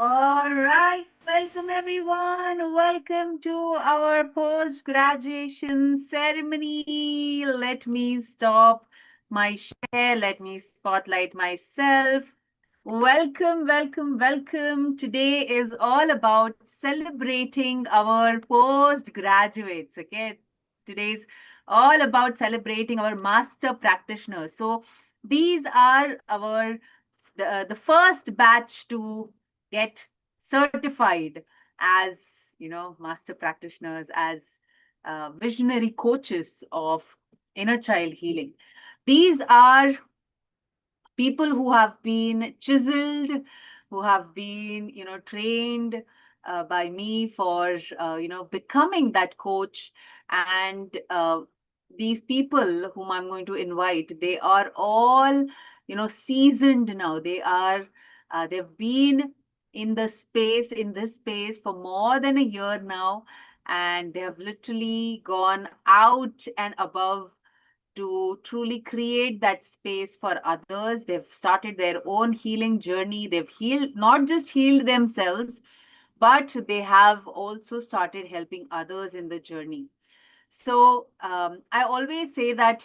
All right, welcome everyone. Welcome to our post graduation ceremony. Let me stop my share. Let me spotlight myself. Welcome, welcome, welcome. Today is all about celebrating our postgraduates. Okay, today's all about celebrating our master practitioners. So these are the first batch to get certified as master practitioners, as visionary coaches of inner child healing. These are people who have been chiseled, who have been, trained by me for, becoming that coach. And these people whom I'm going to invite, they are all, seasoned now. They've been in this space for more than a year now. And they have literally gone out and above to truly create that space for others. They've started their own healing journey. They've healed, not just healed themselves, but they have also started helping others in the journey. So I always say that,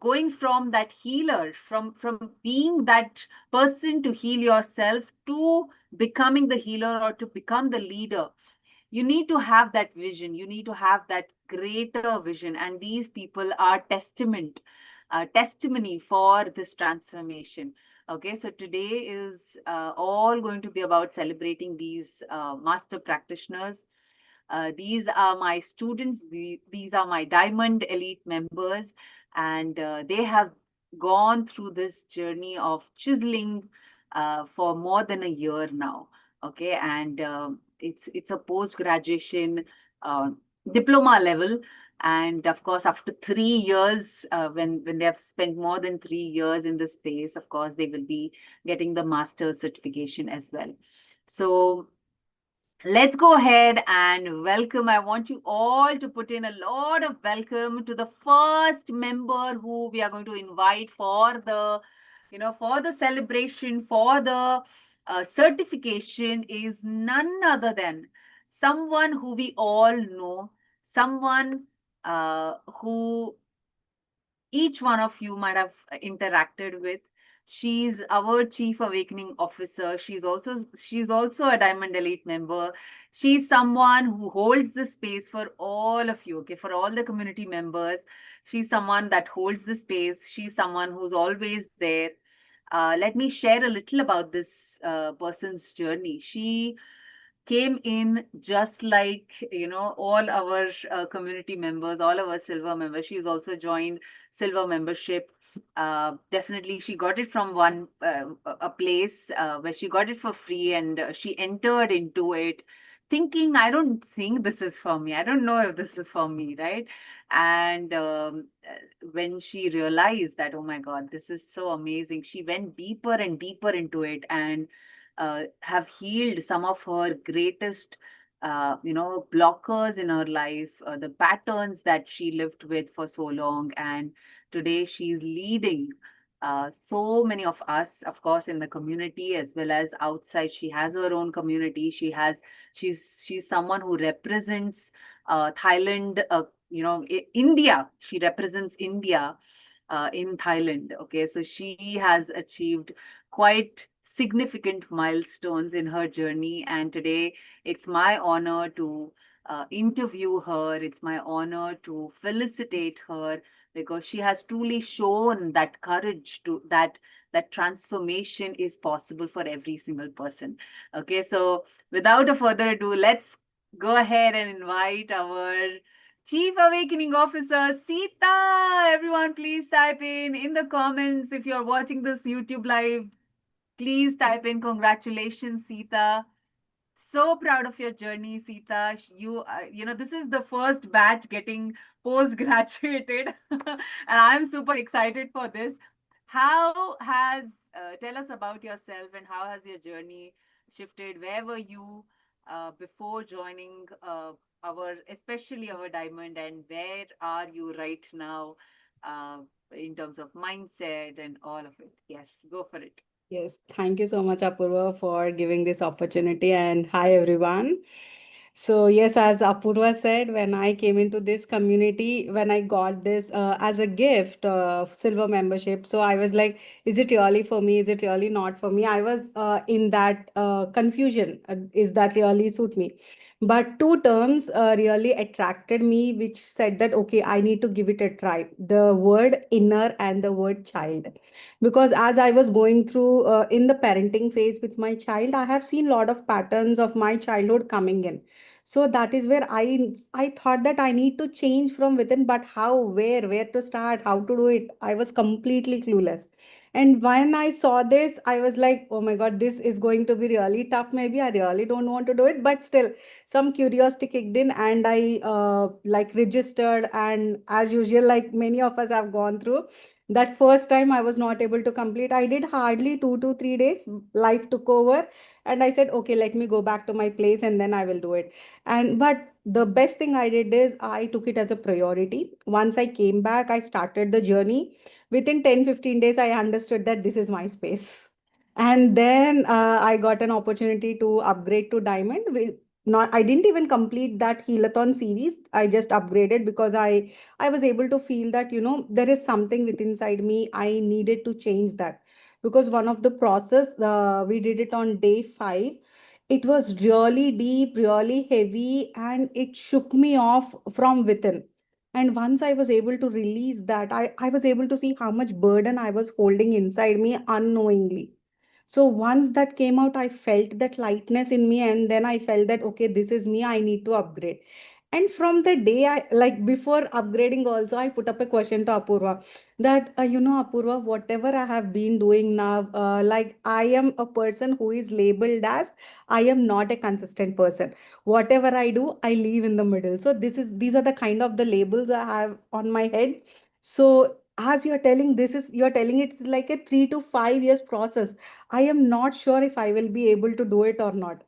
going from that healer, from being that person to heal yourself to becoming the healer or to become the leader, you need to have that vision. You need to have that greater vision. And these people are testimony for this transformation. Okay, so today is all going to be about celebrating these master practitioners. These are my students. These are my Diamond Elite members, and they have gone through this journey of chiseling for more than a year now. Okay, and it's a post graduation uh, diploma level, and of course after 3 years, when they have spent more than 3 years in this space, of course they will be getting the master's certification as well. So let's go ahead and welcome. I want you all to put in a lot of welcome to the first member who we are going to invite for the, for the celebration, for the certification, is none other than someone who we all know, someone who each one of you might have interacted with. She's our chief awakening officer. She's also a Diamond Elite member. She's someone who holds the space for all of you, okay, for all the community members. She's someone that holds the space. She's someone who's always there. Let me share a little about this person's journey. She came in just like, all our community members, all our silver members. She's also joined silver membership. Definitely she got it from one a place where she got it for free, and she entered into it thinking, I don't think this is for me, I don't know if this is for me, right? And when she realized that, oh my god, this is so amazing, she went deeper and deeper into it, and have healed some of her greatest blockers in her life, the patterns that she lived with for so long. And today she's leading so many of us, of course, in the community as well as outside. She has her own community. She's someone who represents Thailand, India. She represents India in Thailand. Okay, so she has achieved quite significant milestones in her journey. And today it's my honor to interview her. It's my honor to felicitate her, because she has truly shown that courage to that transformation is possible for every single person. Okay, so without a further ado, let's go ahead and invite our Chief Awakening Officer, Sita. Everyone, please type in the comments. If you're watching this YouTube live, please type in congratulations, Sita. So proud of your journey, Sita. This is the first batch getting post graduated, and I'm super excited for this. How has Tell us about yourself, and how has your journey shifted? Where were you before joining especially our Diamond, and where are you right now uh, in terms of mindset and all of it? Yes, go for it. Yes, thank you so much, Apurva, for giving this opportunity. And hi, everyone. So, yes, as Apurva said, when I came into this community, when I got this as a gift, silver membership, so I was like, is it really for me? Is it really not for me? I was in that confusion. Is that really suit me? But two terms really attracted me, which said that, okay, I need to give it a try. The word inner and the word child, because as I was going through in the parenting phase with my child, I have seen a lot of patterns of my childhood coming in. So that is where I thought that I need to change from within, but how, where to start, how to do it, I was completely clueless. And when I saw this, I was like, oh my god, this is going to be really tough. Maybe I really don't want to do it, but still some curiosity kicked in, and I like registered. And as usual, like many of us have gone through, that first time I was not able to complete. I did hardly 2 to 3 days. Life took over, and I said, okay, let me go back to my place and then I will do it. And but the best thing I did is I took it as a priority. Once I came back, I started the journey. Within 10 to 15 days, I understood that this is my space. And then I got an opportunity to upgrade to diamond. Not, I didn't even complete that healathon series. I just upgraded because I was able to feel that, there is something within inside me. I needed to change that, because one of the process, we did it on day 5. It was really deep, really heavy, and it shook me off from within. And once I was able to release that, I was able to see how much burden I was holding inside me unknowingly. So once that came out, I felt that lightness in me, and then I felt that, okay, this is me, I need to upgrade. And from the day I, like before upgrading also, I put up a question to Apurva that, Apurva, whatever I have been doing now, like I am a person who is labeled as, I am not a consistent person. Whatever I do, I leave in the middle. So these are the kind of the labels I have on my head. So as you're telling, you're telling it's like a 3 to 5 years process. I am not sure if I will be able to do it or not.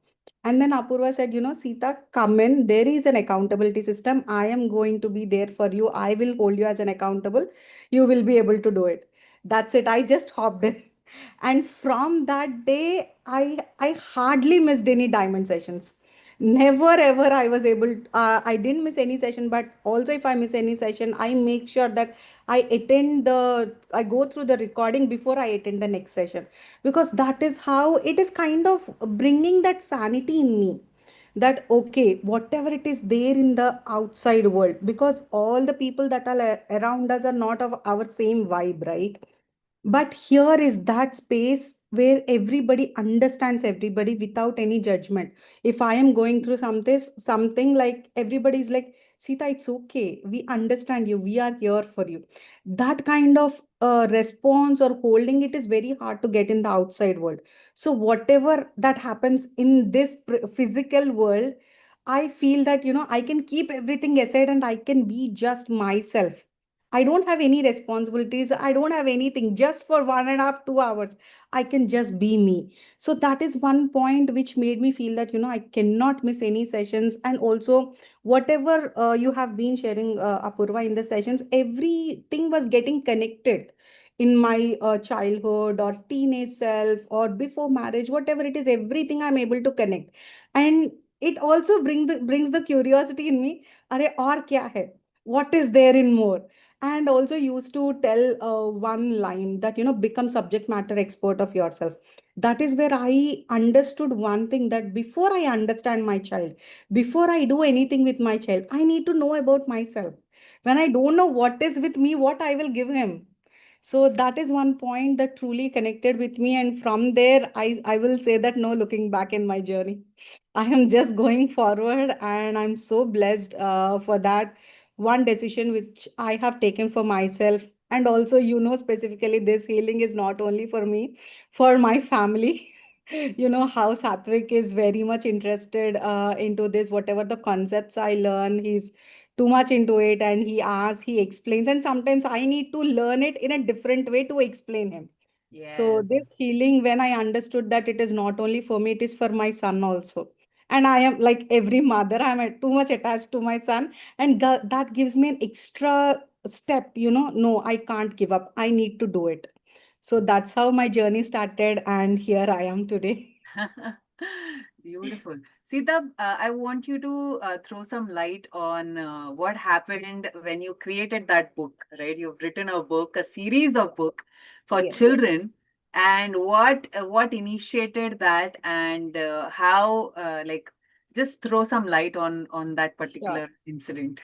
And then Apurva said, Sita, come in. There is an accountability system. I am going to be there for you. I will hold you as an accountable. You will be able to do it. That's it. I just hopped in. And from that day, I hardly missed any diamond sessions. Never ever I was able, I didn't miss any session, but also if I miss any session, I make sure that I go through the recording before I attend the next session, because that is how it is kind of bringing that sanity in me, that okay, whatever it is there in the outside world, because all the people that are around us are not of our same vibe, right? But here is that space where everybody understands everybody without any judgment. If I am going through something, like everybody's like, Sita, it's okay, we understand you, we are here for you. That kind of response or holding, it is very hard to get in the outside world. So whatever that happens in this physical world, I feel that, I can keep everything aside and I can be just myself. I don't have any responsibilities. I don't have anything. Just for 1.5, 2 hours, I can just be me. So that is one point which made me feel that, I cannot miss any sessions. And also, whatever you have been sharing, Apurva, in the sessions, everything was getting connected in my childhood or teenage self or before marriage, whatever it is, everything I'm able to connect. And it also brings the curiosity in me. Are or kya hai? What is there in more? And also used to tell one line that, become subject matter expert of yourself. That is where I understood one thing, that before I understand my child, before I do anything with my child, I need to know about myself. When I don't know what is with me, what I will give him. So that is one point that truly connected with me. And from there, I will say that no looking back in my journey. I am just going forward, and I'm so blessed for that one decision which I have taken for myself. And also, specifically, this healing is not only for me, for my family. How Satvik is very much interested into this. Whatever the concepts I learn, he's too much into it, and he asks, he explains, and sometimes I need to learn it in a different way to explain him. So Yes. this healing, when I understood that it is not only for me, it is for my son also. And I am like every mother, I'm too much attached to my son, and that gives me an extra step. No, I can't give up. I need to do it. So that's how my journey started, and here I am today. Beautiful. Sita, I want you to throw some light on what happened when you created that book, right? You've written a book, a series of book for Yes. children, and what initiated that, and how like just throw some light on that Sure. particular incident.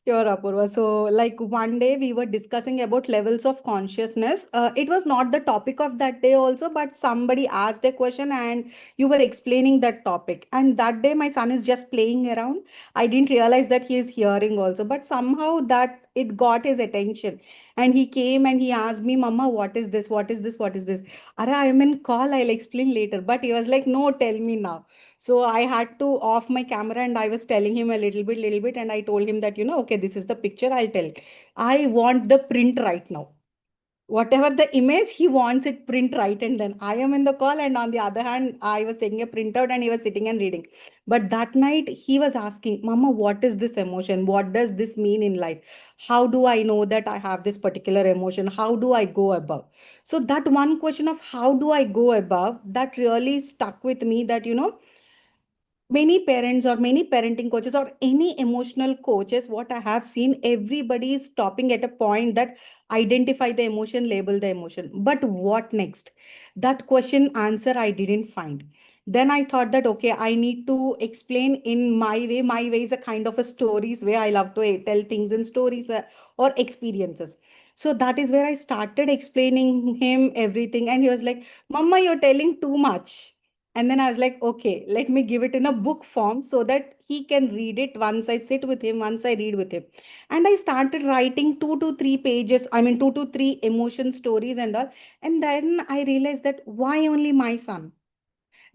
Sure, Apurva. So, like one day we were discussing about levels of consciousness. It was not the topic of that day, also, but somebody asked a question and you were explaining that topic. And that day, my son is just playing around. I didn't realize that he is hearing also, but somehow that it got his attention. And he came and he asked me, Mama, what is this? What is this? What is this? Ara, I am in call. I'll explain later. But he was like, No, tell me now. So I had to off my camera and I was telling him a little bit, and I told him that, okay, this is the picture. I'll tell. I want the print right now. Whatever the image, he wants it print right. And then I am in the call, and on the other hand, I was taking a printout and he was sitting and reading. But that night he was asking, Mama, what is this emotion? What does this mean in life? How do I know that I have this particular emotion? How do I go above? So that one question of how do I go above, that really stuck with me, that many parents or many parenting coaches or any emotional coaches, what I have seen, everybody is stopping at a point that identify the emotion, label the emotion, but what next? That question answer I didn't find. Then I thought that, okay, I need to explain in my way. My way is a kind of a stories way. I love to tell things in stories, or experiences. So that is where I started explaining him everything, and he was like, Mama, you're telling too much. And then I was like, okay, let me give it in a book form so that he can read it once I sit with him, once I read with him. And I started writing 2 to 3 pages, I mean, 2 to 3 emotion stories and all. And then I realized that why only my son?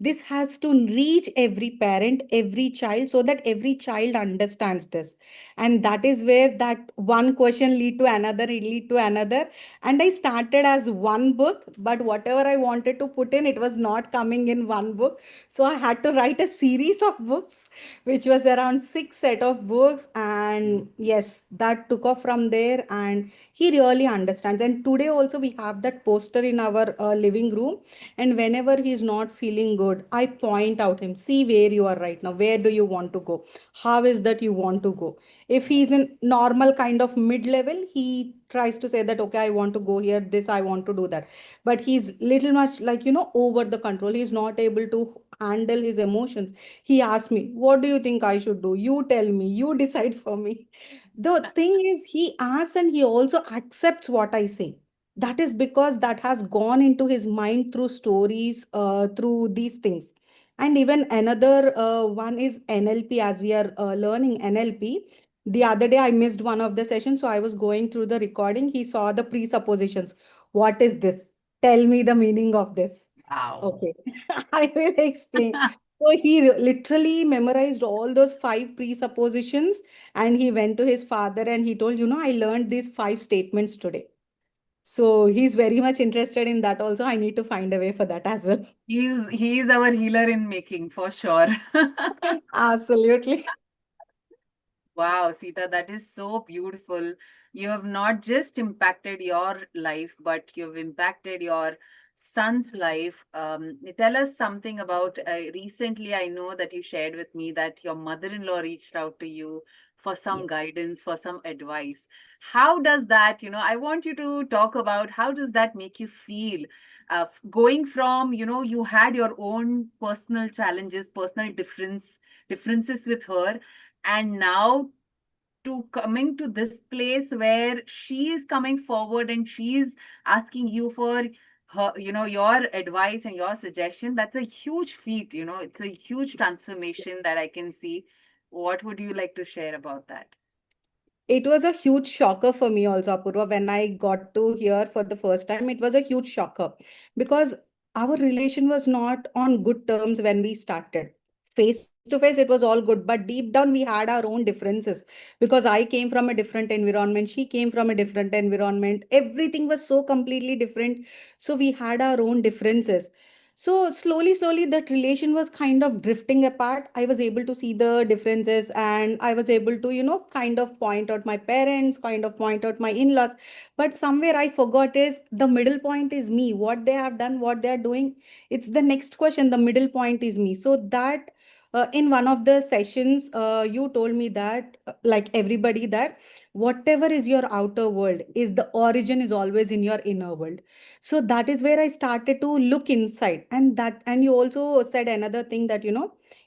This has to reach every parent, every child, so that every child understands this. And that is where that one question lead to another, it lead to another. And I started as one book, but whatever I wanted to put in, it was not coming in one book. So I had to write a series of books, which was around 6 set of books. And yes, that took off from there. And he really understands. And today also we have that poster in our living room, and whenever he's not feeling good, I point out him, see where you are right now. Where do you want to go? How is that you want to go? If he's in normal kind of mid-level, he tries to say that, okay, I want to go here, this, I want to do that. But he's little much like, over the control. He's not able to handle his emotions. He asks me, what do you think I should do? You tell me, you decide for me. The thing is, he asks and he also accepts what I say. That is because that has gone into his mind through stories, through these things. And even another one is NLP, as we are learning NLP. The other day I missed one of the sessions, so I was going through the recording. He saw the presuppositions. What is this? Tell me the meaning of this. Wow. Okay, I will explain. So he literally memorized all those 5 presuppositions, and he went to his father and he told, I learned these 5 statements today. So he's very much interested in that also. I need to find a way for that as well. He's our healer in making for sure. Absolutely. Wow, Sita, that is so beautiful. You have not just impacted your life, but you've impacted your son's life. Tell us something about recently. I know that you shared with me that your mother-in-law reached out to you for some Yes. guidance, for some advice. How does that, I want you to talk about how does that make you feel? Going from, you had your own personal challenges, personal differences with her, and now to coming to this place where she is coming forward and she is asking you for her, your advice and your suggestion. That's a huge feat. It's a huge transformation that I can see. What would you like to share about that? It was a huge shocker for me also, Apurva. When I got to hear for the first time, it was a huge shocker because our relation was not on good terms when we started. Face to face, it was all good, but deep down, we had our own differences because I came from a different environment. She came from a different environment. Everything was so completely different. So we had our own differences. So slowly, that relation was kind of drifting apart. I was able to see the differences, and I was able to, kind of point out my parents, kind of point out my in-laws. But somewhere I forgot is the middle point is me. What they have done, what they are doing, it's the next question. The middle point is me. So that in one of the sessions, you told me that, like everybody, that whatever is your outer world is the origin is always in your inner world. So that is where I started to look inside. And you also said another thing that,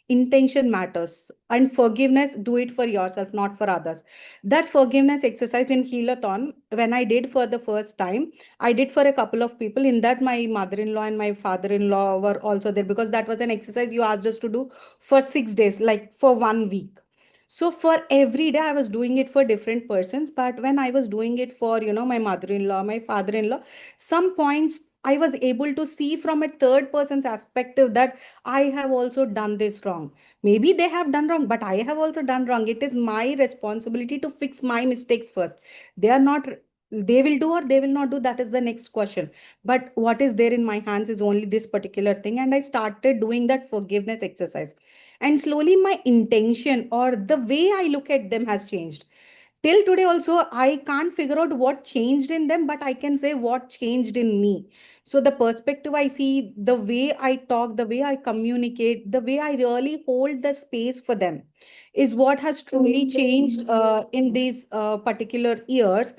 intention matters, and forgiveness, do it for yourself, not for others. That forgiveness exercise in healathon, when I did for the first time, I did for a couple of people. In that, my mother-in-law and my father-in-law were also there, because that was an exercise you asked us to do for 6 days, like for 1 week. So for every day I was doing it for different persons, but when I was doing it for, my mother-in-law, my father-in-law, some points I was able to see from a third person's perspective that I have also done this wrong. Maybe they have done wrong, but I have also done wrong. It is my responsibility to fix my mistakes first. They are not, they will do or they will not do. That is the next question. But what is there in my hands is only this particular thing. And I started doing that forgiveness exercise. And slowly my intention or the way I look at them has changed. Till today also I can't figure out what changed in them, but I can say what changed in me. So the perspective I see, the way I talk, the way I communicate, the way I really hold the space for them is what has truly changed in these particular years.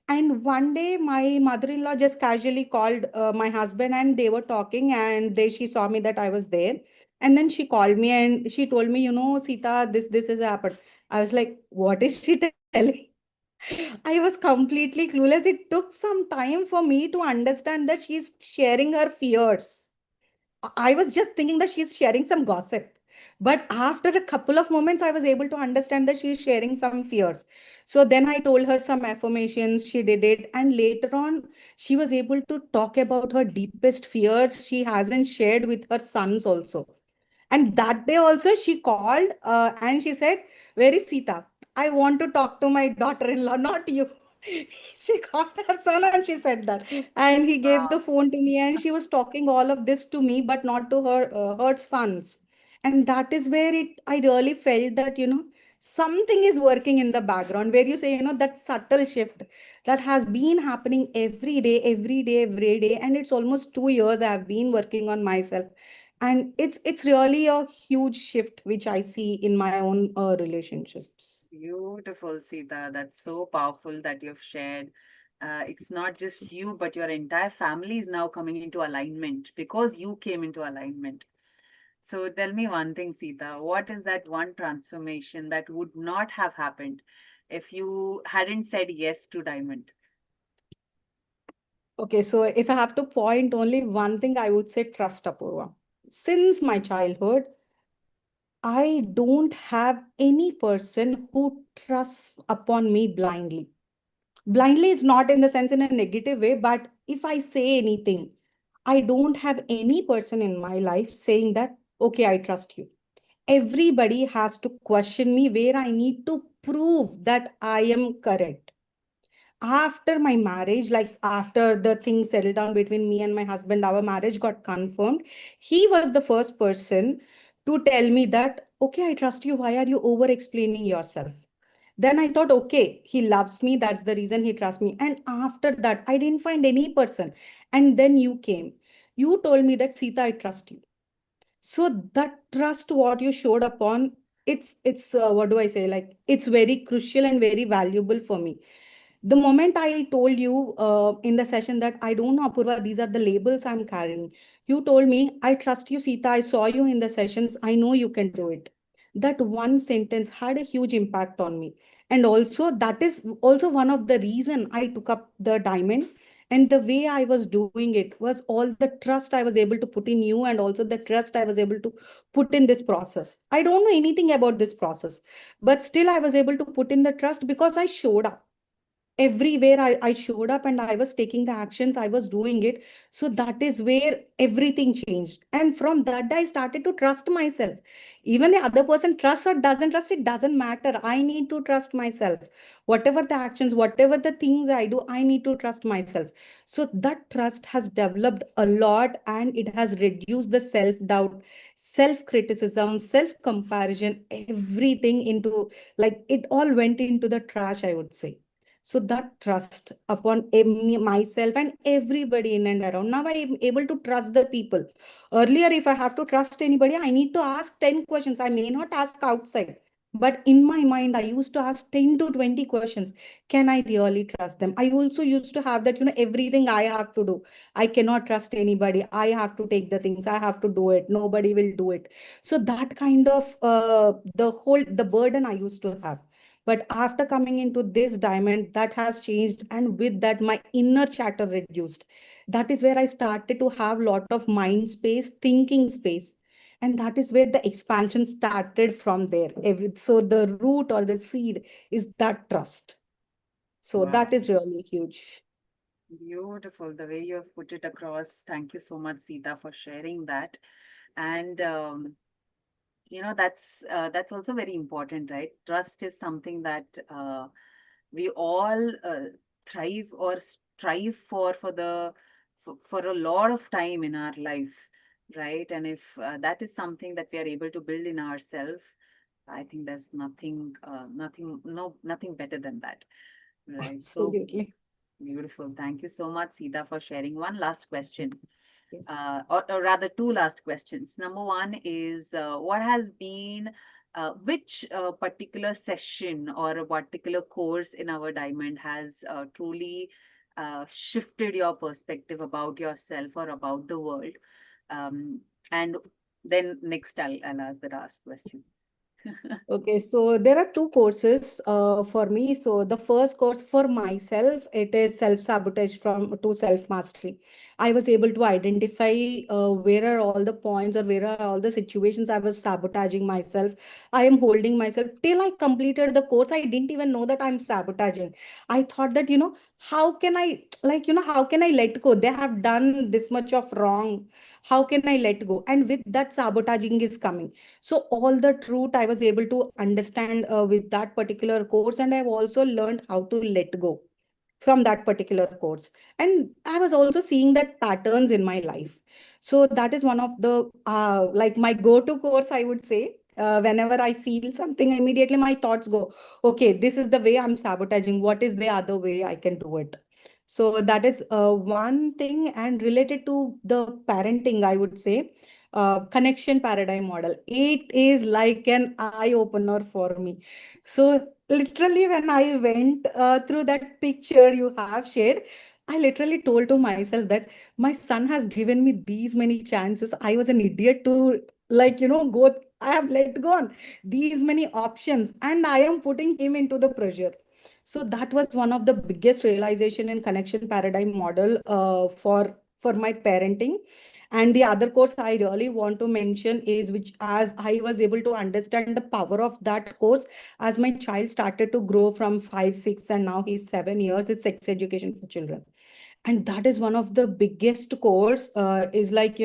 And one day my mother-in-law just casually called my husband, and they were talking, and she saw me that I was there. And then she called me and she told me, Sita, this has happened. I was like, what is she telling? I was completely clueless. It took some time for me to understand that she's sharing her fears. I was just thinking that she's sharing some gossip. But after a couple of moments, I was able to understand that she's sharing some fears. So then I told her some affirmations. She did it. And later on, she was able to talk about her deepest fears she hasn't shared with her sons also. And that day also, she called and she said, where is Sita? I want to talk to my daughter in law, not you. She called her son and she said that. And he gave the Wow. phone to me, and she was talking all of this to me, but not to her sons. And that is where I really felt that, something is working in the background, where you say, that subtle shift that has been happening every day, every day, every day. And it's almost 2 years I've been working on myself, and it's really a huge shift which I see in my own relationships. Beautiful, Sita. That's so powerful that you've shared. It's not just you, but your entire family is now coming into alignment because you came into alignment. So tell me one thing, Sita. What is that one transformation that would not have happened if you hadn't said yes to Diamond? Okay, so if I have to point only one thing, I would say trust, Apurva. Since my childhood, I don't have any person who trusts upon me blindly. Blindly is not in the sense in a negative way, but if I say anything, I don't have any person in my life saying that, okay, I trust you. Everybody has to question me where I need to prove that I am correct. After my marriage, like after the things settled down between me and my husband, our marriage got confirmed. He was the first person to tell me that, okay, I trust you. Why are you over explaining yourself? Then I thought, okay, he loves me. That's the reason he trusts me. And after that, I didn't find any person. And then you came. You told me that, Sita, I trust you. So that trust what you showed upon, it's what do I say, like it's very crucial and very valuable for me. The moment I told you in the session that I don't know, Apurva, these are the labels I'm carrying, you told me, I trust you, Sita. I saw you in the sessions. I know you can do it. That one sentence had a huge impact on me. And also, that is also one of the reason I took up the diamond. And the way I was doing it was all the trust I was able to put in you, and also the trust I was able to put in this process. I don't know anything about this process, but still I was able to put in the trust because I showed up. everywhere I showed up and I was taking the actions, I was doing it. So that is where everything changed. And from that day, I started to trust myself. Even the other person trusts or doesn't trust, it doesn't matter. I need to trust myself. Whatever the actions, whatever the things I do, I need to trust myself. So that trust has developed a lot, and it has reduced the self doubt, self criticism, self comparison, everything into, like, it all went into the trash, I would say. So that trust upon myself and everybody in and around. Now I am able to trust the people. Earlier, if I have to trust anybody, I need to ask 10 questions. I may not ask outside. But in my mind, I used to ask 10 to 20 questions. Can I really trust them? I also used to have that, everything I have to do. I cannot trust anybody. I have to take the things. I have to do it. Nobody will do it. So that kind of the burden I used to have. But after coming into this diamond, that has changed. And with that, my inner chatter reduced. That is where I started to have a lot of mind space, thinking space. And that is where the expansion started from there. So the root or the seed is that trust. So Wow. that is really huge. Beautiful, the way you have put it across. Thank you so much, Sita, for sharing that. And that's also very important, right? Trust is something that we all thrive or strive for a lot of time in our life, right? And if that is something that we are able to build in ourselves, I think there's nothing better than that, right? So Absolutely. beautiful. Thank you so much, Sita, for sharing. One last question, Yes. or rather, two last questions. Number one is what has been which particular session or a particular course in our diamond has truly shifted your perspective about yourself or about the world? Um, and then next, I'll ask the last question. Okay, so there are two courses for me. So the first course for myself, it is self-sabotage from to self-mastery. I was able to identify where are all the points or where are all the situations I was sabotaging myself. I am holding myself till I completed the course. I didn't even know that I'm sabotaging. I thought that, how can I, like, how can I let go? They have done this much of wrong. How can I let go? And with that, sabotaging is coming. So all the truth I was able to understand with that particular course, and I've also learned how to let go from that particular course. And I was also seeing that patterns in my life. So that is one of the like my go to course, I would say. Whenever I feel something, immediately my thoughts go, okay, this is the way I'm sabotaging, what is the other way I can do it? So that is one thing. And related to the parenting, I would say, connection paradigm model, it is like an eye opener for me. So literally, when I went through that picture you have shared, I literally told to myself that my son has given me these many chances. I was an idiot to, like, go. I have let go on these many options, and I am putting him into the pressure. So that was one of the biggest realization in connection paradigm model for my parenting. And the other course I really want to mention is, which, as I was able to understand the power of that course as my child started to grow from 5, 6, and now he's 7 years, it's sex education for children. And that is one of the biggest course, is like,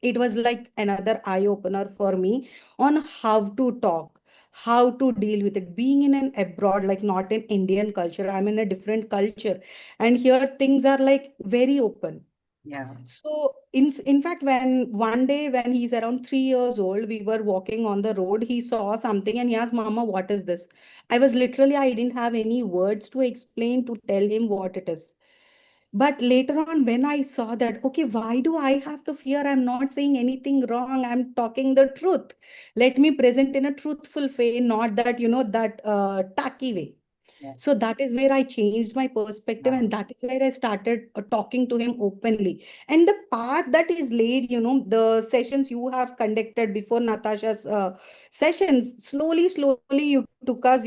it was like another eye opener for me on how to talk, how to deal with it, being in an abroad, like not in Indian culture, I'm in a different culture. And here things are like very open. Yeah. So in fact, when one day when he's around 3 years old, we were walking on the road, he saw something and he asked, Mama, what is this? I didn't have any words to explain, to tell him what it is. But later on, when I saw that, okay, why do I have to fear? I'm not saying anything wrong. I'm talking the truth. Let me present in a truthful way, not that, that tacky way. Yeah. So that is where I changed my perspective, Wow. and that is where I started talking to him openly. And the path that is laid, the sessions you have conducted before Natasha's sessions, slowly, slowly you took us,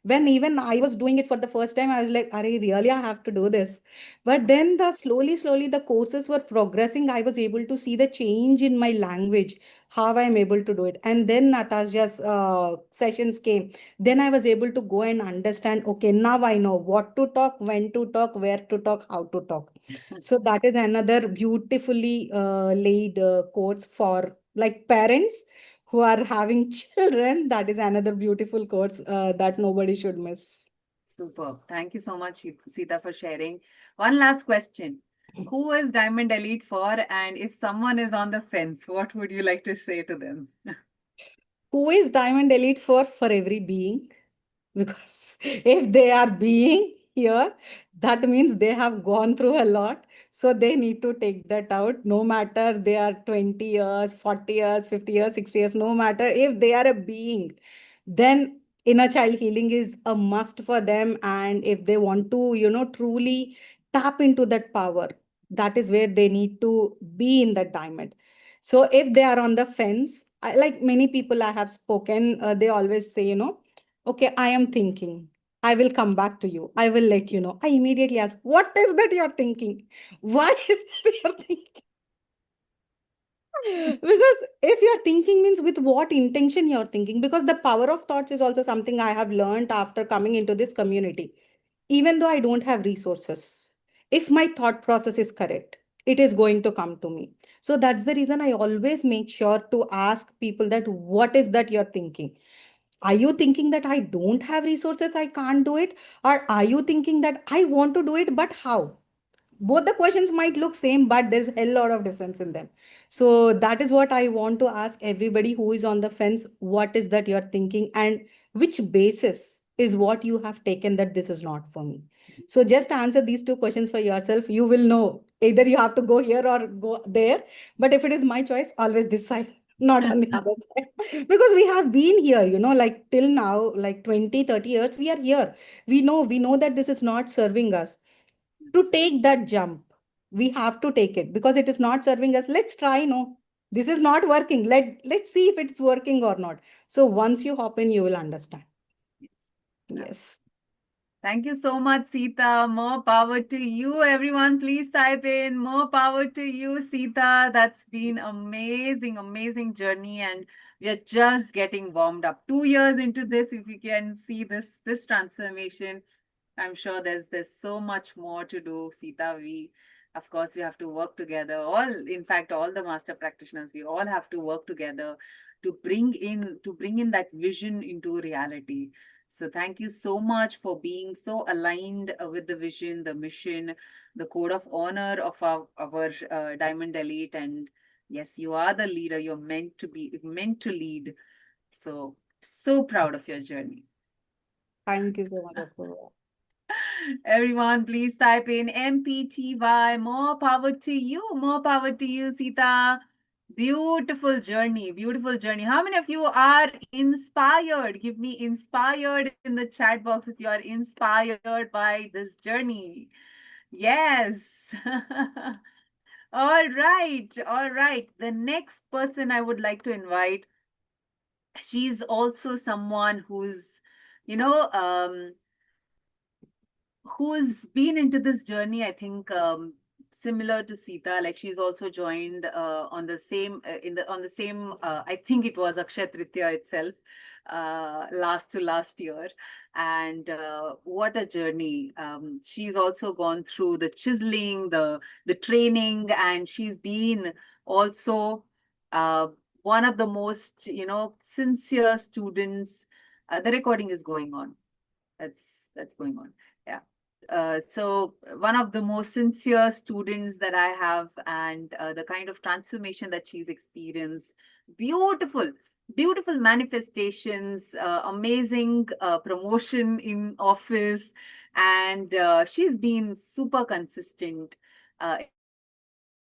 When even I was doing it for the first time, I was like, "Are really? I have to do this." But then slowly, the courses were progressing. I was able to see the change in my language, how I'm able to do it. And then Natasha's sessions came. Then I was able to go and understand, okay, now I know what to talk, when to talk, where to talk, how to talk. So that is another beautifully laid course for like parents who are having children. That is another beautiful course that nobody should miss. Superb. Thank you so much, Sita, for sharing. One last question. Who is Diamond Elite for? And if someone is on the fence, what would you like to say to them? Who is Diamond Elite for every being? Because if they are being here, that means they have gone through a lot. So they need to take that out, no matter they are 20 years, 40 years, 50 years, 60 years, no matter if they are a being, then inner child healing is a must for them. And if they want to, truly tap into that power, that is where they need to be in that diamond. So if they are on the fence, like many people I have spoken, they always say, okay, I am thinking. I will come back to you. I will let you know. I immediately ask, what is that you're thinking? Why is that you're thinking? Because if you're thinking means with what intention you're thinking, because the power of thoughts is also something I have learned after coming into this community. Even though I don't have resources, if my thought process is correct, it is going to come to me. So that's the reason I always make sure to ask people that what is that you're thinking? Are you thinking that I don't have resources, I can't do it? Or are you thinking that I want to do it, but how? Both the questions might look same, but there's a hell lot of difference in them. So that is what I want to ask everybody who is on the fence. What is that you're thinking, and which basis is what you have taken that this is not for me? So just answer these two questions for yourself. You will know either you have to go here or go there. But if it is my choice, always this side, not on the other side. Because we have been here, like till now, like 20, 30 years, we are here. We know that this is not serving us. To take that jump, we have to take it because it is not serving us. Let's try. No, this is not working. Let's see if it's working or not. So once you hop in, you will understand. Yes. Thank you so much, Sita. More power to you, everyone. Please type in more power to you, Sita. That's been amazing, amazing journey, and we are just getting warmed up. 2 years into this, if you can see this transformation, I'm sure there's so much more to do, Sita. We, of course, we have to work together. In fact, all the master practitioners, we all have to work together to bring in that vision into reality. So thank you so much for being so aligned with the vision, the mission, the code of honor of our Diamond Elite. And yes, you are the leader. You're meant to lead. So proud of your journey. Thank you so much, Apurva. Everyone, please type in MPTY. More power to you. More power to you, Sita. Beautiful journey. Beautiful journey. How many of you are inspired? Give me inspired in the chat box if you are inspired by this journey. Yes. All right. All right. The next person I would like to invite, she's also someone you know, um, who's been into this journey, I think, similar to Sita. Like she's also joined on the same in the on the same. I think it was Akshay Tritiya itself, last to last year, and what a journey! She's also gone through the chiseling, the training, and she's been also uh, one of the most sincere students. The recording is going on. That's going on. Yeah. So one of the most sincere students that I have, and the kind of transformation that she's experienced, beautiful, beautiful manifestations, amazing promotion in office, and she's been super consistent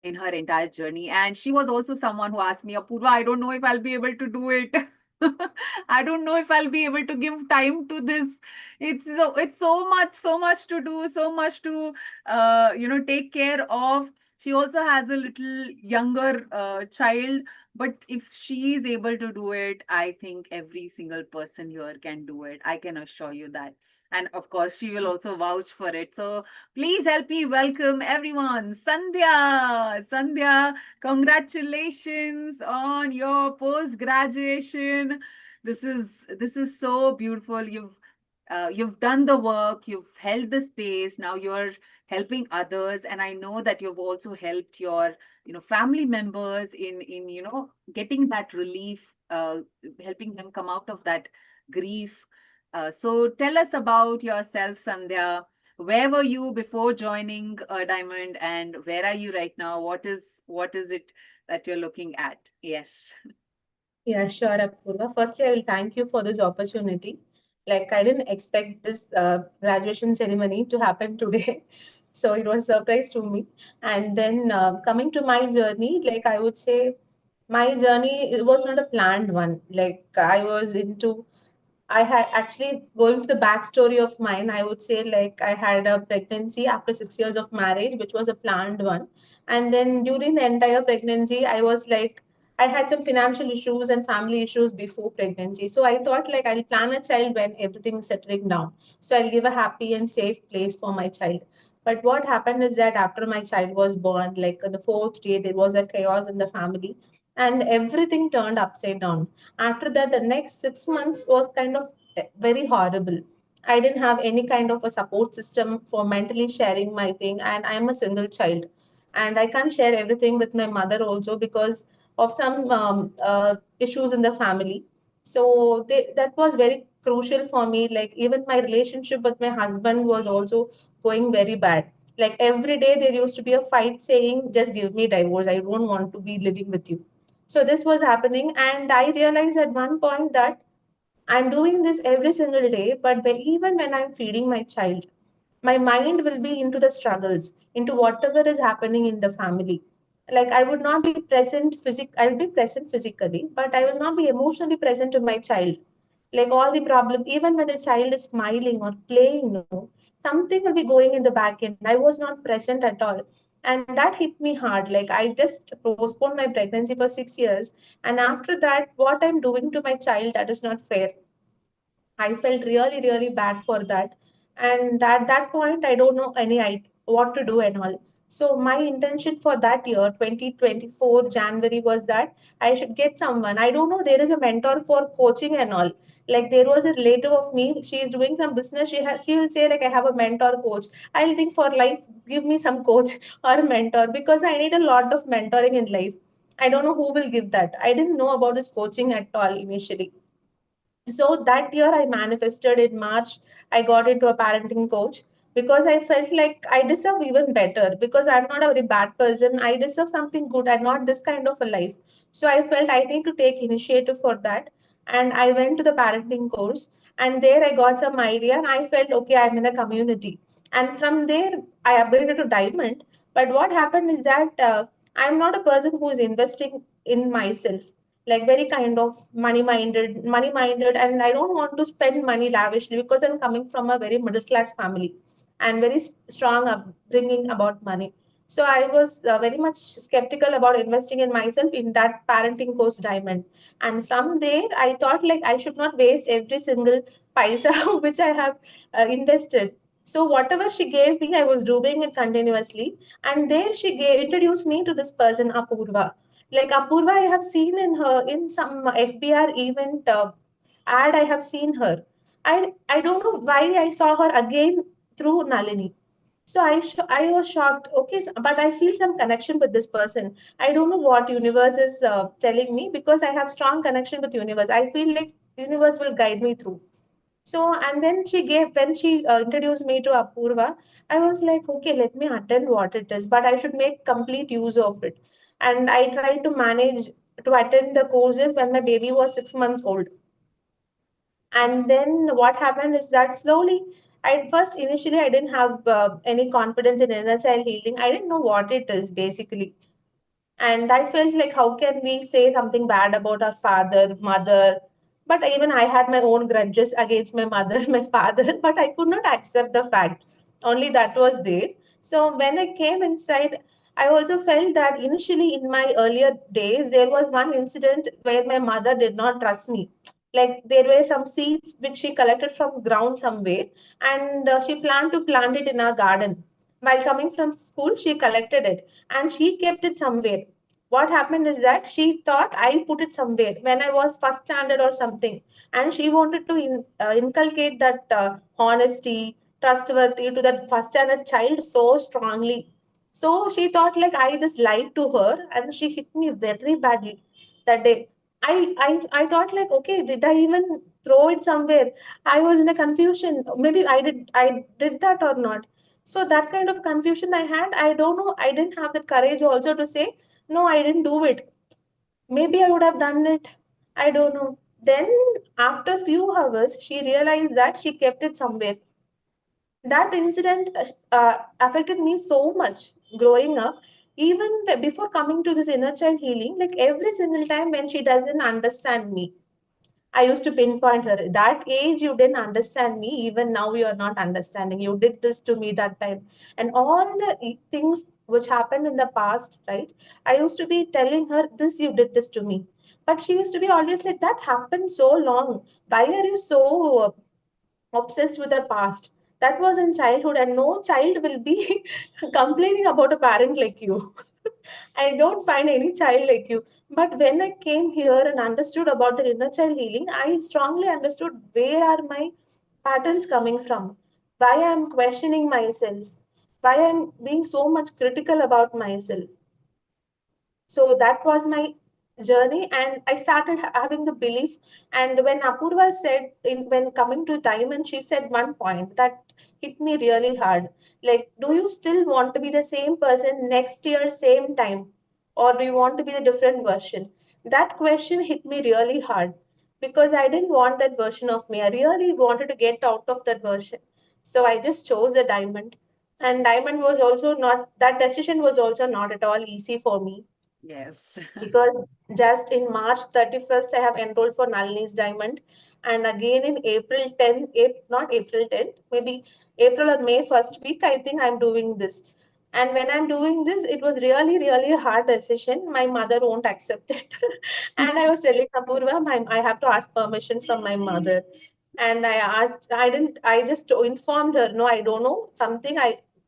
in her entire journey. And she was also someone who asked me, Apurva, I don't know if I'll be able to do it. I don't know if I'll be able to give time to this. It's so much to do, so much to take care of. She also has a little younger child, but if she is able to do it, I think every single person here can do it. I can assure you that. And of course, she will also vouch for it. So please help me welcome everyone. Sandhya. Sandhya, congratulations on your post graduation. This is so beautiful. You've done the work, you've held the space, now you're helping others, and I know that you've also helped your family members in getting that relief, helping them come out of that grief. So tell us about yourself, Sandhya. Where were you before joining Diamond, and where are you right now? What is it that you're looking at? Yes. Yeah, sure, Apurva. Firstly, I will thank you for this opportunity. Like, I didn't expect this graduation ceremony to happen today. So it was a surprise to me. And then coming to my journey, like I would say, my journey it was not a planned one. Like I was into I had actually going to the backstory of mine, I would say like I had a pregnancy after 6 years of marriage, which was a planned one. And then during the entire pregnancy, I was like, I had some financial issues and family issues before pregnancy. So I thought like I'll plan a child when everything's settling down. So I'll give a happy and safe place for my child. But what happened is that after my child was born, like on the fourth day, there was a chaos in the family and everything turned upside down. After that, the next 6 months was kind of very horrible. I didn't have any kind of a support system for mentally sharing my thing, and I'm a single child, and I can't share everything with my mother also because of some issues in the family. So that was very crucial for me. Like even my relationship with my husband was also going very bad. Like every day there used to be a fight saying, "Just give me divorce. I don't want to be living with you." So this was happening, and I realized at one point that I'm doing this every single day, but even when I'm feeding my child, my mind will be into the struggles, into whatever is happening in the family. Like I would not be I will be present physically, but I will not be emotionally present to my child. Like all the problem, even when the child is smiling or playing, no, something will be going in the back end. I was not present at all. And that hit me hard. Like I just postponed my pregnancy for 6 years. And after that, what I'm doing to my child, that is not fair. I felt really, really bad for that. And at that point, I don't know what to do and all. So my intention for that year, 2024 January, was that I should get someone. I don't know. There is a mentor for coaching and all. Like there was a relative of me. She is doing some business. She will say like I have a mentor coach. I'll think for life, give me some coach or a mentor because I need a lot of mentoring in life. I don't know who will give that. I didn't know about this coaching at all initially. So that year I manifested in March. I got into a parenting coach because I felt like I deserve even better because I'm not a very bad person. I deserve something good and not this kind of a life. So I felt I need to take initiative for that. And I went to the parenting course, and there I got some idea and I felt okay, I'm in a community. And from there I upgraded to diamond. But what happened is that I'm not a person who is investing in myself, like very kind of money minded, and I don't want to spend money lavishly because I'm coming from a very middle class family and very strong upbringing about money. So I was very much skeptical about investing in myself in that parenting course diamond. And from there I thought like I should not waste every single paisa which I have invested. So whatever she gave me, I was doing it continuously. And there introduced me to this person, Apurva. Like Apurva, I have seen in her in some FBR event ad. I have seen her. I don't know why I saw her again through Nalini. So I was shocked. Okay, but I feel some connection with this person. I don't know what universe is telling me because I have strong connection with universe. I feel like universe will guide me through. So, and then when she introduced me to Apurva, I was like, okay, let me attend what it is, but I should make complete use of it. And I tried to manage to attend the courses when my baby was 6 months old. And then what happened is that slowly, at first, initially, I didn't have any confidence in inner child healing. I didn't know what it is basically. And I felt like, how can we say something bad about our father, mother? But even I had my own grudges against my mother, my father, but I could not accept the fact. Only that was there. So when I came inside, I also felt that initially in my earlier days, there was one incident where my mother did not trust me. Like there were some seeds which she collected from ground somewhere, and she planned to plant it in our garden. While coming from school, she collected it and she kept it somewhere. What happened is that she thought I put it somewhere when I was first standard or something, and she wanted to inculcate that honesty, trustworthy to that first standard child so strongly. So she thought like I just lied to her and she hit me very badly that day. I thought like, okay, did I even throw it somewhere? I was in a confusion. Maybe I did that or not. So that kind of confusion I had, I don't know. I didn't have the courage also to say, no, I didn't do it. Maybe I would have done it. I don't know. Then after few hours, she realized that she kept it somewhere. That incident affected me so much growing up. Even before coming to this inner child healing, like every single time when she doesn't understand me, I used to pinpoint her. That age, you didn't understand me. Even now, you are not understanding. You did this to me that time. And all the things which happened in the past, right? I used to be telling her, this, you did this to me. But she used to be always like, that happened so long. Why are you so obsessed with the past? That was in childhood, and no child will be complaining about a parent like you. I don't find any child like you. But when I came here and understood about the inner child healing, I strongly understood where are my patterns coming from, why I'm questioning myself, why I'm being so much critical about myself. So that was my journey, and I started having the belief. And when Apurva said, when coming to time, and she said one point that hit me really hard, like, do you still want to be the same person next year same time, or do you want to be a different version? That question hit me really hard, because I didn't want that version of me. I really wanted to get out of that version, so I just chose a diamond. And diamond was also not, that decision was also not at all easy for me, Yes. because just in March 31st, I have enrolled for Nalini's Diamond. And again in April 10th, not April 10th, maybe April or May first week, I think I'm doing this. And when I'm doing this, it was really, really a hard decision. My mother won't accept it. And I was telling Apurva, I have to ask permission from my mother. And I just informed her, no, I don't know,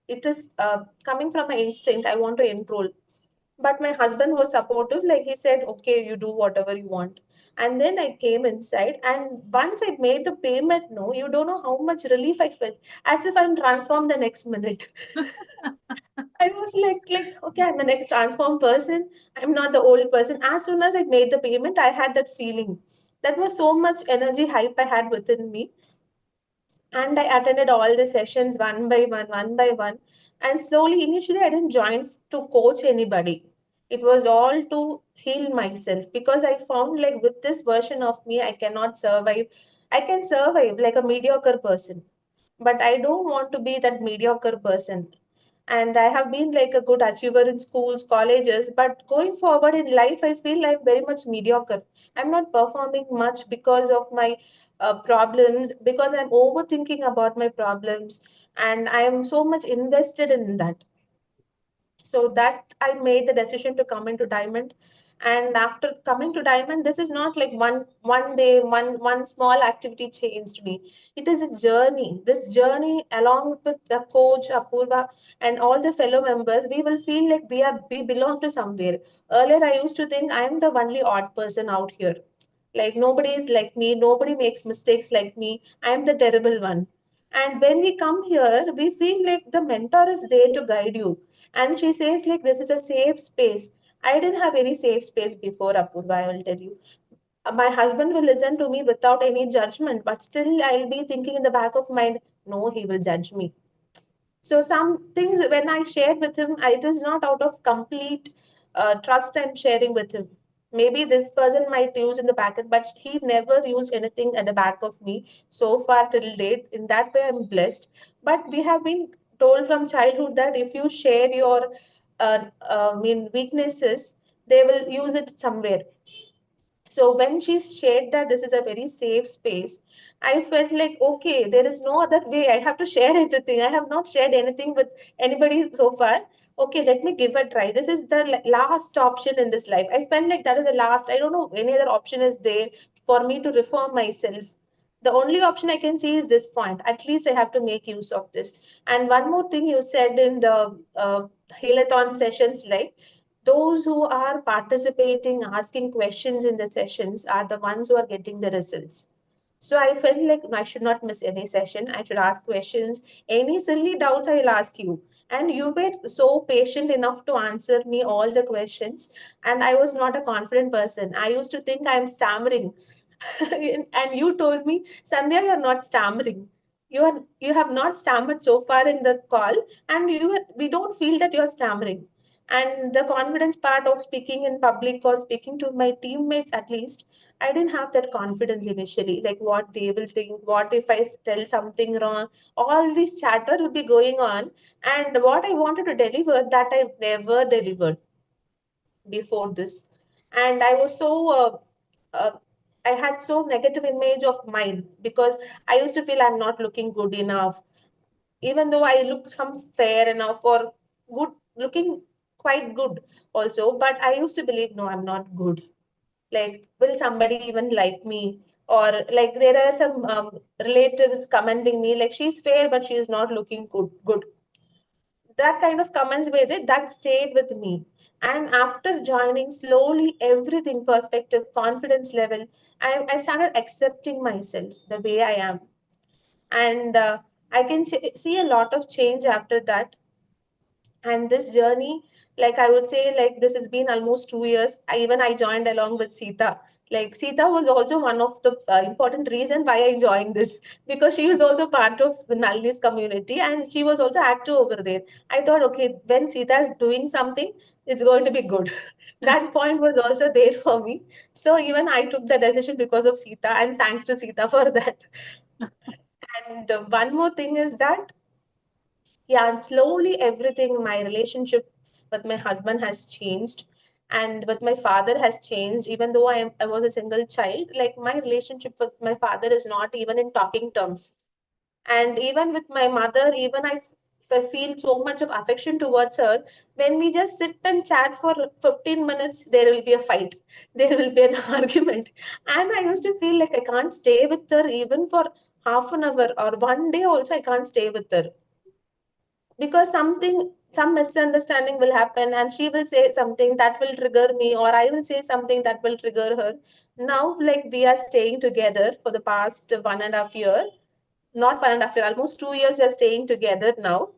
it is coming from my instinct. I want to enroll. But my husband was supportive. Like he said, okay, you do whatever you want. And then I came inside, and once I made the payment, no, you don't know how much relief I felt, as if I'm transformed the next minute. I was like, okay, I'm the next transformed person. I'm not the old person. As soon as I made the payment, I had that feeling. That was so much energy hype I had within me, and I attended all the sessions one by one. And slowly, initially, I didn't join to coach anybody. It was all to heal myself, because I found like with this version of me, I cannot survive. I can survive like a mediocre person, but I don't want to be that mediocre person. And I have been like a good achiever in schools, colleges, but going forward in life, I feel I'm very much mediocre. I'm not performing much because of my problems, because I'm overthinking about my problems, and I am so much invested in that. So that I made the decision to come into diamond. And after coming to diamond, this is not like one day, one small activity changed me. It is a journey. This journey, along with the coach Apurva and all the fellow members, we will feel like we belong to somewhere. Earlier I used to think I am the only odd person out here, like nobody is like me, nobody makes mistakes like me, I am the terrible one. And when we come here, we feel like the mentor is there to guide you. And she says like, this is a safe space. I didn't have any safe space before, Apurva, I will tell you. My husband will listen to me without any judgment, but still I'll be thinking in the back of mind, no, he will judge me. So some things when I shared with him, it is not out of complete trust I'm sharing with him. Maybe this person might use in the packet, but he never used anything at the back of me so far till date. In that way, I'm blessed. But we have been told from childhood that if you share your weaknesses, they will use it somewhere. So when she shared that this is a very safe space, I felt like, okay, there is no other way. I have to share everything. I have not shared anything with anybody so far. okay, let me give a try. This is the last option in this life. I felt like that is the last. I don't know any other option is there for me to reform myself. The only option I can see is this point. At least I have to make use of this. And one more thing you said in the Helaton sessions, like those who are participating, asking questions in the sessions are the ones who are getting the results. So I felt like I should not miss any session. I should ask questions. Any silly doubts, I will ask you. And you were so patient enough to answer me all the questions. And I was not a confident person. I used to think I am stammering. And you told me, Sandhya, you're not stammering. You have not stammered so far in the call, and we don't feel that you're stammering. And the confidence part of speaking in public or speaking to my teammates, at least, I didn't have that confidence initially. Like what they will think, what if I tell something wrong? All this chatter would be going on, and what I wanted to deliver, that I never delivered before this. And I was so uh, I had so negative image of mine because I used to feel I'm not looking good enough, even though I look some fair enough or good looking, quite good also. But I used to believe, no, I'm not good. Like, will somebody even like me? Or like there are some relatives commenting me like she's fair but she is not looking good. That kind of comments with it that stayed with me. And after joining, slowly everything, perspective, confidence level, I started accepting myself the way I am. And I can see a lot of change after that. And this journey, like I would say, like this has been almost 2 years. I joined along with Sita. Like Sita was also one of the important reason why I joined this, because she was also part of the Nalini's community and she was also active over there. I thought, okay, when Sita is doing something, it's going to be good. That point was also there for me. So even I took the decision because of Sita, and thanks to Sita for that. And one more thing is that, yeah, and slowly everything, my relationship with my husband has changed, and with my father has changed. Even though I was a single child, like my relationship with my father is not even in talking terms. And even with my mother, even I feel so much of affection towards her. When we just sit and chat for 15 minutes, there will be a fight, there will be an argument. And I used to feel like I can't stay with her even for half an hour or one day also. I can't stay with her because some misunderstanding will happen, and she will say something that will trigger me, or I will say something that will trigger her. Now, like, we are staying together for the past 1.5 year, not 1.5 year, almost 2 years we are staying together now.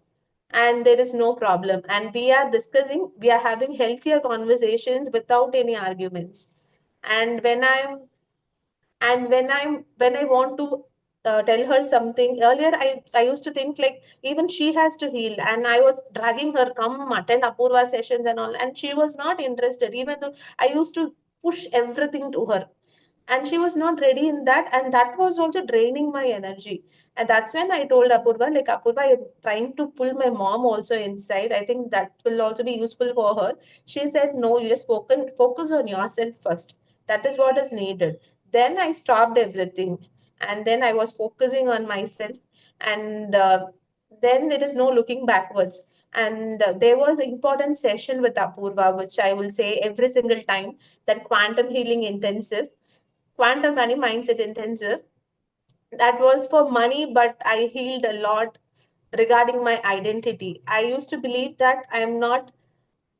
And there is no problem, and we are having healthier conversations without any arguments. And when I want to tell her something, earlier I used to think like even she has to heal, and I was dragging her, come attend Apurva sessions and all, and she was not interested, even though I used to push everything to her, and she was not ready in that, and that was also draining my energy. And that's when I told Apurva, like, Apurva, I'm trying to pull my mom also inside, I think that will also be useful for her. She said, no, you just focus on yourself first, that is what is needed. Then I stopped everything, and then I was focusing on myself. And then there is no looking backwards. And there was an important session with Apurva, which I will say every single time, that quantum healing intensive, quantum money mindset intensive. That was for money, but I healed a lot regarding my identity. I used to believe that I am not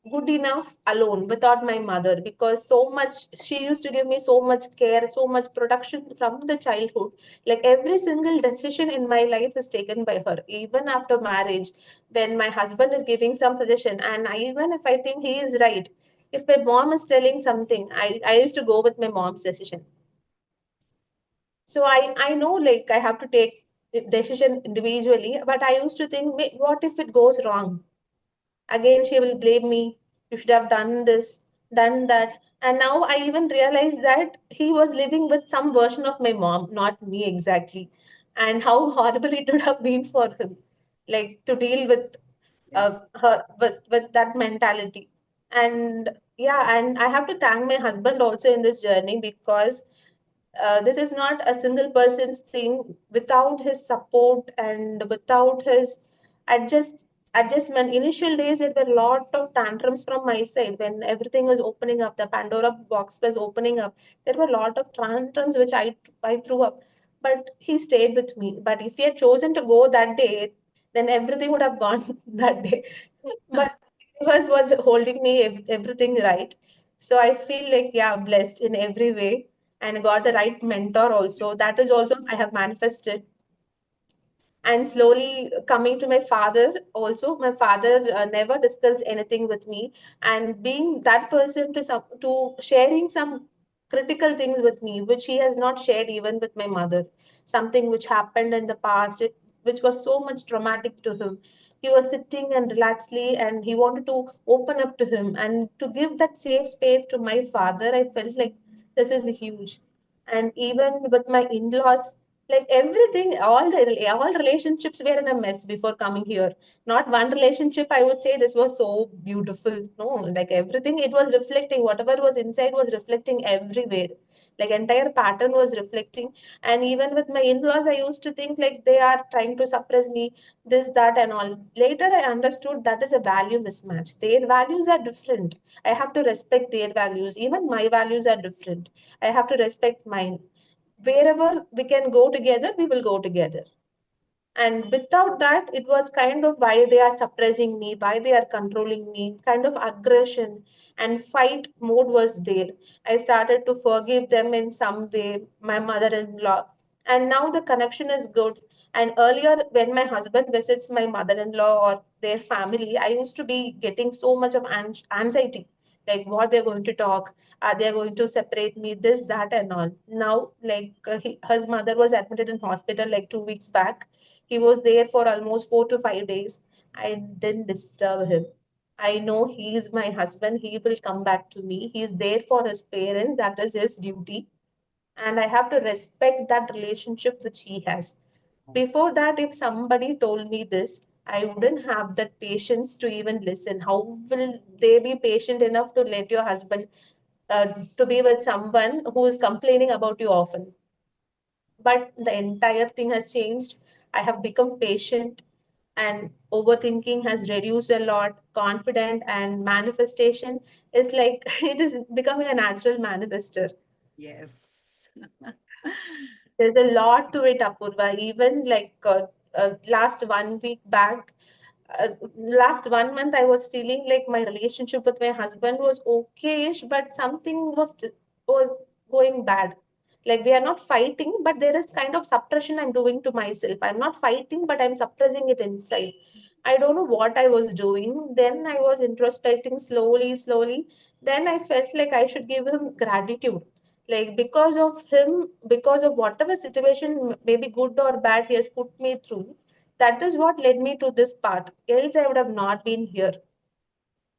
good enough alone without my mother, because so much she used to give me so much care, so much protection from the childhood. Like every single decision in my life is taken by her, even after marriage. When my husband is giving some suggestion, and even if I think he is right, if my mom is telling something, I used to go with my mom's decision. So I know, like, I have to take decision individually, but I used to think, what if it goes wrong? Again, she will blame me. You should have done this, done that. And now I even realize that he was living with some version of my mom, not me exactly. And how horrible it would have been for him, like, to deal with Yes. her with that mentality. And yeah, and I have to thank my husband also in this journey, because this is not a single person's thing. Without his support and without his adjust adjustment. Initial days, there were a lot of tantrums from my side when everything was opening up. The Pandora box was opening up. There were a lot of tantrums which I threw up, but he stayed with me. But if he had chosen to go that day, then everything would have gone that day. But he was holding me everything right. So I feel like, yeah, blessed in every way, and got the right mentor also. That is also I have manifested. And slowly coming to my father also, my father never discussed anything with me, and being that person to sharing some critical things with me which he has not shared even with my mother, something which happened in the past, which was so much traumatic to him. He was sitting and relaxedly, and he wanted to open up to him, and to give that safe space to my father, I felt like this is huge. And even with my in-laws, like everything, all relationships were in a mess before coming here. Not one relationship I would say this was so beautiful. No, like everything, it was reflecting, whatever was inside was reflecting everywhere. Like entire pattern was reflecting. And even with my in-laws, I used to think like they are trying to suppress me, this, that, and all. Later I understood that is a value mismatch. Their values are different. I have to respect their values. Even my values are different. I have to respect mine. Wherever we can go together, we will go together. And without that, it was kind of why they are suppressing me, why they are controlling me, kind of aggression and fight mode was there. I started to forgive them in some way, my mother-in-law, and now the connection is good. And earlier, when my husband visits my mother-in-law or their family, I used to be getting so much of anxiety, like what they're going to talk, are they going to separate me, this, that, and all. Now, like his mother was admitted in hospital like 2 weeks back. He was there for almost 4 to 5 days. I didn't disturb him. I know he is my husband. He will come back to me. He is there for his parents. That is his duty. And I have to respect that relationship which he has. Before that, if somebody told me this, I wouldn't have that patience to even listen. How will they be patient enough to let your husband to be with someone who is complaining about you often? But the entire thing has changed. I have become patient, and overthinking has reduced a lot. Confident and manifestation is like it is becoming a natural manifester. Yes. There's a lot to it, Apurva. Even like last 1 week back, last 1 month, I was feeling like my relationship with my husband was okayish, but something was going bad. Like we are not fighting, but there is kind of suppression I'm doing to myself. I'm not fighting, but I'm suppressing it inside. I don't know what I was doing. Then I was introspecting slowly, slowly. Then I felt like I should give him gratitude. Like because of him, because of whatever situation, maybe good or bad, he has put me through, that is what led me to this path. Else, I would have not been here.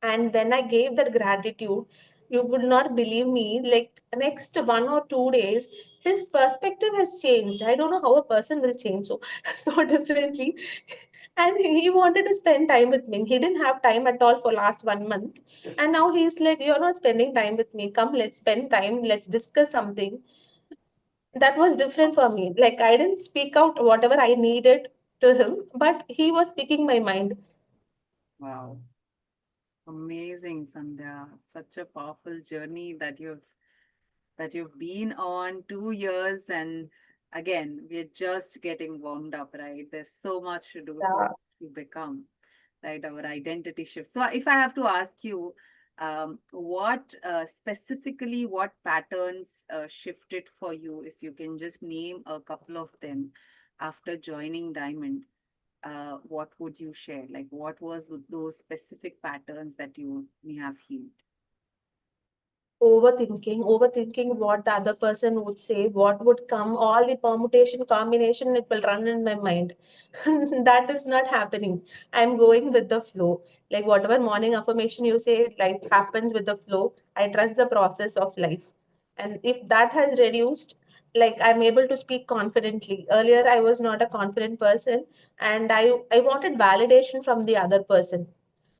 And when I gave that gratitude, you would not believe me. Like next 1 or 2 days, his perspective has changed. I don't know how a person will change so so differently. And he wanted to spend time with me. He didn't have time at all for last 1 month. And now he's like, "You're not spending time with me. Come, let's spend time. Let's discuss something." That was different for me. Like I didn't speak out whatever I needed to him, but he was speaking my mind. Wow. Amazing, Sandhya. Such a powerful journey that you've been on 2 years, and again, we're just getting warmed up, right? There's so much to do, so Yeah. much to become, right? Our identity shift. So if I have to ask you, what specifically, what patterns shifted for you, if you can just name a couple of them after joining Diamond, what would you share? Like, what was those specific patterns that you may have healed? Overthinking what the other person would say, what would come, all the permutation, combination, it will run in my mind. That is not happening. I'm going with the flow. Like whatever morning affirmation you say, life happens with the flow. I trust the process of life. And if that has reduced, like I'm able to speak confidently. Earlier, I was not a confident person, and I wanted validation from the other person.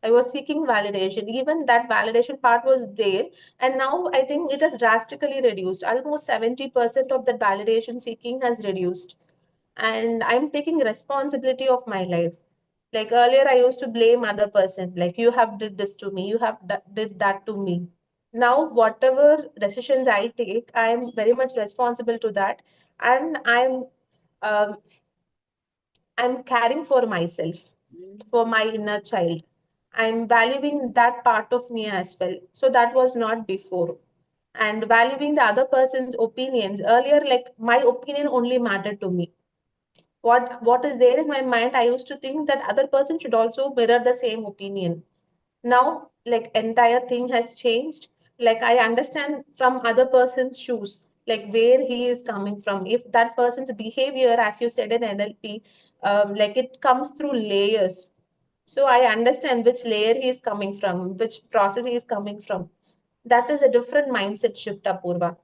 I was seeking validation. Even that validation part was there, and now I think it has drastically reduced. Almost 70% of that validation seeking has reduced. And I'm taking responsibility of my life. Like earlier, I used to blame other person, like you have did this to me, you have did that to me. Now, whatever decisions I take, I'm very much responsible to that, and um, I'm caring for myself, for my inner child. I'm valuing that part of me as well. So that was not before. And valuing the other person's opinions. Earlier, like my opinion only mattered to me. What is there in my mind, I used to think that other person should also mirror the same opinion. Now, like entire thing has changed. Like I understand from other person's shoes, like where he is coming from. If that person's behavior, as you said in NLP, like it comes through layers, so I understand which layer he is coming from, which process he is coming from. That is a different mindset shift, Apurva.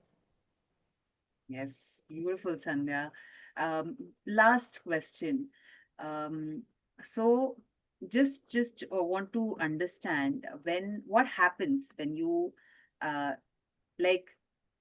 Yes, beautiful, Sandhya. Last question. Um, so just want to understand when what happens when you uh, like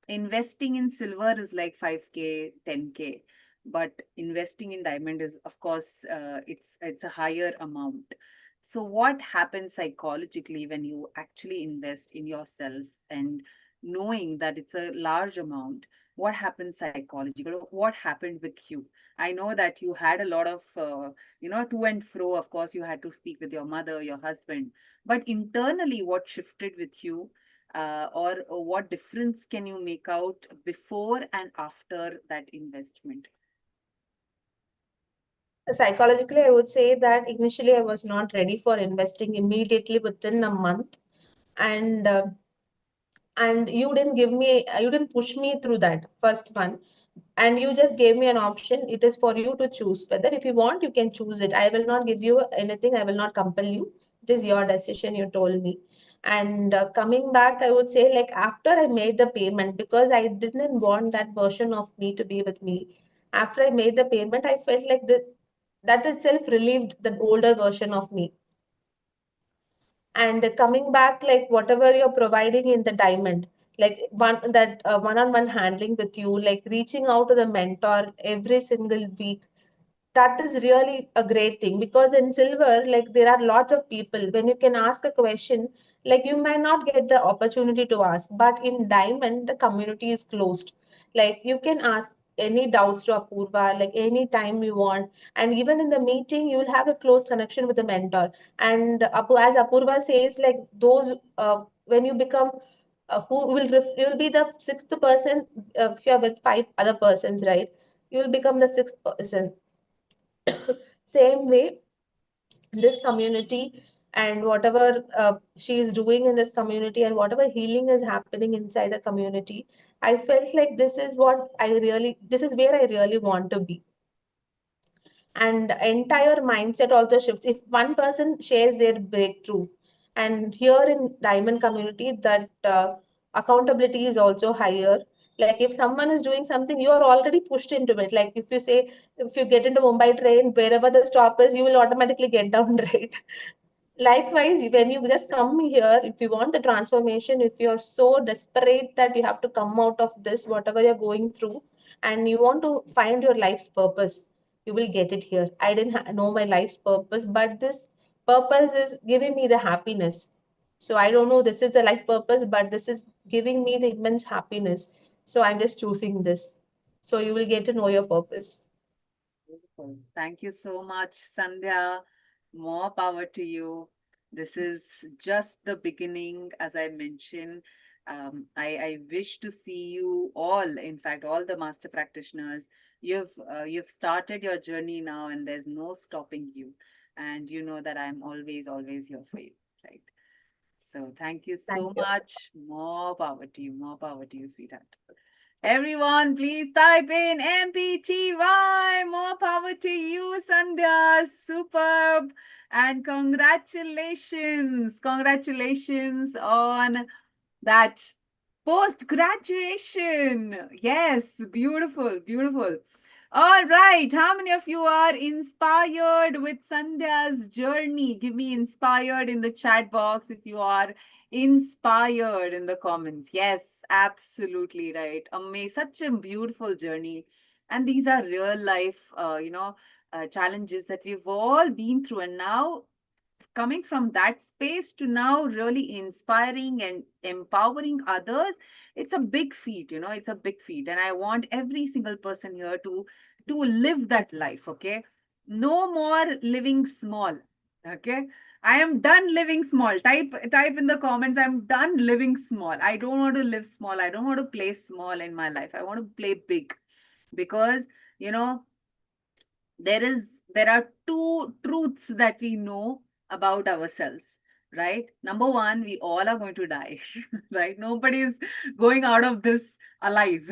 investing in silver is like 5K, 10K, but investing in diamond is, of course, it's a higher amount. So what happens psychologically when you actually invest in yourself and knowing that it's a large amount? What happens psychologically? What happened with you? I know that you had a lot of to and fro. Of course, you had to speak with your mother, your husband, but internally, what shifted with you, or what difference can you make out before and after that investment? Psychologically, I would say that initially I was not ready for investing immediately within a month, and you didn't push me through that first one, and you just gave me an option. It is for you to choose whether, if you want, you can choose it. I will not give you anything, I will not compel you. It is your decision, you told me. And coming back, I would say, like after I made the payment, because I didn't want that version of me to be with me. After I made the payment, I felt like that itself relieved the older version of me. And coming back, like whatever you're providing in the diamond, like one-on-one handling with you, like reaching out to the mentor every single week, that is really a great thing. Because in silver, like there are lots of people, when you can ask a question, like you might not get the opportunity to ask, but in diamond the community is closed. Like you can ask any doubts to Apurva, like any time you want. And even in the meeting, you will have a close connection with the mentor. And as Apurva says, like those when you become you will be the sixth person. If you're with five other persons, right, you will become the sixth person. Same way, this community, and whatever she is doing in this community, and whatever healing is happening inside the community, I felt like this is where I really want to be. And entire mindset also shifts if one person shares their breakthrough. And here in diamond community, that accountability is also higher. Like if someone is doing something, you are already pushed into it. Like if you say, if you get into Mumbai train, wherever the stop is, you will automatically get down, right? Likewise, when you just come here, if you want the transformation, if you're so desperate that you have to come out of this, whatever you're going through, and you want to find your life's purpose, you will get it here. I didn't know my life's purpose, but this purpose is giving me the happiness. So I don't know this is the life purpose, but this is giving me the immense happiness. So I'm just choosing this. So you will get to know your purpose. Beautiful. Thank you so much, Sandhya. More power to you. This is just the beginning, as I mentioned. I wish to see you all, in fact, all the master practitioners. You've started your journey now, and there's no stopping you. And you know that I'm always here for you, right? So thank you Thank so you. much. More power to you. More power to you, sweetheart. Everyone, please type in MPTY. More power to you, Sandhya. Superb. And congratulations. Congratulations on that post graduation. Yes, beautiful, beautiful. All right. How many of you are inspired with Sandhya's journey? Give me inspired in the chat box if you are inspired in the comments. Yes, absolutely right. Amazing. Such a beautiful journey. And these are real life, challenges that we've all been through, and now coming from that space to now really inspiring and empowering others, it's a big feat, it's a big feat. And I want every single person here to live that life. Okay, no more living small. Okay, I am done living small. Type in the comments, I'm done living small. I don't want to live small. I don't want to play small in my life. I want to play big. Because you know there are two truths that we know about ourselves, right? Number one, we all are going to die. Right? Nobody is going out of this alive.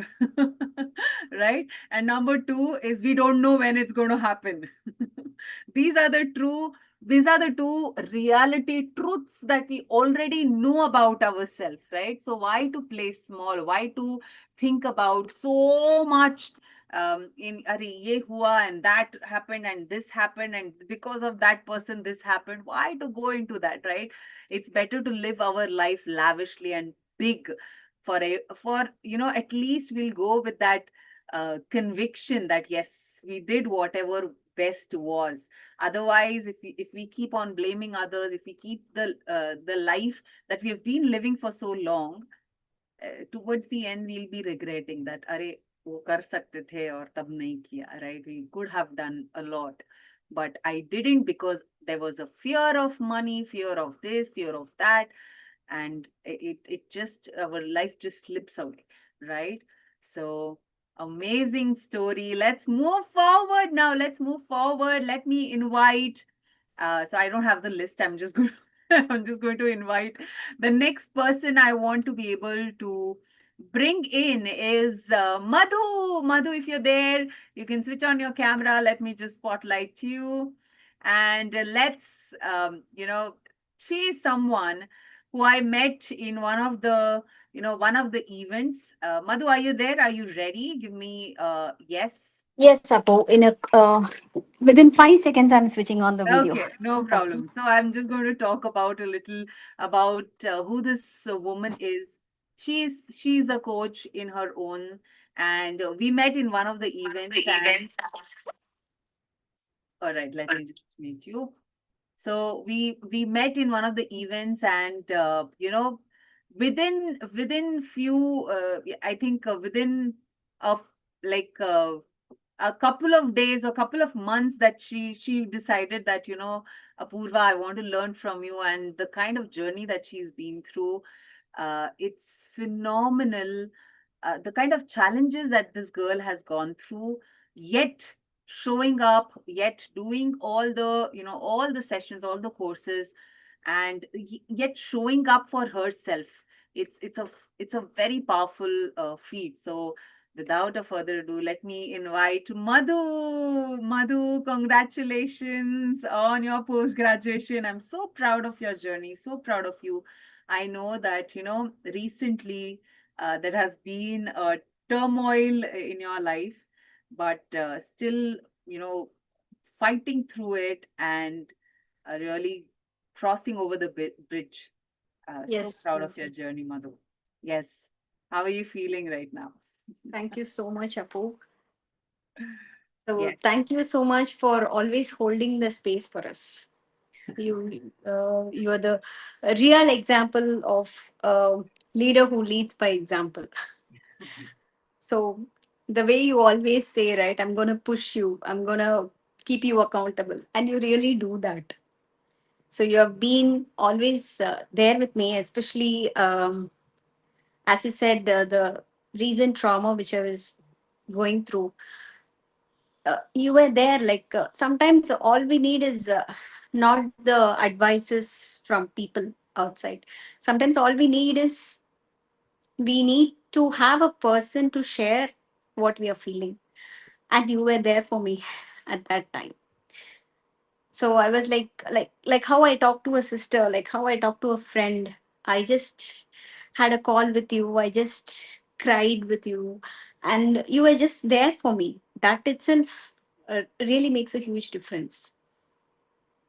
Right? And number two is we don't know when it's going to happen. these are the true these are the two reality truths that we already know about ourselves, right? So why to play small? Why to think about so much in Are ye hua and that happened and this happened and because of that person this happened? Why to go into that, right? It's better to live our life lavishly and big. For at least we'll go with that conviction that yes, we did whatever best was. Otherwise, if we keep on blaming others, if we keep the life that we have been living for so long, towards the end we'll be regretting that अरे वो कर सकते थे और तब नहीं किया, right? We could have done a lot, but I didn't because there was a fear of money, fear of this, fear of that, and it just, our life just slips away, right? So amazing story. Let's move forward now. Let's move forward. Let me invite, so I don't have the list. I'm just going I'm just going to invite the next person I want to be able to bring in is Madhu. Madhu, if you're there, you can switch on your camera. Let me just spotlight you. And she is someone who I met in one of the events. Madhu, are you there? Are you ready? Give me yes. Yes, Apo. Within 5 seconds, I'm switching on the video. Okay, no problem. So I'm just going to talk about a little about who this woman is. She's a coach in her own, and we met in one of the events. And all right, let me just meet you. So we met in one of the events, and within few, I think within of like a couple of days or couple of months, that she decided that, Apurva, I want to learn from you. And the kind of journey that she's been through, it's phenomenal. The kind of challenges that this girl has gone through, yet showing up, yet doing all the sessions, all the courses, and yet showing up for herself. It's a very powerful feat. So without a further ado, let me invite Madhu. Madhu, congratulations on your post graduation. I'm so proud of your journey, so proud of you. I know that, recently there has been a turmoil in your life, but still, you know, fighting through it and really crossing over the bridge. So Yes, proud of yes. your journey, Madhu. Yes. How are you feeling right now? Thank you so much, Apo. So Yes. thank you so much for always holding the space for us. You are the real example of a leader who leads by example. So the way you always say, right, I'm gonna push you, I'm gonna keep you accountable, and you really do that. So you have been always there with me, especially as you said, the recent trauma which I was going through. You were there. Like sometimes all we need is not the advices from people outside. Sometimes all we need is we need to have a person to share what we are feeling, and you were there for me at that time. So I was like how I talk to a sister, like how I talk to a friend. I just had a call with you, I just cried with you, and you were just there for me. That itself really makes a huge difference.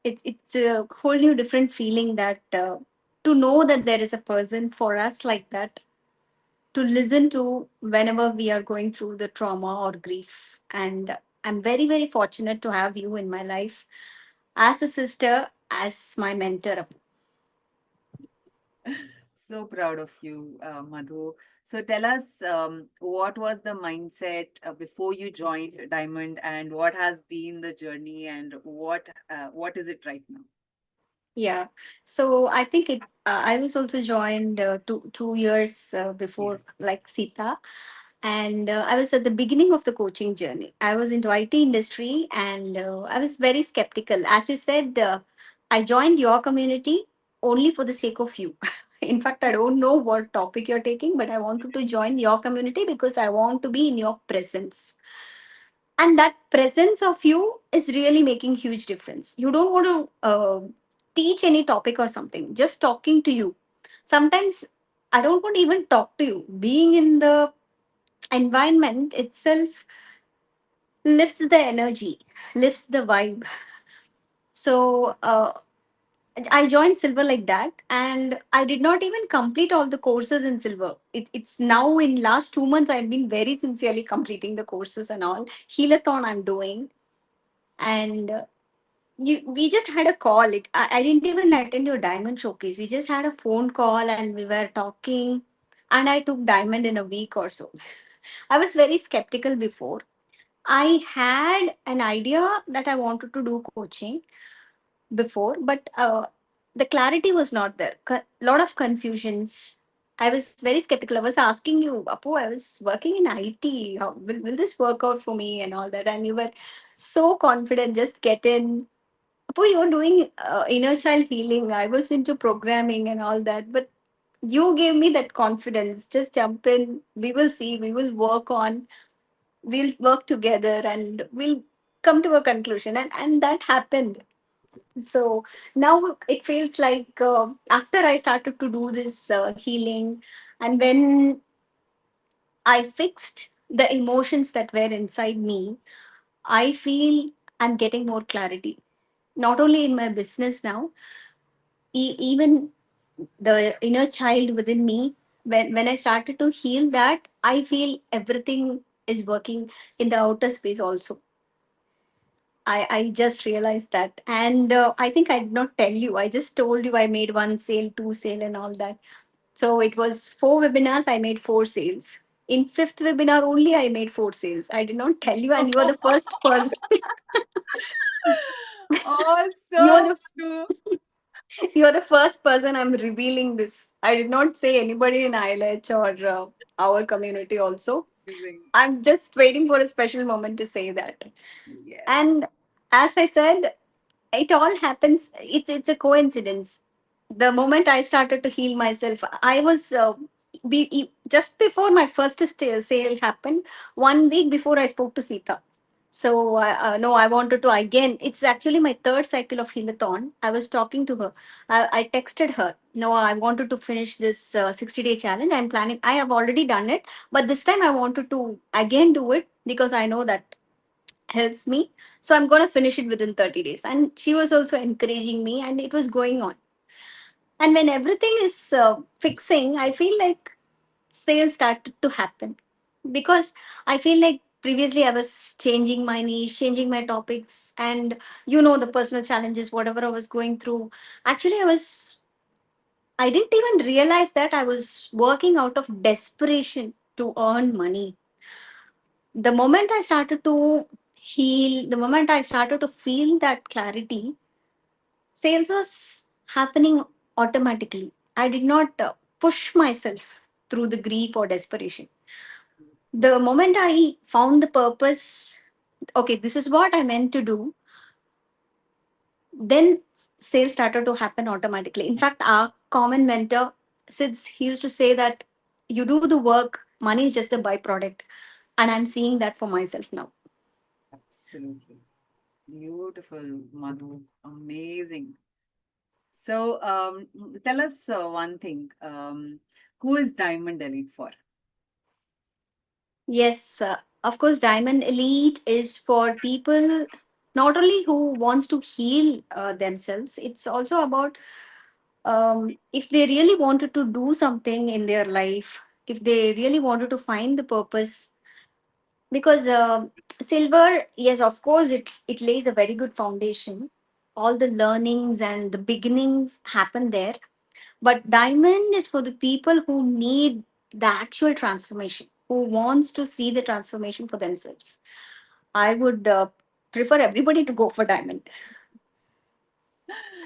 It's a whole new different feeling that to know that there is a person for us like that, to listen to whenever we are going through the trauma or grief, and I'm very, very fortunate to have you in my life as a sister, as my mentor. So proud of you, Madhu. So tell us, what was the mindset before you joined Diamond, and what has been the journey, and what is it right now? Yeah. So I think I was also joined 2 years before, Yes. like Sita, and I was at the beginning of the coaching journey. I was into IT industry, and I was very skeptical. As you said, I joined your community only for the sake of you. In fact, I don't know what topic you're taking, but I wanted to join your community because I want to be in your presence, and that presence of you is really making huge difference. You don't want to teach any topic or something, just talking to you. Sometimes I don't want to even talk to you. Being in the environment itself lifts the energy, lifts the vibe. So I joined Silver like that, and I did not even complete all the courses in Silver. It's now in last 2 months I've been very sincerely completing the courses and all. Healathon I'm doing, and we just had a call. I didn't even attend your diamond showcase. We just had a phone call and we were talking, and I took diamond in a week or so. I was very skeptical before. I had an idea that I wanted to do coaching before, but the clarity was not there. Lot of confusions. I was very skeptical. I was asking you, Apu, I was working in IT. How, will this work out for me and all that? And you were so confident, just get in. Apu, you're doing inner child healing. I was into programming and all that. But you gave me that confidence. Just jump in. We will see. We will work on. We'll work together and we'll come to a conclusion. And that happened. So now it feels like after I started to do this healing, and when I fixed the emotions that were inside me, I feel I'm getting more clarity. Not only in my business now, even the inner child within me. When I started to heal that, I feel everything is working in the outer space also. I just realized that. And I think I did not tell you. I just told you I made one sale, two sale, and all that. So it was 4 webinars, I made 4 sales. In fifth webinar only, I made 4 sales. I did not tell you, and you are the first person. Oh, you are so the true. you're the first person I'm revealing this. I did not say anybody in ILH or our community also. Amazing. I'm just waiting for a special moment to say that. Yes. And as I said, it all happens. It's a coincidence. The moment I started to heal myself, I was just before my first sale happened. 1 week before, I spoke to Sita. So no, I wanted to again. It's actually my third cycle of healathon. I was talking to her. I texted her. No, I wanted to finish this 60-day challenge. I'm planning. I have already done it, but this time I wanted to again do it because I know that helps me. So I'm going to finish it within 30 days. And she was also encouraging me, and it was going on. And when everything is fixing, I feel like sales started to happen because I feel like previously I was changing my niche, changing my topics, and the personal challenges, whatever I was going through. Actually, I didn't even realize that I was working out of desperation to earn money. The moment I started to heal, the moment I started to feel that clarity, sales was happening automatically. I did not push myself through the grief or desperation. The moment I found the purpose, okay, this is what I meant to do, then sales started to happen automatically. In fact, our common mentor, Sids, he used to say that you do the work, money is just a byproduct. And I'm seeing that for myself now. Absolutely. Beautiful, Madhu. Amazing. So, tell us one thing. Who is Diamond Elite for? Yes, of course, Diamond Elite is for people not only who wants to heal themselves. It's also about if they really wanted to do something in their life, if they really wanted to find the purpose, because silver, yes, of course, it lays a very good foundation. All the learnings and the beginnings happen there. But diamond is for the people who need the actual transformation, who wants to see the transformation for themselves. I would prefer everybody to go for diamond,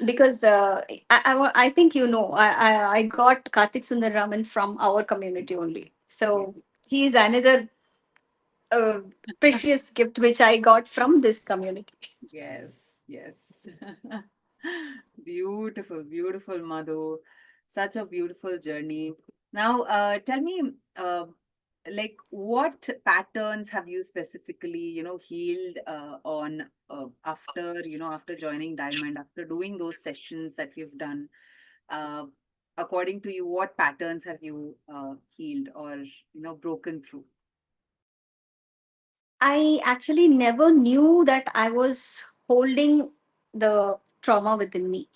because I think I got Karthik Sundararaman from our community only. Yeah. So he is another uh, precious gift which I got from this community. Yes, yes. Beautiful, beautiful, Madhu. Such a beautiful journey. Now, tell me, like, what patterns have you specifically, healed on after, after joining Diamond, after doing those sessions that you've done? Uh, According to you, what patterns have you healed or, broken through? I actually never knew that I was holding the trauma within me.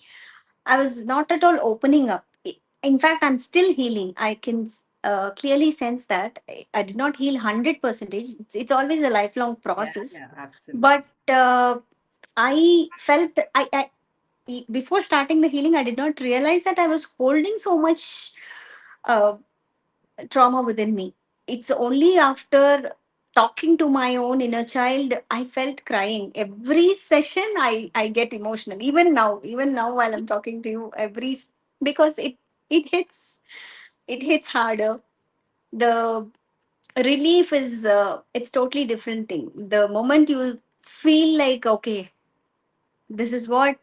I was not at all opening up. In fact, I'm still healing. I can clearly sense that I did not heal 100%. It's always a lifelong Yeah, process. yeah, absolutely. But I felt before starting the healing, I did not realize that I was holding so much uh, trauma within me. It's only after talking to my own inner child, I felt crying. Every session, I get emotional. Even now while I'm talking to you, because it hits it hits harder. The relief is it's totally different thing. The moment you feel like, okay, this is what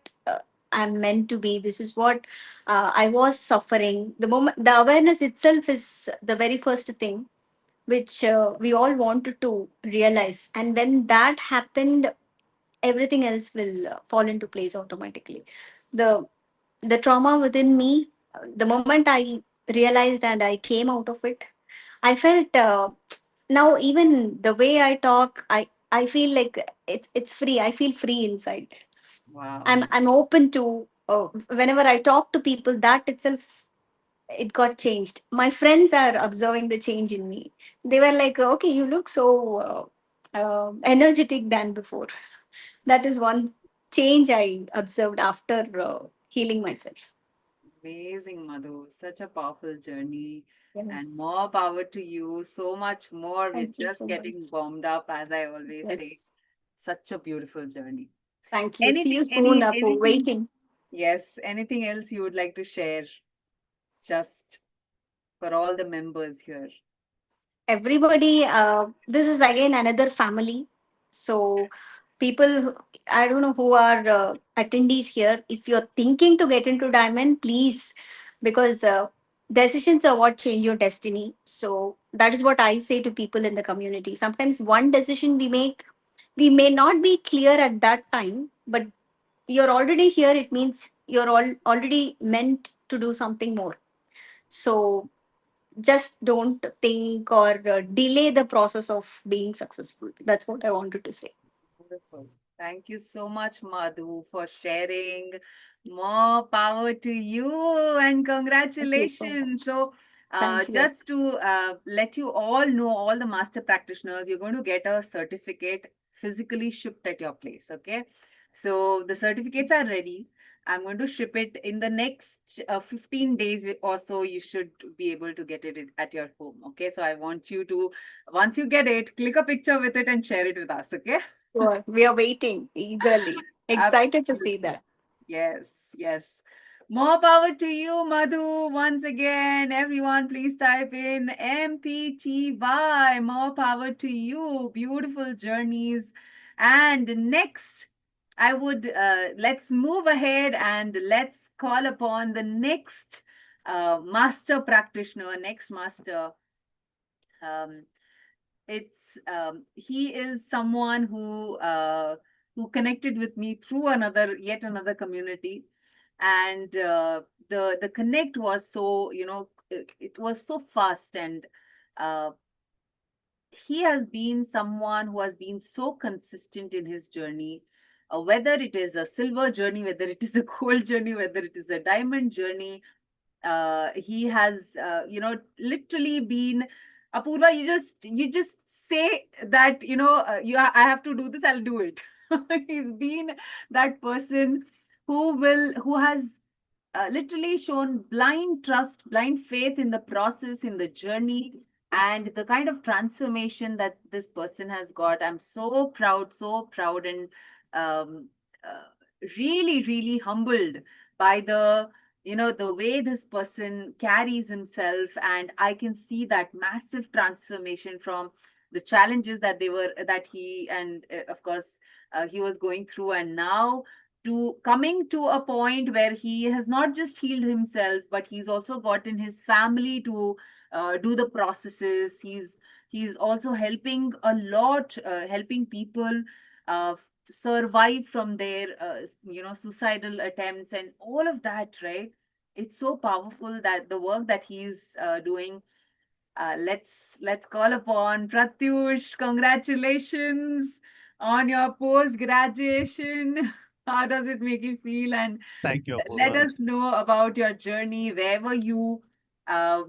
I'm meant to be. This is what I was suffering. The awareness itself is the very first thing which we all wanted to realize. And when that happened, everything else will fall into place automatically. The the trauma within me, the moment I realized and I came out of it, I felt now even the way I talk, I feel like it's free. I feel free inside. Wow. I'm open to whenever I talk to people. That itself, it got changed. My friends are observing the change in me. They were like, okay, you look so energetic than before. That is one change I observed after healing myself. Amazing, Madhu. Such a powerful journey. Yeah. And more power to you. So much more. We're Thank you just so much. getting warmed up, as I always say. Yes. Such a beautiful journey. Thank you. See you Anything, soon, for anything, waiting. yes, anything else you would like to share just for all the members here? Everybody, this is again another family. So people, I don't know who are attendees here. If you're thinking to get into diamond, please, because decisions are what change your destiny. So that is what I say to people in the community. Sometimes one decision we make, we may not be clear at that time, but you're already here. It means you're already meant to do something more. So just don't think or delay the process of being successful. That's what I wanted to say. Wonderful. Thank you so much, Madhu, for sharing. More power to you and Thank you so congratulations. much. So, Thank you. just to let you all know, all the master practitioners, you're going to get a certificate physically shipped at your place. Okay. So, the certificates are ready. I'm going to ship it in the next 15 days or so. You should be able to get it at your home. Okay. So, I want you to, once you get it, click a picture with it and share it with us. Okay. Sure. We are waiting eagerly, excited to see Absolutely. that. Yes, yes. More power to you, Madhu. Once again, everyone, please type in MPTY. More power to you. Beautiful journeys. And next, I would let's move ahead and let's call upon the next master practitioner, next master. Um, it's he is someone who connected with me through another yet another community, and the connect was so it was so fast, and uh, he has been someone who has been so consistent in his journey, whether it is a silver journey, whether it is a gold journey, whether it is a diamond journey. He has literally been Apurva, you just say that, I have to do this, I'll do it. He's been that person who has literally shown blind trust, blind faith in the process, in the journey, and the kind of transformation that this person has got. I'm so proud, and um, uh, really, really humbled by the way this person carries himself. And I can see that massive transformation from the challenges that he and of course he was going through, and now to coming to a point where he has not just healed himself, but he's also gotten his family to do the processes. He's also helping a lot, helping people uh, survive from their suicidal attempts and all of that, right? It's so powerful, that the work that he's doing. Let's call upon Pratyush. Congratulations on your post graduation. How does it make you feel? And Thank you, let Apurva. us know about your journey. Where were you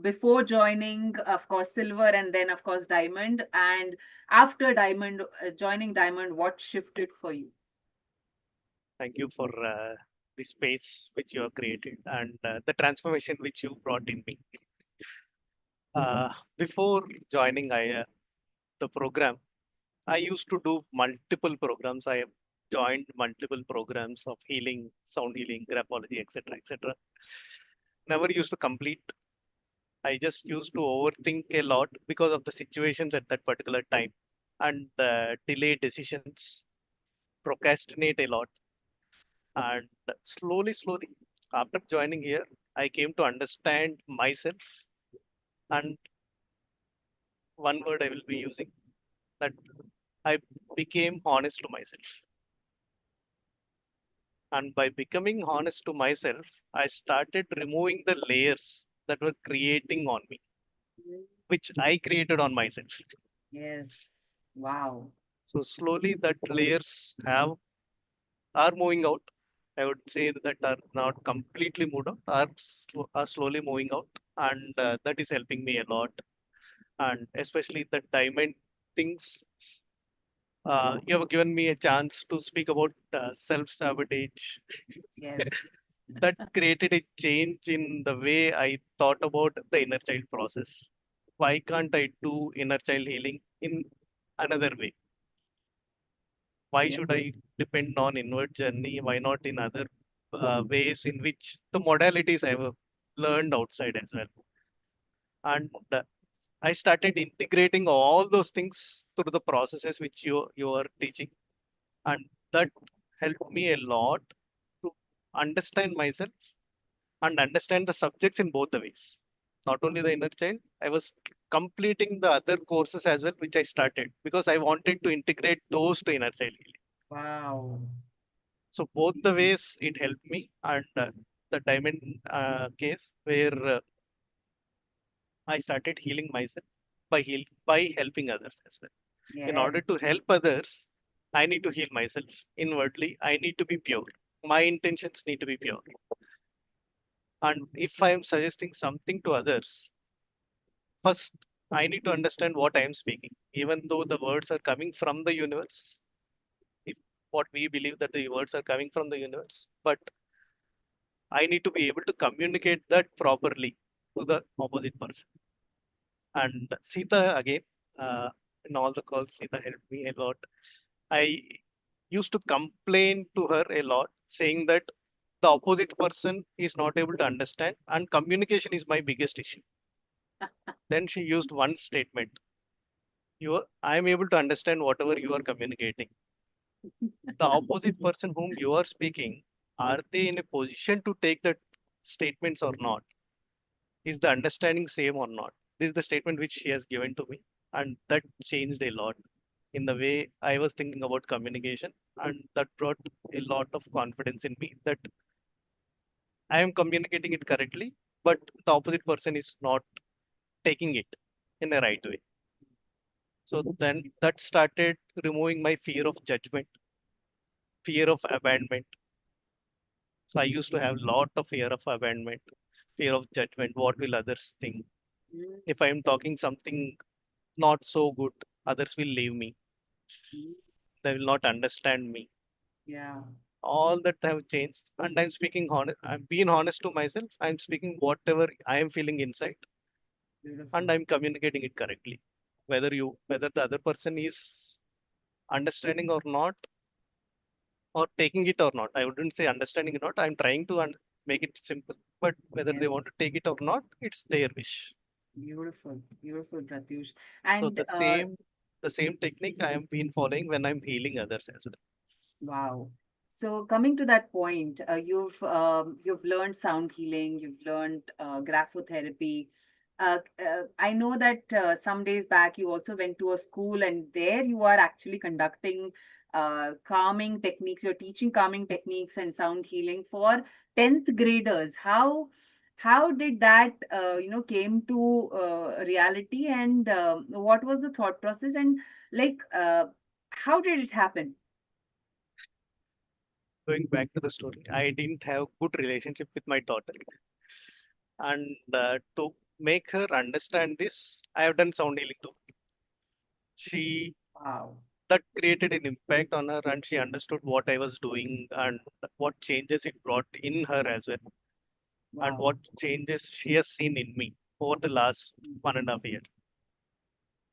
before joining, of course, silver, and then, of course, diamond? And after diamond, joining diamond, what shifted for you? Thank you for the space which you have created and the transformation which you brought in me. Before joining the program, I used to do multiple programs. I have joined multiple programs of healing, sound healing, graphology, etc., etc. Never used to complete. I just used to overthink a lot because of the situations at that particular time and delay decisions, procrastinate a lot. And slowly, after joining here, I came to understand myself. And one word I will be using, that I became honest to myself. And by becoming honest to myself, I started removing the layers that were creating on me, which I created on myself. Yes. Wow. So slowly that layers are moving out. I would say that are not completely moved out, are slowly moving out, and that is helping me a lot. And especially the diamond things, you have given me a chance to speak about self sabotage. Yes. That created a change in the way I thought about the inner child process. Why can't I do inner child healing in another way? Why Yeah. should I depend on inward journey? Why not in other ways in which the modalities I have learned outside as well? And I started integrating all those things through the processes which you are teaching, and that helped me a lot to understand myself and understand the subjects in both the ways. Not only the inner child, I was completing the other courses as well, which I started because I wanted to integrate those to inner child healing. Wow. So both the ways it helped me, and the diamond case where I started healing myself by helping others as well. In Yeah. order to help others, I need to heal myself inwardly. I need to be pure. My intentions need to be pure. And if I am suggesting something to others, first I need to understand what I am speaking. Even though the words are coming from the universe, if what we believe that the words are coming from the universe, but I need to be able to communicate that properly to the opposite person. And Sita again, in all the calls, Sita helped me a lot. I used to complain to her a lot, saying that the opposite person is not able to understand, and communication is my biggest issue. Then she used one statement: I am able to understand whatever you are communicating. The opposite person whom you are speaking, are they in a position to take that statements or not? Is the understanding same or not? This is the statement which she has given to me, and that changed a lot in the way I was thinking about communication, and that brought a lot of confidence in me that I am communicating it correctly, but the opposite person is not taking it in the right way. So then that started removing my fear of judgment, fear of abandonment. So I used to have a lot of fear of abandonment, fear of judgment. What will others think? Mm. If I am talking something not so good. Others will leave me. Mm. They will not understand me. Yeah, All that have changed, and I'm speaking honest. I'm being honest to myself. I'm speaking whatever I am feeling inside, beautiful. and I'm communicating it correctly. Whether the other person is understanding or not, or taking it or not. I wouldn't say understanding or not. I'm trying to make it simple. But whether they want to Yes, take it or not, it's their wish. beautiful, beautiful, Pratyush. So And the same technique I am been following when I'm healing others as well. wow. So coming to that point, you've learned sound healing, you've learned graphotherapy. I know that some days back you also went to a school, and there you are actually conducting calming techniques. You're teaching calming techniques and sound healing for 10th graders. How did that came to reality, and what was the thought process, and like how did it happen? Going back to the story, I didn't have good relationship with my daughter, and to make her understand this, I have done sound healing too. She Wow. That created an impact on her, and she understood what I was doing and what changes it brought in her as well, and Wow. what changes she has seen in me over the last 1.5 years.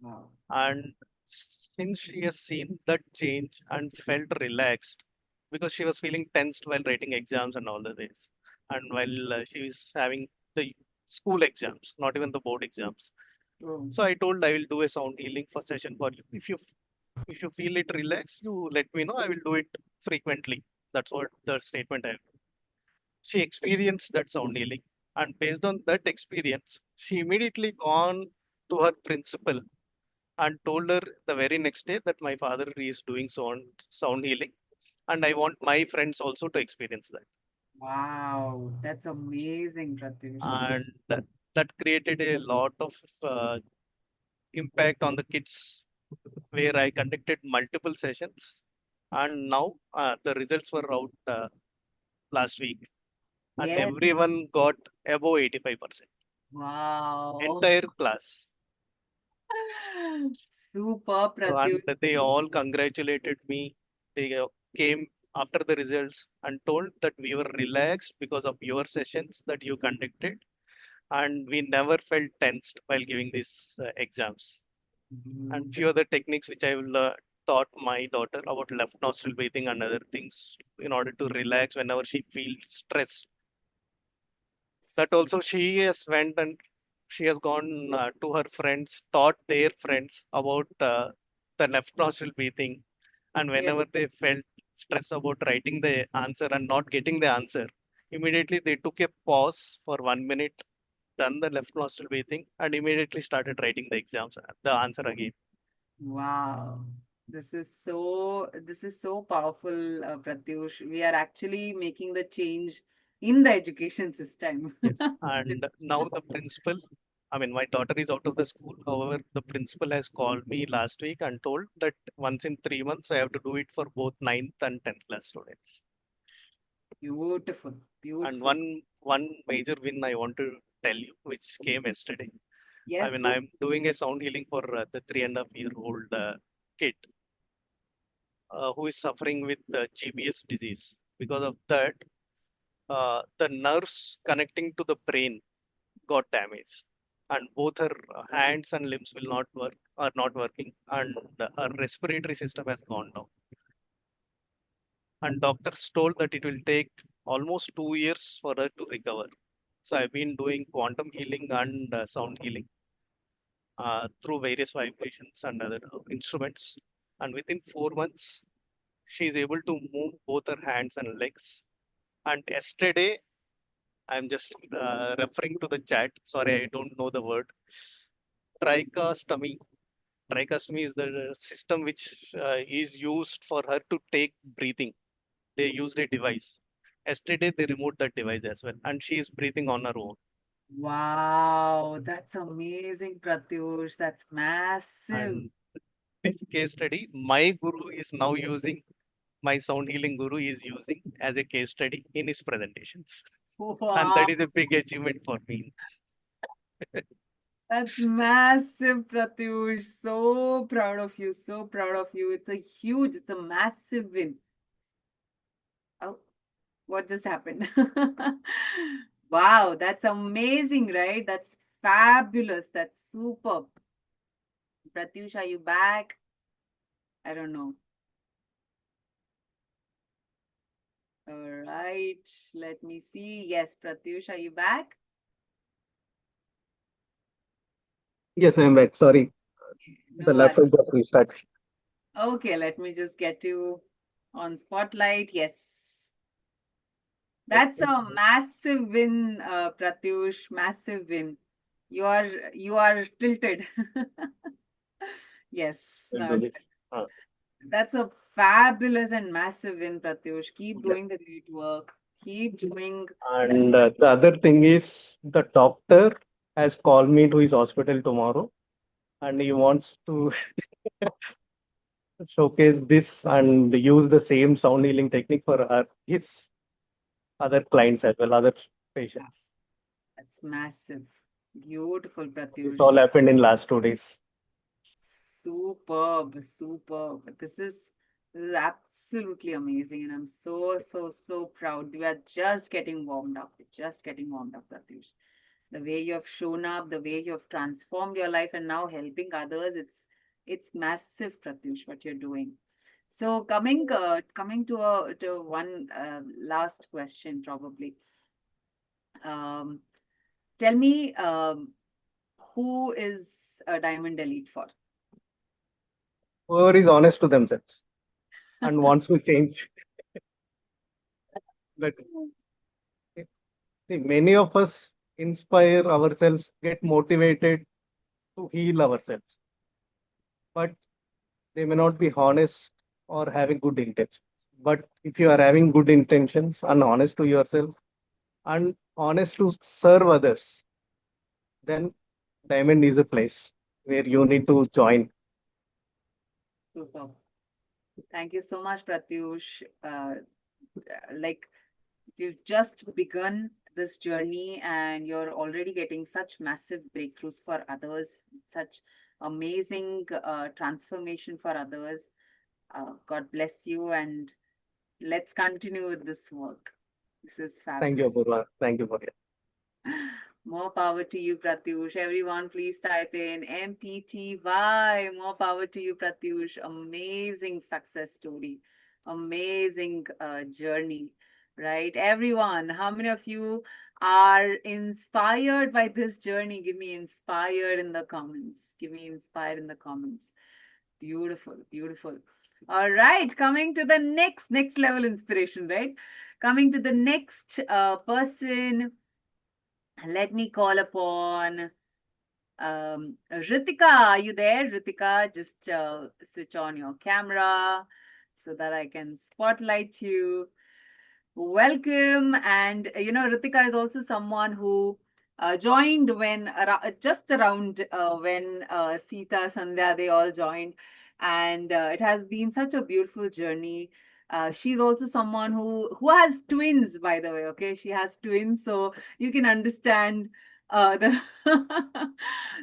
Wow. And since she has seen that change and felt relaxed, because she was feeling tensed while writing exams and all the days, and while she was having the school exams, not even the board exams. True. So I told I will do a sound healing for session for you. If you feel it relaxed, you let me know. I will do it frequently. That's what the statement I. She experienced that sound healing, and based on that experience, she immediately gone to her principal and told her the very next day that my father is doing sound healing, and I want my friends also to experience that. Wow. That's amazing, Pratyush. And that created a lot of impact on the kids, where I conducted multiple sessions, and now the results were out last week, and Yes. everyone got above 85%. Wow. Entire class. Super, And Pratyush. they all congratulated me. They came after the results and told that we were relaxed because of your sessions that you conducted, and we never felt tensed while giving these exams. And few Beautiful. other techniques which I will taught my daughter about left nostril breathing and other things in order to relax whenever she feels stressed. That So, also she has went and she has gone to her friends, taught their friends about the left nostril breathing, and yeah. whenever they felt stress about writing the answer and not getting the answer, immediately they took a pause for 1 minute, done the left nostril breathing, and immediately started writing the exams, the answer again. Wow. This is so powerful, Pratyush. We are actually making the change in the education system. Yes, and now the principal, I mean, my daughter is out of the school. However, the principal has called me last week and told that once in 3 months I have to do it for both ninth and 10th class students. Beautiful, And beautiful. one major win I want to tell you, which came yesterday. I Yes, mean, go. I'm doing a sound healing for the 3.5-year-old kid who is suffering with GBS disease. Because of that, the nerves connecting to the brain got damaged, and both her hands and limbs will not work are not working, and her respiratory system has gone down, and doctors told that it will take almost 2 years for her to recover. So I've been doing quantum healing and sound healing through various vibrations and other instruments, and within 4 months she is able to move both her hands and legs. And yesterday, I'm just referring to the chat, sorry, I don't know the word, trichostomy. Trichostomy is the system which is used for her to take breathing. They used a device. Yesterday, they removed that device as well, and she is breathing on her own. Wow, that's amazing, Pratyush. That's massive. And this case study, my guru is now using, my sound healing guru is using as a case study in his presentations. And Wow. that is a big achievement for me. That's massive, Pratyush. So proud of you. So proud of you. It's a massive win. Oh, what just happened? Wow, that's amazing, right? That's fabulous. That's superb. Pratyush, are you back? I don't know. All right, let me see. Yes, Pratyush, are you back? Yes, I'm back. Sorry, the No laptop worries. got restarted. Okay, let me just get you on spotlight. Yes. That's Okay. a massive win, Pratyush. Massive win. You are tilted. Yes, We'll no, do it's this. Uh, that's a fabulous and massive win, Pratyush. Keep yeah. doing the great work. Keep doing that. And the other thing is, the doctor has called me to his hospital tomorrow, and he wants to showcase this and use the same sound healing technique for his other clients as well, other patients. That's massive. Beautiful, This all Pratyush. happened in last 2 days. Superb, superb. This is absolutely amazing, and I'm so proud. We are just getting warmed up. We're just getting warmed up, Pratyush. The way you have shown up, the way you have transformed your life, and now helping others, it's massive, Pratyush, what you're doing. So coming to one last question, probably. Um, Tell me, who is a Diamond Elite for? Whoever is honest to themselves and wants to change. That see, many of us inspire ourselves, get motivated to heal ourselves, but they may not be honest or having good intentions. But if you are having good intentions and honest to yourself and honest to serve others, then Diamond is a place where you need to join. Super. Thank you so much, Pratyush. Like you've just begun this journey and you're already getting such massive breakthroughs for others, such amazing transformation for others. God bless you, and let's continue with this work. This is Thank you, fabulous. Apurva. Thank you for it. More power to you, Pratyush. Everyone, please type in MPTY. More power to you, Pratyush. Amazing success story. Amazing journey, right? Everyone, how many of you are inspired by this journey? Give me inspired in the comments. Give me inspired in the comments. Beautiful, beautiful. All right, coming to the next level inspiration, right? Coming to the next person, let me call upon Ritika. Are you there, Ritika? Just switch on your camera so that I can spotlight you. Welcome. And Ritika is also someone who joined just around when Sita, Sandhya, they all joined. And it has been such a beautiful journey. She's also someone who has twins, by the way. Okay, she has twins, so you can understand the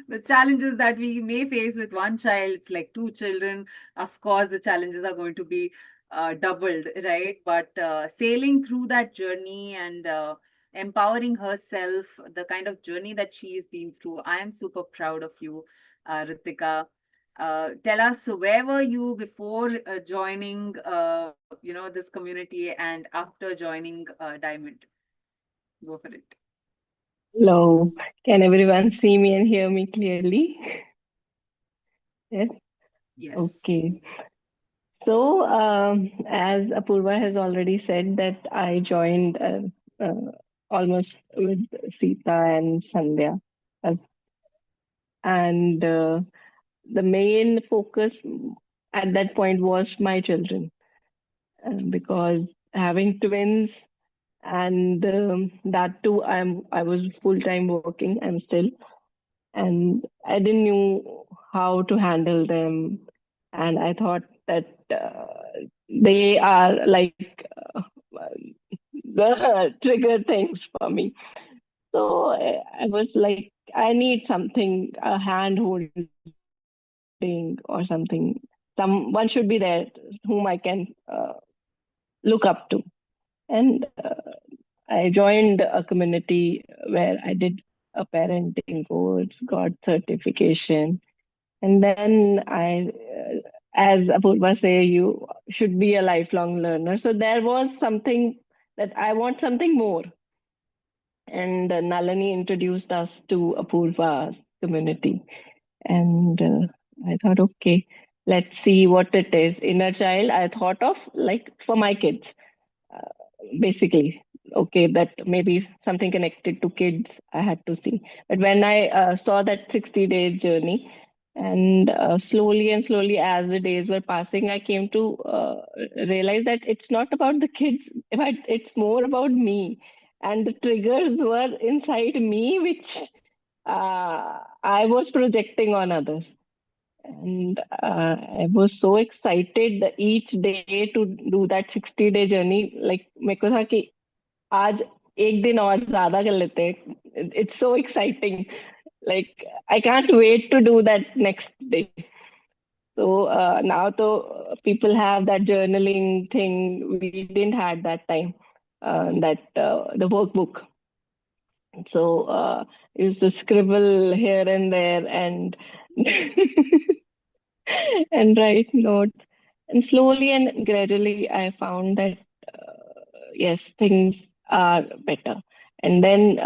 the challenges that we may face with one child. It's like two children. Of course, the challenges are going to be doubled, right? But sailing through that journey and empowering herself, the kind of journey that she's been through, I am super proud of you, Ritika. Tell us, where were you before joining, this community, and after joining Diamond? Go for it. Hello, can everyone see me and hear me clearly? Yes, Yes. okay. So, as Apurva has already said, that I joined almost with Sita and Sandhya, as- and the main focus at that point was my children, because having twins and that too, I was full time working. I'm still, and I didn't knew how to handle them. And I thought that they are like the trigger things for me. So I was like, I need something, a hand holding or something. Someone should be there whom I can look up to. And I joined a community where I did a parenting course, got certification, and then as Apurva say, you should be a lifelong learner. So there was something that I want something more. And Nalini introduced us to Apurva's community. And I thought, okay, let's see what it is. Inner child, I thought of like for my kids, uh, basically. Okay, that maybe something connected to kids I had to see. But when I saw that 60-day journey, and slowly and slowly, as the days were passing, I came to realize that it's not about the kids, but it's more about me. And the triggers were inside me, which I was projecting on others. And I was so excited that each day to do that 60-day journey. Like, मेरे को था कि आज एक दिन और ज़्यादा कर लेते हैं. It's so exciting. Like, I can't wait to do that next day. So now people have that journaling thing. We didn't have that time, the workbook. So I used to scribble here and there and and write notes. And slowly and gradually, I found that yes, things are better. And then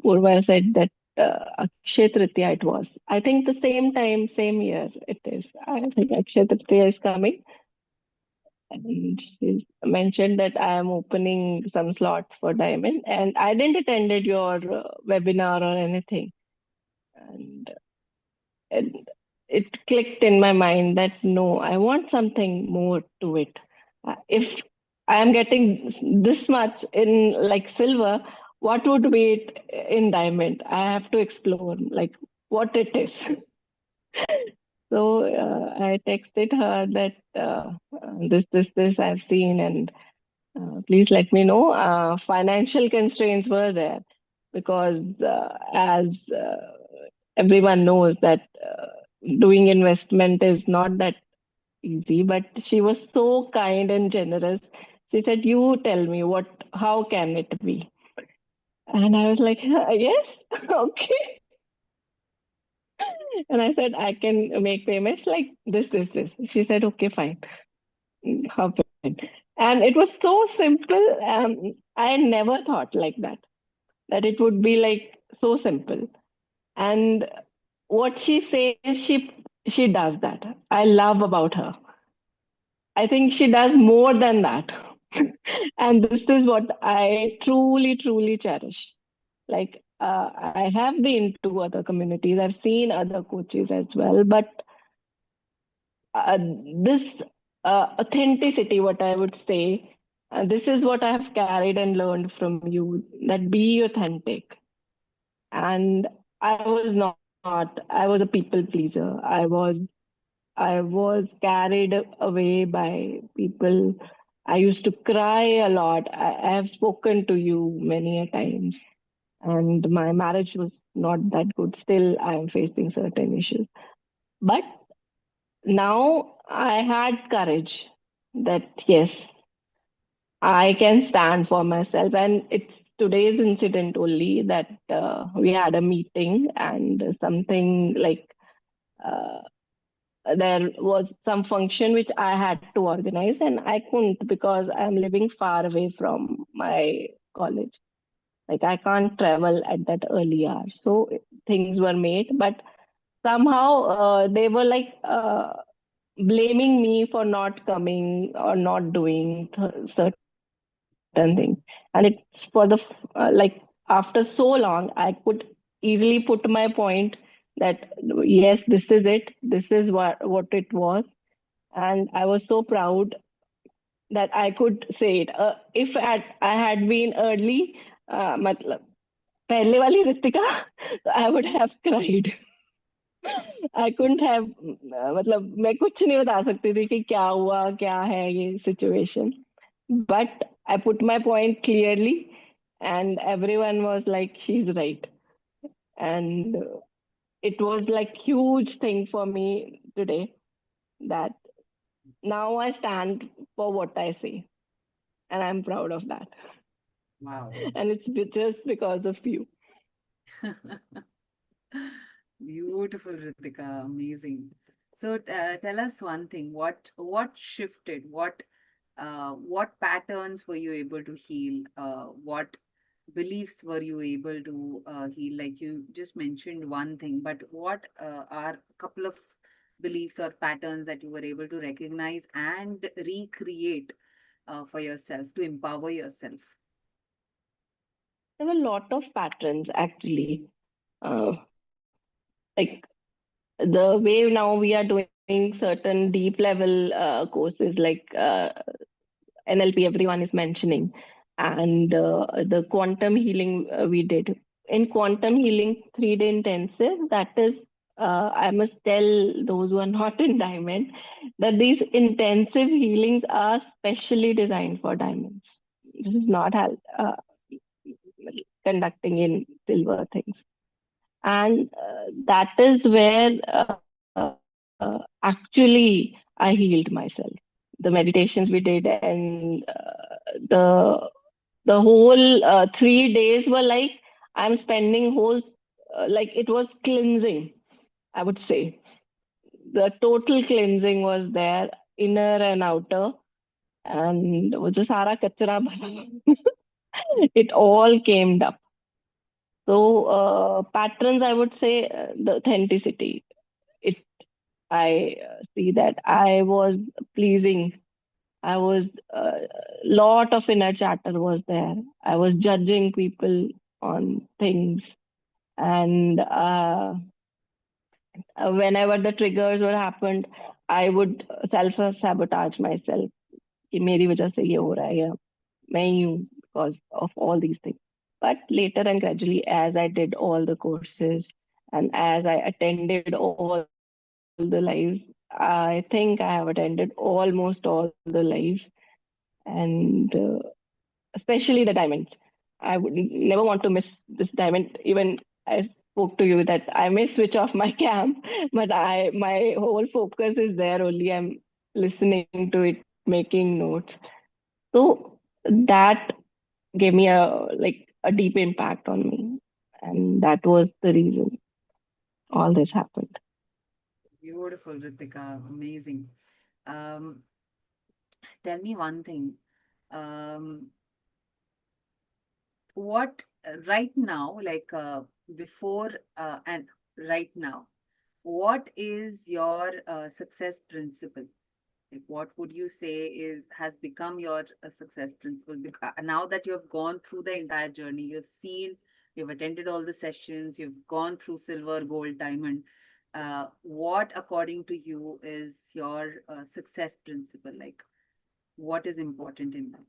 Purva said that Akshay Tritiya it was. I think the same time, same year it is. I think Akshay Tritiya is coming. And she mentioned that I am opening some slots for Diamond. And I didn't attended your webinar or anything. And it clicked in my mind that no, I want something more to it. If I am getting this much in like silver, what would be it in diamond? I have to explore like what it is. So I texted her that this I've seen, and please let me know. Financial constraints were there because as everyone knows that doing investment is not that easy, but she was so kind and generous. She said, "You tell me how can it be?" And I was like, "Yes, okay." And I said, "I can make payments like this, this, this." She said, "Okay, fine." Happened. And it was so simple. I never thought like that it would be like so simple. And what she says, she does that. I love about her. I think she does more than that. And this is what I truly, truly cherish. Like, I have been to other communities, I've seen other coaches as well, but this authenticity, what I would say, this is what I have carried and learned from you, that be authentic. And I was not, I was a people pleaser. I was carried away by people. I used to cry a lot. I have spoken to you many a times, and my marriage was not that good. Still, I am facing certain issues. But now I had courage that yes, I can stand for myself. And it's today's incident only that we had a meeting and something like uh, there was some function which I had to organize, and I couldn't because I'm living far away from my college. Like I can't travel at that early hour. So things were made, but somehow they were like blaming me for not coming or not doing certain things. And it's for the like after so long, I could easily put my point that yes, this is it. This is what it was, and I was so proud that I could say it. If I had been early, मतलब पहले वाली Ritika, I would have cried. I couldn't have मतलब मैं कुछ नहीं बता सकती थी कि क्या हुआ क्या है ये situation. But I put my point clearly, and everyone was like, she's right. And it was like huge thing for me today, that now I stand for what I say, and I'm proud of that. Wow. And it's just because of you. Beautiful, Ritika. Amazing. So tell us one thing. What shifted? What patterns were you able to heal? What beliefs were you able to heal? Like you just mentioned one thing, but what are a couple of beliefs or patterns that you were able to recognize and recreate for yourself to empower yourself? There were a lot of patterns actually. Like the way now we are doing certain deep level courses like NLP, everyone is mentioning, and the quantum healing we did. In quantum healing 3-day intensive, that is, I must tell those who are not in diamond that these intensive healings are specially designed for diamonds. This is not conducting in silver things. And that is where actually I healed myself. The meditations we did, and the whole 3 days were like I'm spending whole like it was cleansing. I would say the total cleansing was there, inner and outer, and वो जो सारा कचरा भरा it all came up. So patterns, I would say the authenticity. It I see that I was pleasing. I was lot of inner chatter was there. I was judging people on things, and whenever the triggers were happened, I would self sabotage myself. कि मेरी वजह से ये हो रहा है या मैं ही हूँ because of all these things. But later and gradually, as I did all the courses and as I attended all the lives, I think I have attended almost all the lives, and especially the diamonds. I would never want to miss this diamond. Even I spoke to you that I may switch off my cam, but my whole focus is there only. I'm listening to it, making notes. So that gave me a deep impact on me, and that was the reason all this happened. Beautiful, Ritika. Amazing. Um, Tell me one thing. Um, what right now, like before and right now, what is your success principle? Like, what would you say has become your success principle? Because now that you have gone through the entire journey, you've seen, you've attended all the sessions, you've gone through silver, gold, diamond. What, according to you, is your success principle? Like, what is important in life?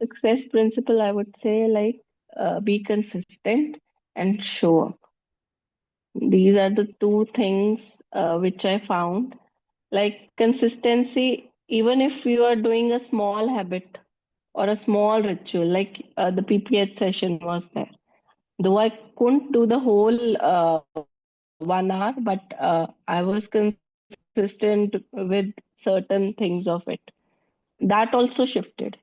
Success principle, I would say, like be consistent and show up. These are the two things which I found. Like consistency, even if you are doing a small habit or a small ritual, like the PPH session was there. Though I couldn't do the whole 1 hour, but I was consistent with certain things of it. That also shifted.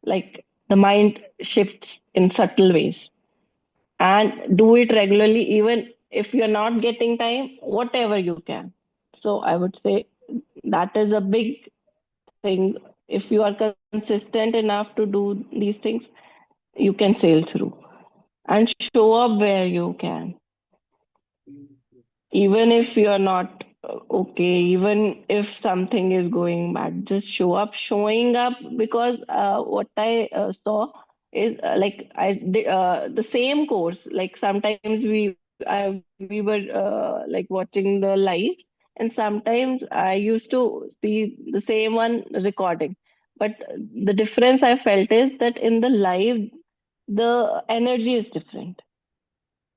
Like the mind shifts in subtle ways, and do it regularly, even if you're not getting time, whatever you can. So I would say that is a big thing. If you are consistent enough to do these things, you can sail through and show up where you can, even if you're not okay, even if something is going bad, just show up. Showing up, because what I saw is like I did the same course. Like sometimes we were like watching the live, and sometimes I used to see the same one recording. But the difference I felt is that in the live, the energy is different.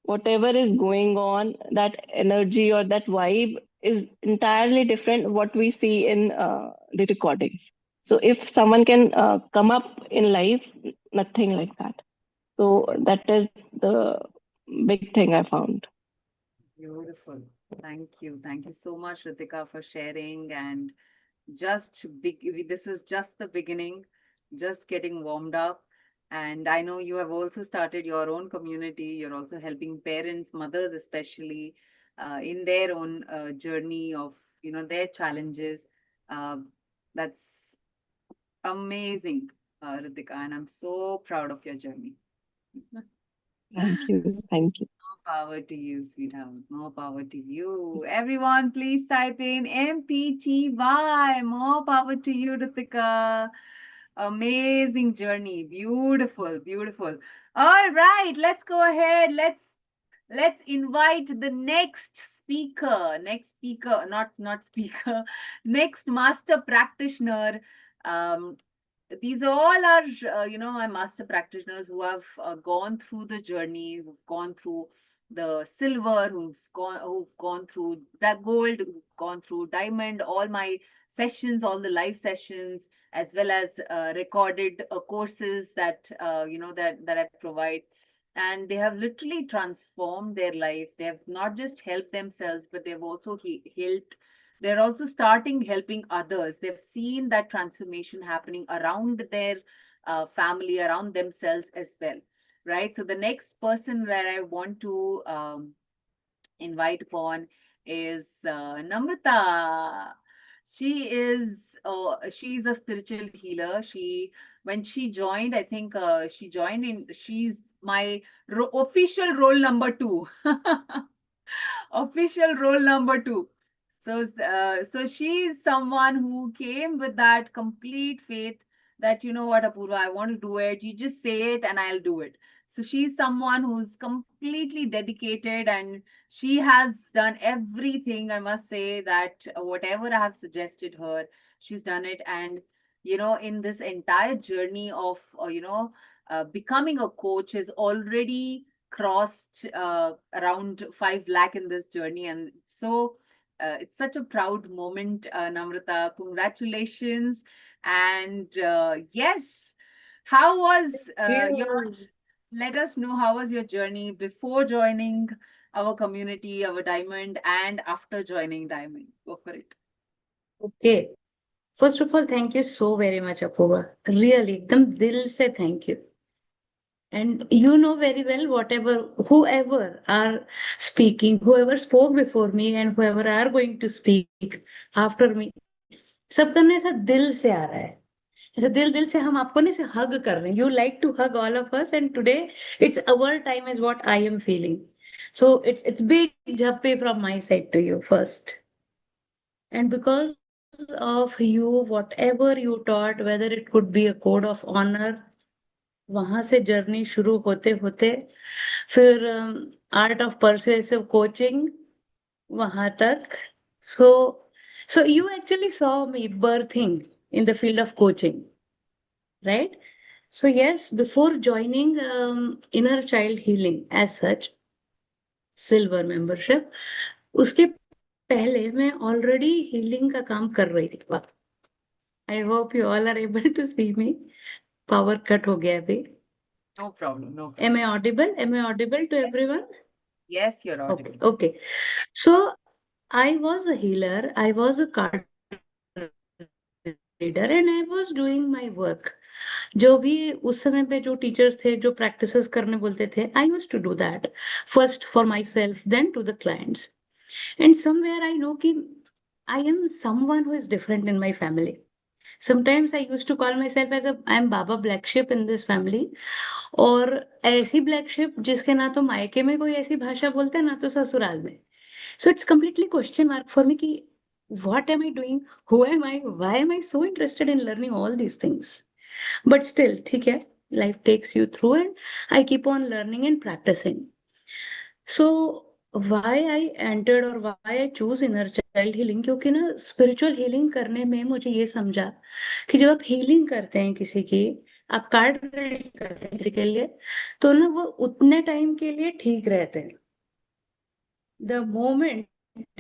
Whatever is going on, that energy or that vibe is entirely different what we see in the recordings. So if someone can come up in life, nothing like that. So that is the big thing I found. Beautiful. Thank you. Thank you so much, Ritika, for sharing. And just this is just the beginning, just getting warmed up. And I know you have also started your own community. You're also helping parents, mothers especially, in their own journey of, their challenges. Uh, that's amazing, Ritika, and I'm so proud of your journey. Thank you. Thank you. More power to you, sweetheart. More power to you. Everyone, please type in MPTY. More power to you, Ritika. Amazing journey. Beautiful, beautiful. All right, let's go ahead. Let's invite the next speaker. Next speaker, not speaker. Next master practitioner. Um, these all are my master practitioners who have gone through the journey, who've gone through the silver, who've gone through the gold, who've gone through diamond, all my sessions, all the live sessions, as well as recorded courses that that I provide. And they have literally transformed their life. They have not just helped themselves, but they've also helped, they're also starting helping others. They've seen that transformation happening around their family, around themselves as well, right? So the next person that I want to invite upon is Namrata. She's a spiritual healer. When she joined, I think she's my official role number 2. Official role number 2. So she's someone who came with that complete faith that, you know what, Apurva, I want to do it. You just say it and I'll do it. So she's someone who's completely dedicated, and she has done everything. I must say that whatever I have suggested her, she's done it. And, in this entire journey of, becoming a coach has already crossed around 5 lakh in this journey. And so it's such a proud moment, Namrata. Congratulations. And yes, how was let us know, how was your journey before joining our community, our Diamond, and after joining Diamond? Go for it. Okay. First of all, thank you so very much, Apurva. Really, एकदम दिल से thank you. And you know very well, whoever are speaking, whoever spoke before me, and whoever are going to speak after me, सबका ना ऐसा दिल से आ रहा है. ऐसा दिल दिल से हम आपको ना ऐसे hug कर रहे हैं. You like to hug all of us, and today it's our time is what I am feeling. So it's big jhappe from my side to you first. And because of you, whatever you taught, whether it could be a code of honor, वहां से journey शुरू होते होते फिर art of परsuasive coaching वहां तक. so so you actually saw me birthing in the field of coaching, right? So yes, before joining inner child healing as such, silver membership, उसके पहले मैं ऑलरेडी हीलिंग का काम कर रही थी. I hope you all are able to see me. Power cut हो गया अभी. No problem. No Am problem. I audible? Am I audible to everyone? Yes, you're Okay, audible. okay. So I was a healer, I was a card reader, and I was doing my work. जो भी उस समय पे जो teachers थे जो practices करने बोलते थे, I used to do that first for myself, then to the clients. And somewhere I know कि I am someone who is different in my family. Sometimes I used to call myself as I am Baba Black Sheep in this family. और ऐसी black ship जिसके ना तो मायके में कोई ऐसी भाषा बोलते हैं ना तो ससुराल में. So it's completely question mark for me कि what am I doing? Who am I? Why am I so interested in learning all these things? But still, ठीक है, life takes you through and I keep on learning and practicing. So why I entered or why I choose inner child healing, क्योंकि ना spiritual healing करने में मुझे ये समझा कि जब आप healing करते हैं किसी की, आप कार्ड रीड करते हैं किसी के लिए, तो ना वो उतने टाइम के लिए ठीक रहते हैं. The moment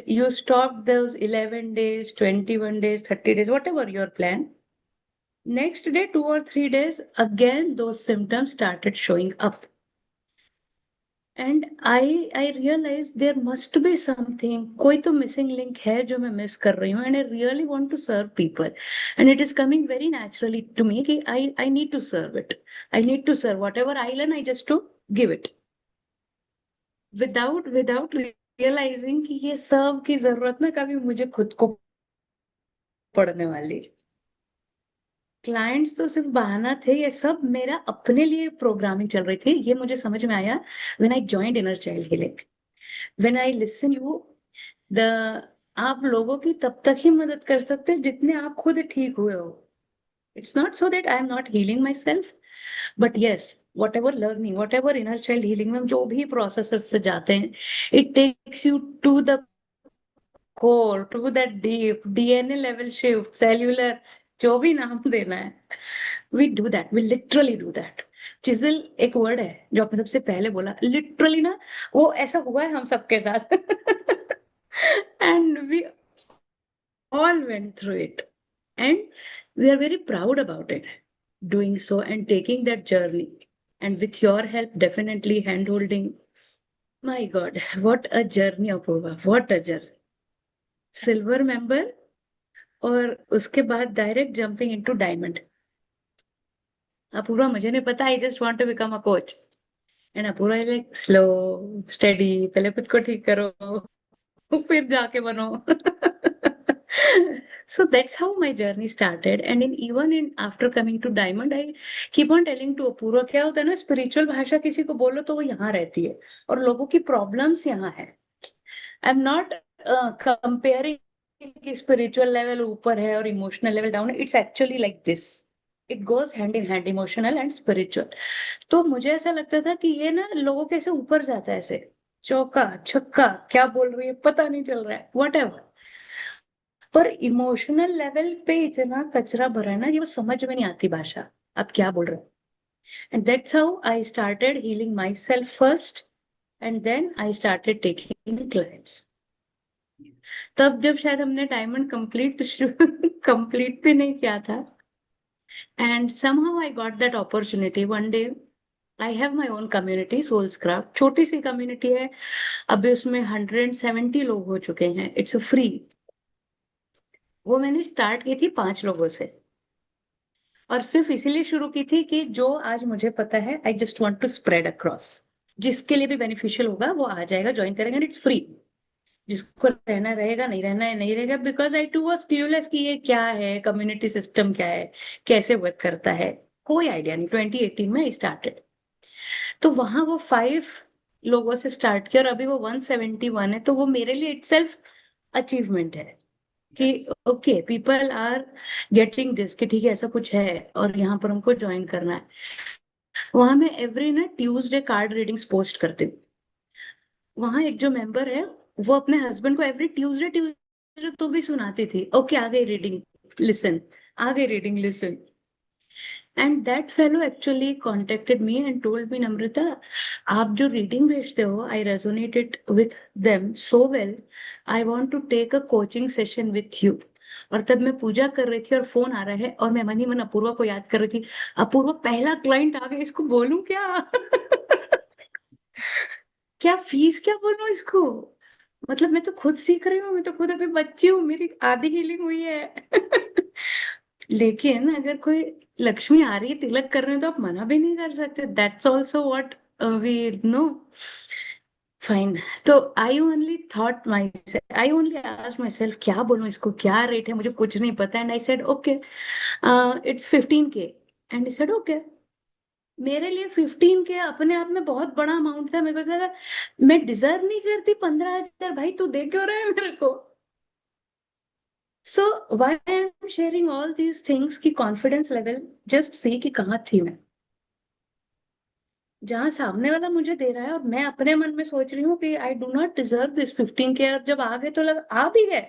you stop those 11 days, 21 days, 30 days, whatever your plan, next day, 2 or 3 days, again, those symptoms started showing up. And I realise there must be something, कोई तो मिसिंग लिंक है जो मैं मिस कर रही हूँ, and I really want to serve people, and it is coming very naturally to me कि I need to serve it, I need to serve whatever I learn, I just to give it without realising कि ये सर्व की जरूरत ना कभी मुझे खुद को पड़ने वाली। क्लाइंट्स तो सिर्फ बहाना थे, ये सब मेरा अपने लिए प्रोग्रामिंग चल रही थी। ये मुझे समझ में आया when I joined inner child healing, when I listen you the, आप लोगों की तब तक ही मदद कर सकते हैं जितने आप खुद ठीक हुए हो। It's not so that I am not healing myself, but yes, whatever learning, whatever inner child healing में हम जो भी प्रोसेस से जाते हैं, it takes you to the core, to that deep DNA level shift, cellular, जो भी नाम देना है, we do that, we literally do that. Chisel एक वर्ड है जो आपने सबसे पहले बोला, लिटरली ना, वो ऐसा हुआ है हम सबके साथ and we all went through it, and we are very proud about it, doing so and taking that journey, and with your help, definitely hand holding, my god, what a journey, Apurva, what a journey, silver member, और उसके बाद direct jumping into diamond. Apurva मुझे नहीं पता, I just want to become a coach, and Apurva like slow steady, पहले खुद को ठीक करो फिर जाके बनो so that's how my journey started, and in even in after coming to diamond, I keep on telling to Apurva, क्या होता है ना, स्पिरिचुअल भाषा किसी को बोलो तो वो यहाँ रहती है और लोगों की प्रॉब्लम्स यहाँ है। आई एम नॉट कंपेयरिंग कि स्पिरिचुअल लेवल ऊपर है और इमोशनल लेवल डाउन है, it's actually like this, it goes hand in hand, emotional and spiritual. तो मुझे ऐसा लगता था कि ये ना लोगों के ऐसे ऊपर जाता है, ऐसे चौका छक्का, क्या बोल रही है पता नहीं चल रहा है, वट एवर, पर इमोशनल लेवल पे इतना कचरा भरा है ना, ये वो समझ में नहीं आती भाषा, आप क्या बोल रहे हो। And that's how I started healing myself first, and then I started taking clients. तब जब शायद हमने डायमंड कंप्लीट कंप्लीट भी नहीं किया था, and somehow I got that opportunity one day. I have my own community, Souls Craft, छोटी सी community है, अभी उसमें 170 लोग हो चुके हैं, इट्स अ फ्री। वो मैंने स्टार्ट की थी 5 लोगों से, और सिर्फ इसीलिए शुरू की थी कि जो आज मुझे पता है, I just want to spread across, जिसके लिए भी बेनिफिशियल होगा वो आ जाएगा, ज्वाइन करेंगे, इट्स फ्री। जिसको रहना रहेगा, नहीं रहना है नहीं रहेगा, because I too was curious कि ये क्या है, कम्युनिटी सिस्टम क्या है, कैसे वर्क करता है, कोई आइडिया नहीं। 2018 में स्टार्टेड, तो वहां वो 5 लोगों से स्टार्ट किया और अभी वो 171 है, तो वो मेरे लिए इटसेल्फ अचीवमेंट है कि okay, people are getting this, कि ठीक है ऐसा कुछ है और यहाँ पर हमको ज्वाइन करना है। वहां मैं एवरी ना ट्यूसडे कार्ड रीडिंग्स पोस्ट करती हूँ। वहां एक जो मेंबर है, वो अपने हस्बैंड को एवरी ट्यूसडे ट्यूसडे तो भी सुनाती थी, ओके आ गई रीडिंग लिसन, आ गई reading listen. And that fellow actually contacted me and told me, Namrata आप जो रीडिंग भेजते हो, I resonated with them so well, I want to take a coaching session with you. और तब मैं पूजा कर रही थी और फोन आ रहा है, और मैं मन ही मन अपूर्वा को याद कर रही थी, अपूर्वा पहला क्लाइंट आ गया, इसको बोलूं क्या क्या फीस क्या बोलूं इसको, मतलब मैं तो खुद सीख रही हूँ, मैं तो खुद अभी बच्ची हूँ, मेरी आधी हीलिंग हुई है लेकिन अगर कोई लक्ष्मी आ रही है, तिलक कर रहे हैं, तो आप मना भी नहीं कर सकते, that's also what we know. Fine, तो I only thought my I only asked myself, क्या बोलूं इसको, क्या रेट है, मुझे कुछ नहीं पता, and I said okay it's 15K, and I said okay. मेरे लिए 15K अपने आप में बहुत बड़ा अमाउंट था, मेरे को लगा मैं डिजर्व नहीं करती 15,000, भाई तू दे क्यों रहा है मेरे को। So why I am sharing all these things की कॉन्फिडेंस लेवल, जस्ट सी कि कहाँ थी मैं, जहां सामने वाला मुझे दे रहा है और मैं अपने मन में सोच रही हूँ कि I do not deserve this 15K, और जब आ गए तो लगा आ भी गए,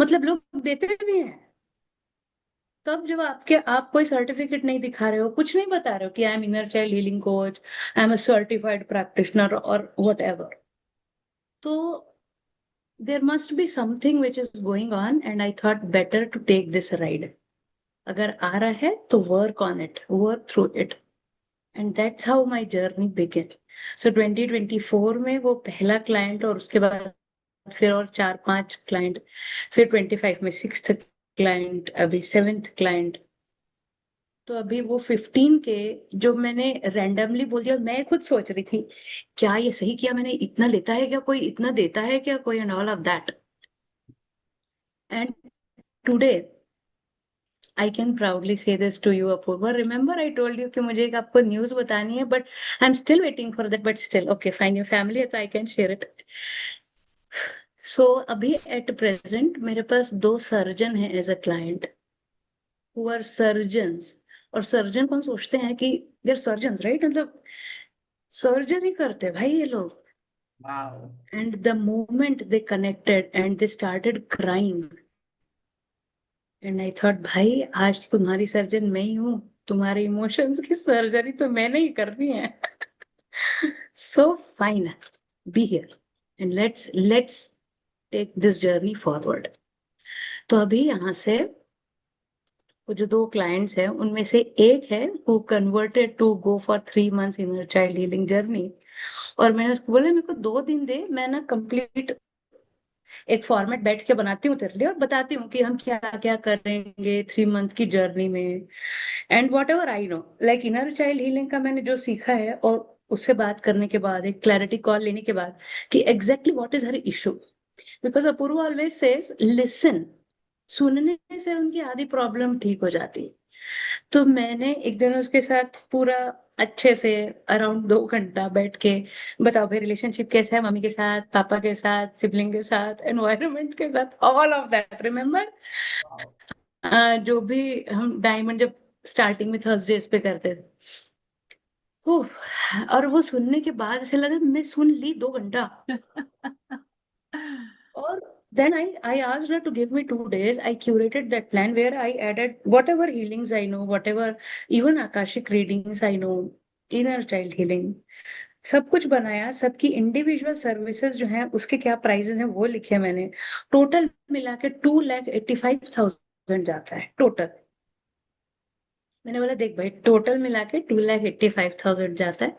मतलब लोग देते भी हैं। तब जब आप कोई सर्टिफिकेट नहीं दिखा रहे हो, कुछ नहीं बता रहे हो कि I am inner child healing coach, I am a certified practitioner और वट एवर, तो there must be something which is going on, and I thought better to take this ride. अगर आ रहा है तो work on it, work through it, and that's how my journey began. So 2024 में वो पहला client, और उसके बाद फिर और 4-5 क्लाइंट, फिर 25 में 6th क्लाइंट, अभी 7th क्लाइंट. तो अभी वो 15 के जो मैंने रैंडमली बोल दिया, और मैं खुद सोच रही थी क्या ये सही किया मैंने, इतना लेता है क्या कोई, इतना देता है क्या कोई, and all of that. And today I can proudly say this to you, Apurva. Remember, I told you कि मुझे एक आपको न्यूज़ बतानी है, but I'm still waiting for that. But still, okay, fine. Your family है तो I can share it. So अभी at present मेरे पास 2 सर्जन हैं as a client who are surgeons. और सर्जन को हम सोचते हैं कि they're surgeons, right? मतलब सर्जरी करते हैं भाई ये लोग. Wow. And the moment they connected and they started crying, and I thought भाई आज तुम्हारी सर्जन मैं ही हूँ, तुम्हारे इमोशंस की सर्जरी तो मैंने ही करनी है. So fine, be here and let's take this journey forward. तो अभी यहाँ से वो जो 2 क्लाइंट्स हैं उनमें से एक है who converted to go for 3 months inner child healing journey. और मैंने उसको बोला मेरे को 2 दिन दे, मैं ना कंप्लीट एक फॉर्मेट बैठ के बनाती हूँ तेरे लिए और बताती हूँ कि हम क्या क्या करेंगे 3 month की जर्नी में. And what ever I know, like inner child healing का मैंने जो सीखा है, और उससे बात करने के बाद, एक क्लैरिटी कॉल लेने के बाद कि exactly what is her issue. Because Apurv always says listen, सुनने से उनकी आधी प्रॉब्लम ठीक हो जाती है. तो मैंने एक दिन उसके साथ पूरा अच्छे से अराउंड 2 घंटा बैठ के, बताओ भाई रिलेशनशिप कैसा है मम्मी के साथ, पापा के साथ, सिबलिंग के साथ, एनवायरनमेंट के साथ, all of that. Remember Wow. जो भी हम डायमंड जब स्टार्टिंग में थर्सडेज पे करते थे. उफ, और वो सुनने के बाद ऐसे लगा मैं सुन ली 2 घंटा. और then I asked her to give me 2 days. I curated that plan where I added whatever healings I know, whatever even Akashic readings I know, inner child healing, सब कुछ बनाया. सबकी इंडिविजुअल सर्विसेज जो है उसके क्या प्राइसेस हैं वो लिखे मैंने. टोटल मिला के 2,85,000 जाता है टोटल. मैंने बोला देख भाई टोटल मिला के 2,85,000 जाता है,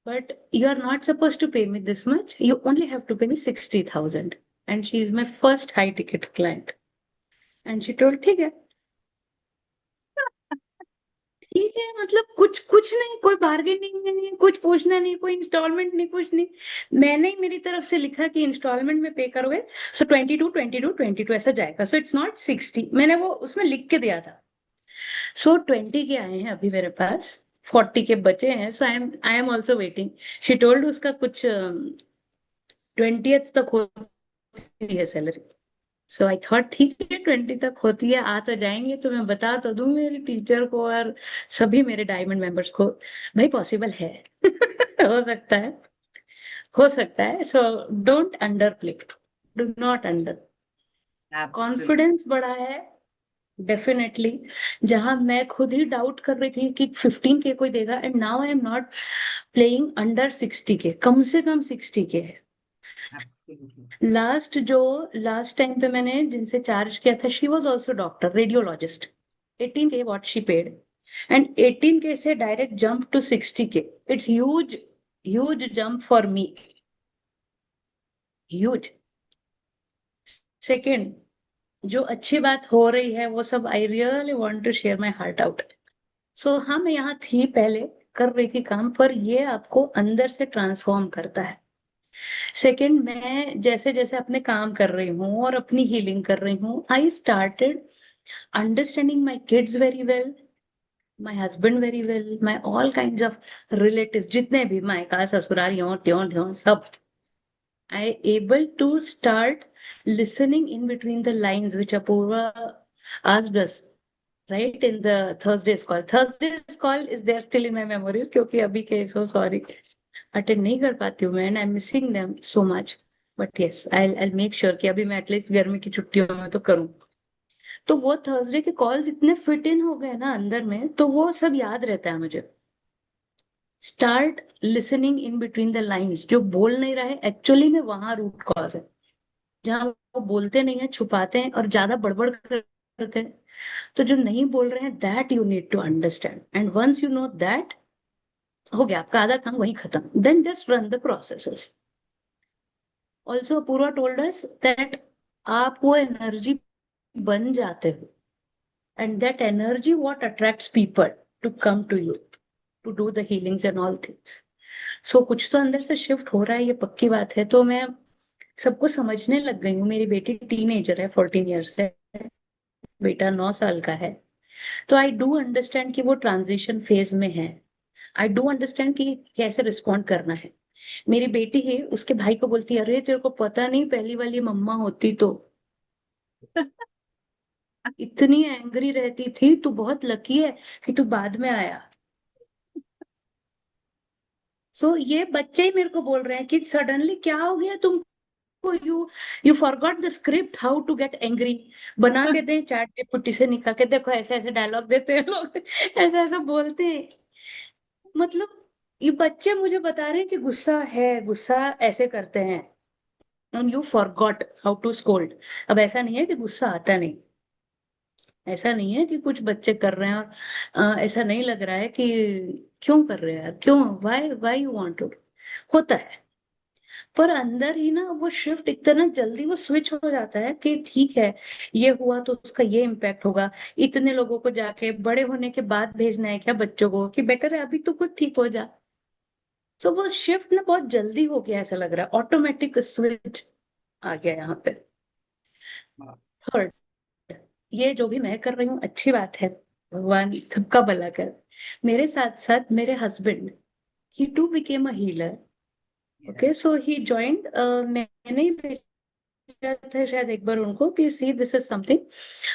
but you are not supposed to pay me this much. You only have to pay me 60,000. And she is my first high ticket client. And she told, ठीक है. ठीक है मतलब कुछ कुछ नहीं, कोई बार्गेनिंग नहीं, कुछ पूछना नहीं, कोई इंस्टॉलमेंट नहीं, कुछ नहीं. मैंने ही मेरी तरफ से लिखा कि इंस्टॉलमेंट में पे करोगे सो 22 ऐसा जाएगा. सो इट्स नॉट 60, मैंने वो उसमें लिख के दिया था. सो 20 के आए हैं अभी मेरे पास, 40 के बचे हैं. So I am also waiting. She told उसका कुछ 20th तक होती है सैलरी. सो आई थॉट ठीक है 20 तक होती है, आ तो जाएंगे तो मैं बता तो दूं मेरी टीचर को और सभी मेरे डायमंड मेंबर्स को, भाई पॉसिबल है. हो सकता है, हो सकता है. So don't under play, do not under. Absolutely. Confidence बढ़ा है डेफिनेटली. जहां मैं खुद ही डाउट कर रही थी कि 15 के कोई देगा, and now I am not playing under 60 के, कम से कम 60 के है. Absolutely. लास्ट टाइम पे मैंने जिनसे चार्ज किया था, she was also doctor radiologist. 18 के वॉट शी पेड, एंड 18 के से direct jump to 60 K. It's huge, huge jump for me, huge. Second, जो अच्छी बात हो रही है वो सब I really want to share my heart out. So हाँ मैं यहाँ थी पहले, कर रही थी काम, पर ये आपको अंदर से ट्रांसफॉर्म करता है. सेकंड, मैं जैसे जैसे अपने काम कर रही हूँ और अपनी हीलिंग कर रही हूँ, I started understanding my kids very well, my husband very well, my all kind of relative, जितने भी मायका ससुराल यो त्यों त्यों सब. I able to start listening in between the lines which Apurva asked us, right, in the Thursday's call. Thursday's call is there still in my memories क्योंकि अभी के so sorry अटेंड नहीं कर पाती हूँ मैं, and I am missing them so much. But yes I make sure कि अभी मैं एटलीस्ट गर्मी की छुट्टियों में तो करूँ. तो वो थर्सडे के कॉल्स इतने फिट इन हो गए ना अंदर में, तो वो सब याद रहता है मुझे. Start listening in between the lines, जो बोल नहीं रहा है एक्चुअली में वहां रूट कॉज है. जहां वो बोलते नहीं है, छुपाते हैं और ज्यादा बड़बड़ कर करते हैं। तो जो नहीं बोल रहे हैं, that you need to understand, and once you know that, हो गया आपका आधा काम वहीं खत्म। Then just run the processes. Also Apoorva told us that आप वो एनर्जी बन जाते हो, and that energy what attracts people to come to you to do the healings and all things. So कुछ तो अंदर से शिफ्ट हो रहा है, ये पक्की बात है। तो मैं सबको समझने लग गई हूँ। मेरी बेटी टीनेजर है, 14 ईयर्स है, बेटा 9 साल का है। तो आई डू अंडरस्टैंड कि वो ट्रांजिशन फेज में है। आई डू अंडरस्टैंड कि कैसे रिस्पॉन्ड करना है। मेरी बेटी है, उसके भाई को बोलती है, अरे तेरे को पता नहीं पहली वाली मम्मा होती तो इतनी एंग्री रहती थी, तू बहुत लकी है कि तू बाद में आया। सो ये बच्चे ही मेरे को बोल रहे हैं कि सडनली क्या हो गया तुमको, you forgot the script how to get angry. बना के दें चैट जीपीटी से निकाल के, देखो ऐसे ऐसे डायलॉग देते हैं लोग, ऐसे ऐसे बोलते हैं। मतलब ये बच्चे मुझे बता रहे हैं कि गुस्सा है, गुस्सा ऐसे करते हैं, and you forgot how to scold. अब ऐसा नहीं है कि गुस्सा आता नहीं, ऐसा नहीं है कि कुछ बच्चे कर रहे हैं और ऐसा नहीं लग रहा है कि क्यों कर रहे हैं यार, क्यों, why why you want to. होता है, पर अंदर ही ना वो शिफ्ट इतना जल्दी वो स्विच हो जाता है कि ठीक है, ये हुआ तो उसका ये इम्पैक्ट होगा। इतने लोगों को जाके बड़े होने के बाद भेजना है क्या बच्चों को कि बेटर है अभी तो खुद ठीक हो जा। सो वो शिफ्ट ना बहुत जल्दी हो गया, ऐसा लग रहा है ऑटोमेटिक स्विच आ गया यहाँ पे। थर्ड, ये जो भी मैं कर रही हूँ अच्छी बात है, भगवान सबका भला कर। मेरे साथ साथ मेरे husband, he too became a healer. Okay, so he joined, मैंने ही भेजा था शायद एक बार उनको कि see this is something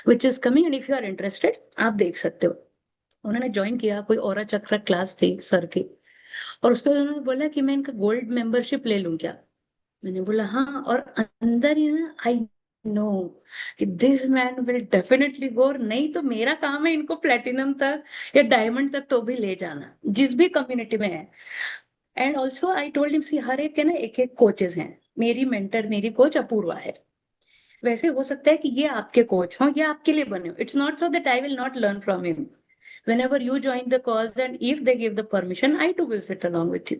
which is coming and if you are interested आप देख सकते हो। उन्होंने ज्वाइन किया, कोई और चक्र क्लास थी सर की, और उसके बाद उन्होंने बोला कि मैं इनका गोल्ड मेंबरशिप ले लूं क्या। मैंने बोला हाँ, और अंदर ही ना आई नो कि this man will definitely go, नहीं तो मेरा काम है इनको प्लेटिनम तक या डायमंड तक तो भी ले जाना, जिस भी कम्युनिटी में है। And also I told him, see हर एक के ना एक एक कोचेस हैं। मेरी मेंटर, मेरी कोच अपूर्वा है। वैसे हो सकता है कि ये आपके कोच हो या आपके लिए बने हो। It's not so that I will not learn from him. whenever you join the calls and if they give the permission, I too will sit along with you.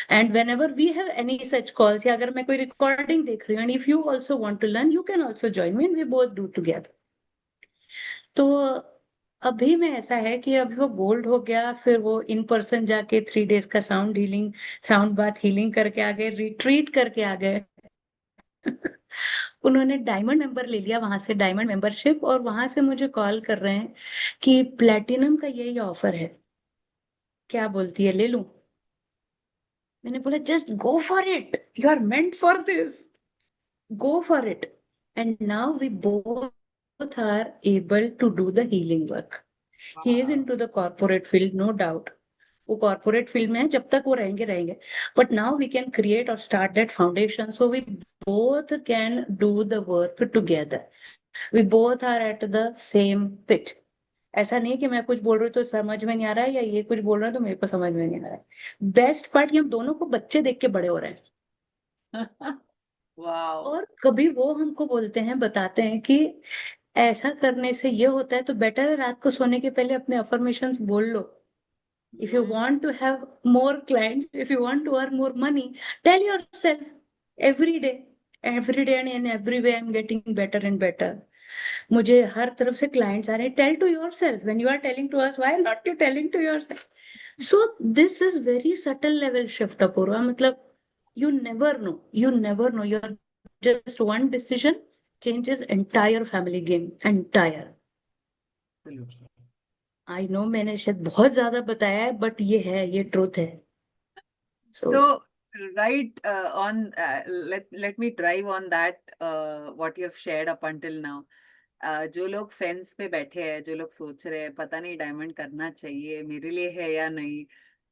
And whenever we have any such calls, या अगर मैं कोई recording देख रही हूँ, and if you also want to learn, you can also join me and we both do together. तो अभी में ऐसा है कि अभी वो गोल्ड हो गया, फिर वो इन पर्सन जाके 3 डेज का sound healing, sound bath healing करके आ गए, रिट्रीट करके आ गए। उन्होंने डायमंड मेंबर ले लिया वहां से, डायमंड मेंबरशिप, और वहां से मुझे कॉल कर रहे हैं कि प्लेटिनम का यही ऑफर है, क्या बोलती है, ले लूं। मैंने बोला just go for it, you are meant for this, go for it. And now we both are able to do the healing work. He is into the corporate field, no doubt. वो corporate field में है, जब तक वो रहेंगे रहेंगे, but now we can create और start that foundation so we both can do the work together. We both are at the same pit. ऐसा नहीं कि मैं कुछ बोल रही हूँ तो समझ में नहीं आ रहा है, या ये कुछ बोल रहा है तो मेरे को समझ में नहीं आ रहा है। बेस्ट पार्ट, ये हम दोनों को बच्चे देख के बड़े हो रहे हैं। वाओ। और कभी वो हमको बोलते हैं, बताते हैं कि ऐसा करने से ये होता है, तो बेटर है रात को सोने के पहले अपने अफर्मेशंस बोल लो। If you want to have more clients, if you want to earn more money, tell yourself every day and in every way I'm getting better and better. मुझे हर तरफ से क्लाइंट्स आ रहे हैं। Tell to yourself, when you are telling to us, why not you telling to yourself. So this is very subtle level shift Apurva. मतलब you never know your just one decision changes entire family game, entire। I know मैंने शायद बहुत ज्यादा बताया है, but ये है, ये ट्रूथ है। सो So, right on, let me drive on that, what you have shared up until now. जो लोग फेंस पे बैठे हैं, जो लोग सोच रहे हैं पता नहीं डायमंड करना चाहिए मेरे लिए है या नहीं,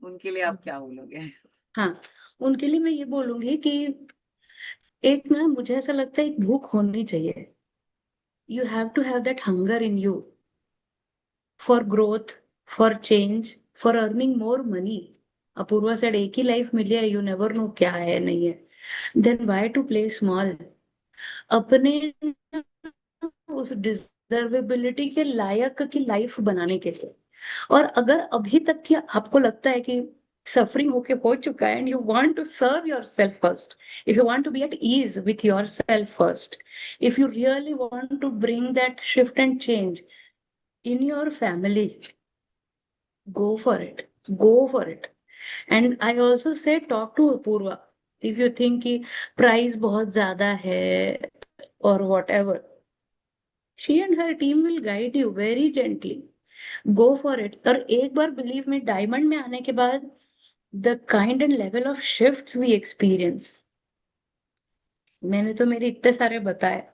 उनके लिए आप क्या बोलोगे? हाँ, उनके लिए मैं ये बोलूंगी कि एक ना, मुझे ऐसा लगता है एक भूख होनी चाहिए। You have to have that hunger in you for growth, for change, for earning more money. Apurva said एक ही लाइफ मिली है, यू नेवर नो क्या है नहीं है, then why to play small. अपने उस डिजर्वेबिलिटी के लायक की लाइफ बनाने के लिए। और अगर अभी तक कि आपको लगता है कि सफरिंग होके हो चुका है, and you want to serve yourself first, if you want to be at ease with yourself first, if you really want to bring that shift and change in your family, go for it, go for it. And I also say talk to Apurva if you think कि price बहुत ज्यादा है or whatever, she and her team will guide you very gently. Go for it. और एक बार believe me, diamond में आने के बाद the kind and level of shifts we experience, मैंने तो मेरे इतने सारे बताए,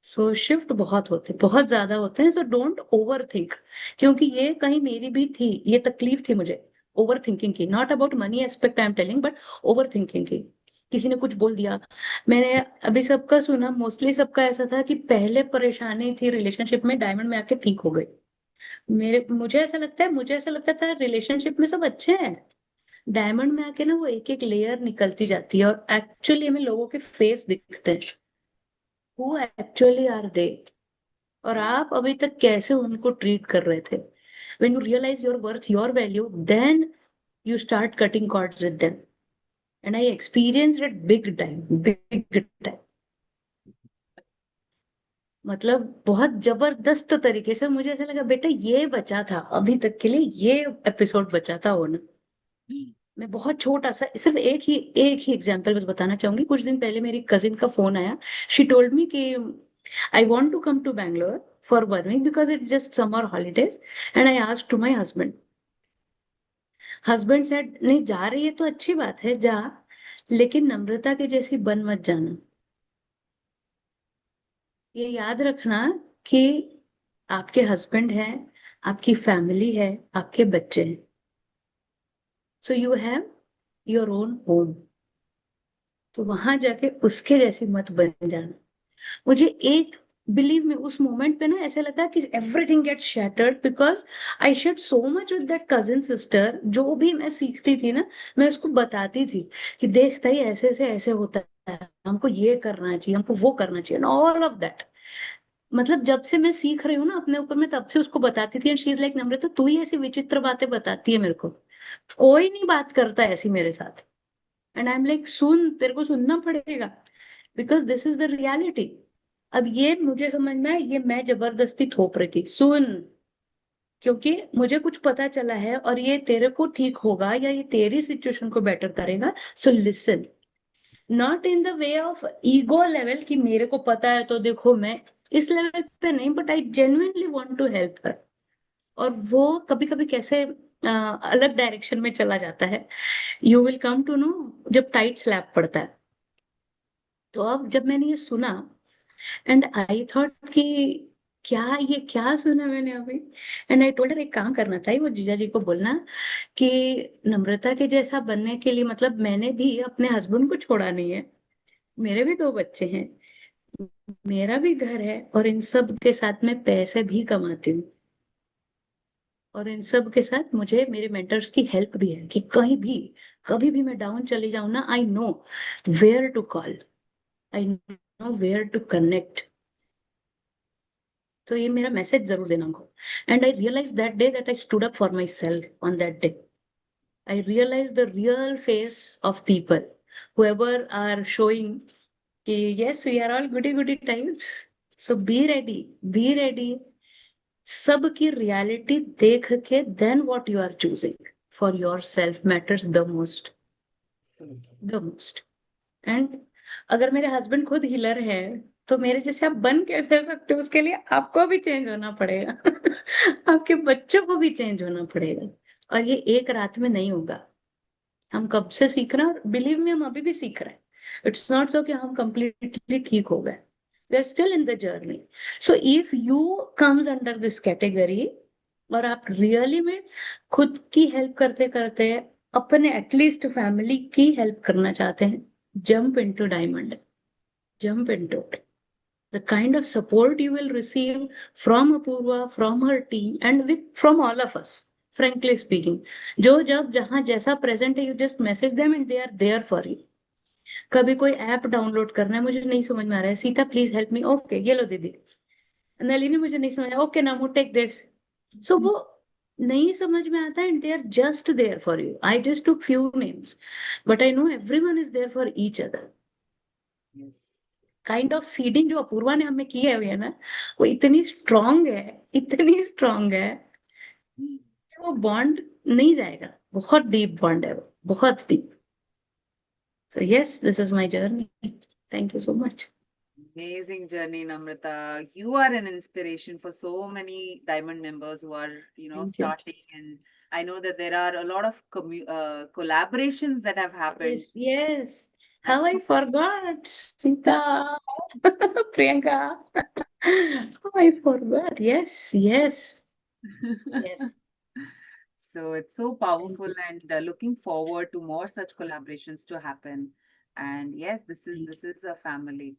सो शिफ्ट बहुत होते, बहुत ज्यादा होते हैं। सो डोंट ओवर थिंक, क्योंकि ये कहीं मेरी भी थी, ये तकलीफ थी मुझे ओवर थिंकिंग की। Not about money aspect I am telling, but over thinking की। किसी ने कुछ बोल दिया, मैंने अभी सबका सुना, मोस्टली सबका ऐसा था कि पहले परेशानी थी रिलेशनशिप में, डायमंड में आके ठीक हो गई। मुझे ऐसा लगता था रिलेशनशिप में सब अच्छे हैं, डायमंड में आके ना वो एक एक लेयर निकलती जाती है, और एक्चुअली हमें लोगों के फेस दिखते हैं, हु एक्चुअली आर दे, और आप अभी तक कैसे उनको ट्रीट कर रहे थे। when you realize your worth, your value, then you start cutting cords with them. And I experienced it big time, big time. मतलब बहुत जबरदस्त तरीके से मुझे ऐसा लगा बेटा ये बचा था अभी तक के लिए, ये एपिसोड बचा था होना। मैं बहुत छोटा सा सिर्फ एक ही एग्जांपल बस बताना चाहूंगी। कुछ दिन पहले मेरी कजिन का फोन आया, शी टोल्ड मी कि I want to come to Bangalore for 1 week because it's just summer holidays, and I asked to my husband. Husband said नहीं, जा रही है तो अच्छी बात है जा, लेकिन नम्रता के जैसी बन मत जाना। ये याद रखना कि आपके हस्बैंड है, आपकी फैमिली है, आपके बच्चे हैं, so you have your own home, तो वहां जाके उसके जैसी मत बन जाना। मुझे एक बिलीव में उस मोमेंट पे ना ऐसे लगा कि everything get shattered, because I shared so much with that cousin sister. जो भी मैं सीखती थी ना, मैं उसको बताती थी कि देखता ही ऐसे से ऐसे होता है, हमको ये करना चाहिए, हमको वो करना चाहिए, ऑल ऑफ दैट। मतलब जब से मैं सीख रही हूँ ना अपने ऊपर, मैं तब से उसको बताती थी, एंड शी इज लाइक नम्रता तू ही ऐसी विचित्र बातें बताती है मेरे को, कोई नहीं बात करता ऐसी मेरे साथ। एंड आई एम लाइक सुन, तेरे को सुनना पड़ेगा, because this is the reality. अब ये मुझे समझ में आया, ये मैं जबरदस्ती थोप रही थी, सुन क्योंकि मुझे कुछ पता चला है और ये तेरे को ठीक होगा या ये तेरी सिचुएशन को बेटर करेगा, so listen. Not in the way of ego level कि मेरे को पता है तो देखो, मैं इस लेवल पे नहीं, but I genuinely want to help her. और वो कभी कभी कैसे अलग डायरेक्शन में चला जाता है, you will come to know जब टाइट स्लैप पड़ता है। तो अब जब मैंने ये सुना, एंड आई थॉट कि ये क्या सुना मैंने अभी। एंड आई टोल्ड हर एक काम करना था, वो जीजा जी को बोलना कि नम्रता के जैसा बनने के लिए, मतलब मैंने भी अपने हस्बैंड को छोड़ा नहीं है, मेरे भी 2 बच्चे हैं, मेरा भी घर है, और इन सब के साथ मैं पैसे भी कमाती हूँ, और इन सब के साथ मुझे मेरे मेंटर्स की हेल्प भी है कि कहीं भी कभी भी मैं डाउन चली जाऊं ना, I know where to call, I know where to connect. तो ये मेरा मैसेज जरूर देना उनको। And I realize that day that I stood up for myself on that day. I realize the real face of people whoever are showing कि yes we are all goody goody types, so be ready सबकी reality देख के then what you are choosing for yourself matters the most. And अगर मेरे husband खुद healer है, तो मेरे जैसे आप बन कैसे सकते हो, उसके लिए आपको भी चेंज होना पड़ेगा आपके बच्चों को भी चेंज होना पड़ेगा, और ये एक रात में नहीं होगा। हम कब से सीख रहे हैं, और बिलीव में हम अभी भी सीख रहे हैं। इट्स नॉट सो कि हम कंप्लीटली ठीक हो गए, we are still in the journey. So if you comes under this category, और आप रियली में खुद की हेल्प करते करते अपने एटलीस्ट फैमिली की हेल्प करना चाहते हैं, jump into diamond, jump into it. The kind of support you will receive from Apurva, from her team, and from all of us, frankly speaking, जो जब जहां जैसा प्रेजेंट है, you just message them and they are there for you. कभी कोई app download करना है, मुझे नहीं समझ में आ रहा है, Sita please help me, okay ये लो दीदी, नलिनी मुझे नहीं समझ, ओके नामू टेक दिस. सो वो नहीं समझ में आता, and they are just there for you. I just took few names, but I know everyone is there for each other. Yes. Kind of seeding जो अपूर्वा ने हमें की है ना, वो इतनी स्ट्रांग है, इतनी स्ट्रांग है कि वो बॉन्ड नहीं जाएगा. बहुत डीप बॉन्ड है वो, बहुत deep. So yes, this is my journey. Thank you so much. Amazing journey, Namrata. You are an inspiration for so many Diamond members who are, thank you. starting. And I know that there are a lot of collaborations that have happened. Yes, yes. How That's I so. forgot, Sita. Priyanka. How I forgot. Yes, yes, yes. So it's so Thank powerful, you. and looking forward to more such collaborations to happen. And yes, this is Thank this is a family.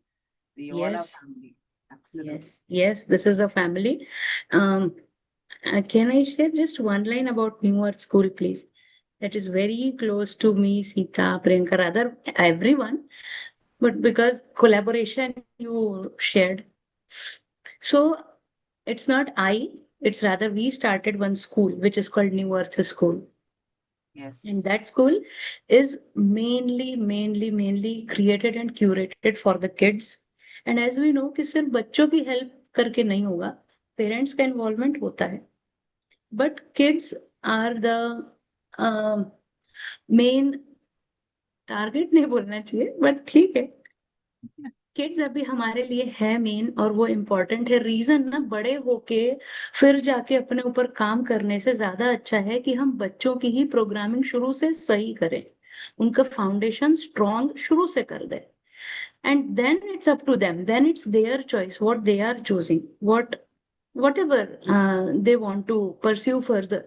We you. all are Yes, family. Absolutely. yes, yes. This is a family. Um, can I share just one line about New Earth School, please? That is very close to me, Sita, Priyanka, rather everyone, but because collaboration you shared. So it's not I, it's rather we started one school, which is called New Earth School. And Yes. that school is mainly created and curated for the kids. And as we know कि सिर्फ बच्चों की help करके नहीं होगा, parents का involvement होता है. But kids are the main target, नहीं बोलना चाहिए बट ठीक है. किड्स अभी हमारे लिए है मेन, और वो इम्पोर्टेंट है. रीजन ना, बड़े होके फिर जाके अपने ऊपर काम करने से ज्यादा अच्छा है कि हम बच्चों की ही प्रोग्रामिंग शुरू से सही करें, उनका फाउंडेशन स्ट्रॉन्ग शुरू से कर दे. And then it's up to them, then it's their choice what they are choosing, whatever they want to pursue further.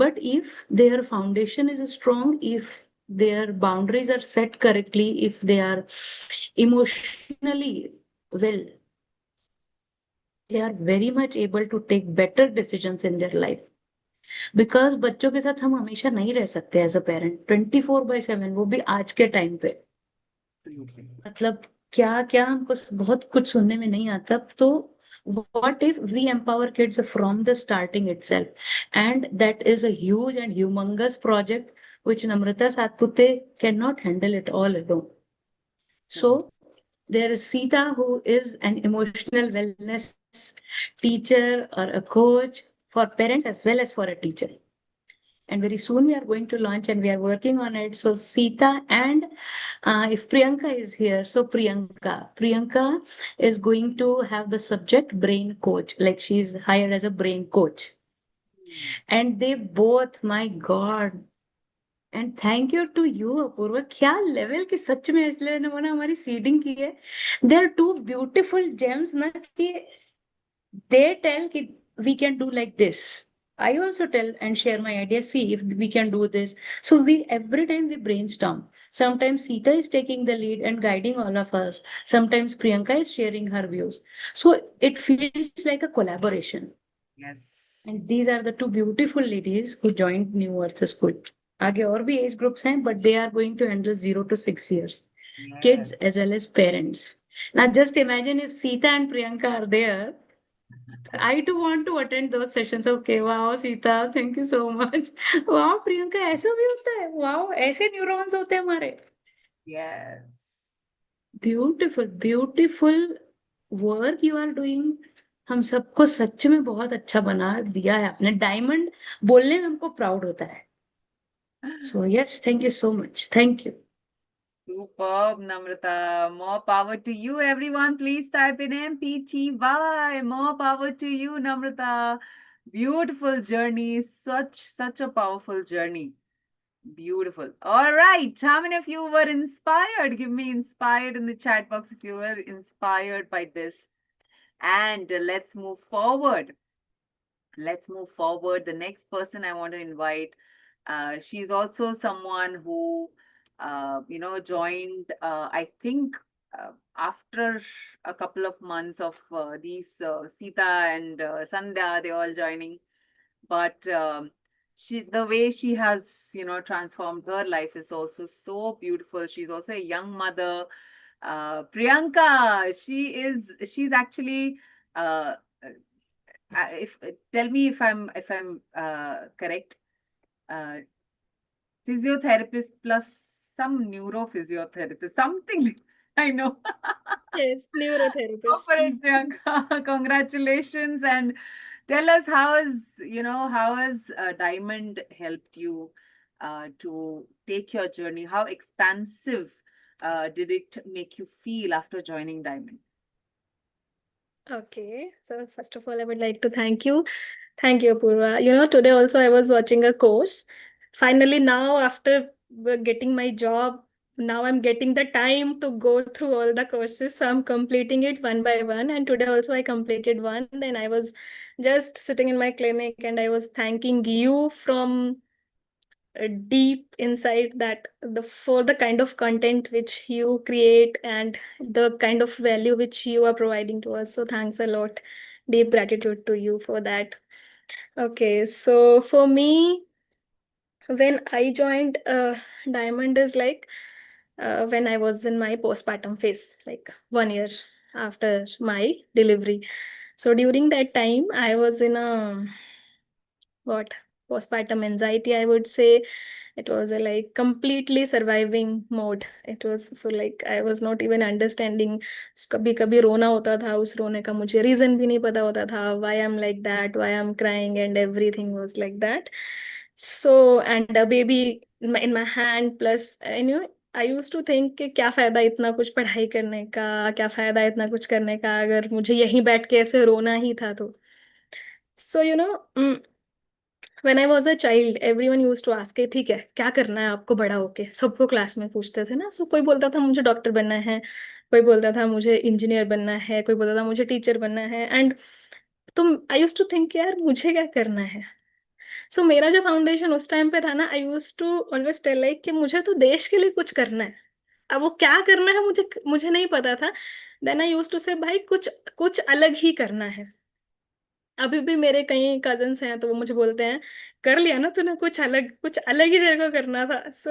But if their foundation is strong, if their boundaries are set correctly, if they are emotionally well, they are very much able to take better decisions in their life. Because बच्चों के साथ हम हमेशा नहीं रह सकते as a parent 24/7, वो भी आज के टाइम पे. Absolutely. मतलब क्या क्या हमको बहुत कुछ सुनने में नहीं आता. तो what if we empower kids from the starting itself? And that is a huge and humongous project which Namrata Satpute cannot handle it all alone. Correct. So there is Sita, who is an emotional wellness teacher or a coach for parents as well as for a teacher. And very soon we are going to launch and we are working on it. So Sita, and if Priyanka is here, so Priyanka is going to have the subject brain coach, like she's hired as a brain coach. And they both, my God, and thank you to you Apoorva. क्या level की सच में इसलिए उन्होंने हमारी seeding की है. They are two beautiful gems ना, कि they tell कि we can do like this. I also tell and share my idea. See if we can do this. So we every time we brainstorm. Sometimes Sita is taking the lead and guiding all of us. Sometimes Priyanka is sharing her views. So it feels like a collaboration. Yes. And these are the two beautiful ladies who joined New Earth School. आगे और भी age groups हैं, but they are going to handle 0 to 6 years. Kids Yes. as well as parents. Now just imagine if Sita and Priyanka are there. I too want to attend those sessions. Okay, wow, Sita, thank you so much. Wow, Priyanka, ऐसा भी होता है. Wow, ऐसे neurons होते हैं हमारे. Yes. Beautiful beautiful work you are doing. हम सबको सच में बहुत अच्छा बना दिया है आपने. डायमंड बोलने में हमको प्राउड होता है. So yes, thank you so much. Thank you. Superb, Namrata. More power to you, everyone. Please type in MPTY. More power to you, Namrata. Beautiful journey. Such a powerful journey. Beautiful. All right. How many of you were inspired? Give me inspired in the chat box if you were inspired by this. And let's move forward. Let's move forward. The next person I want to invite, she's also someone who, joined, I think, after a couple of months of these Sita and Sandhya, they all joining. But the way she has, transformed her life is also so beautiful. She's also a young mother. Priyanka, she's actually uh, if tell me if I'm correct. Uh, Physiotherapist plus some neurophysiotherapist, something like I know. Yes, neurotherapist. Corporate, Priyanka. Congratulations, and tell us how has Diamond helped you to take your journey? How expansive did it make you feel after joining Diamond? Okay, so first of all, I would like to thank you. Thank you, Apurva. You know, today also I was watching a course. Finally, now after getting my job, now I'm getting the time to go through all the courses. So I'm completing it one by one. And today also I completed one. Then I was just sitting in my clinic and I was thanking you from deep inside that for the kind of content which you create and the kind of value which you are providing to us. So thanks a lot. Deep gratitude to you for that. Okay, so for me, when I joined Diamond is like when I was in my postpartum phase, like 1 year after my delivery. So during that time, I was in a what postpartum anxiety, I would say. It was a like completely surviving mode. It was so like I was not even understanding. कभी कभी रोना होता था, उस रोने का मुझे reason भी नहीं पता होता था, why I'm like that, why I'm crying, and everything was like that. So and a baby in my hand, plus I used to think कि क्या फायदा इतना कुछ पढ़ाई करने का, क्या फायदा इतना कुछ करने का अगर मुझे यहीं बैठ के ऐसे रोना ही था तो. So when I was a child, everyone used to ask के ठीक है क्या करना है आपको बड़ा होके, सबको क्लास में पूछते थे ना. सो कोई बोलता था मुझे डॉक्टर बनना है, कोई बोलता था मुझे इंजीनियर बनना है, कोई बोलता था मुझे टीचर बनना है. एंड तुम आई यूज टू थिंक यार मुझे क्या करना है. सो मेरा जो फाउंडेशन उस टाइम पे था ना, I use to always tell like कि मुझे तो देश के लिए कुछ करना है. अब वो क्या करना है मुझे मुझे नहीं पता था. देन आई यूज टू से भाई कुछ कुछ अलग ही करना है. अभी भी मेरे कई कजन्स हैं तो वो मुझे बोलते हैं कर लिया ना तूने, कुछ अलग ही तेरे को करना था. सो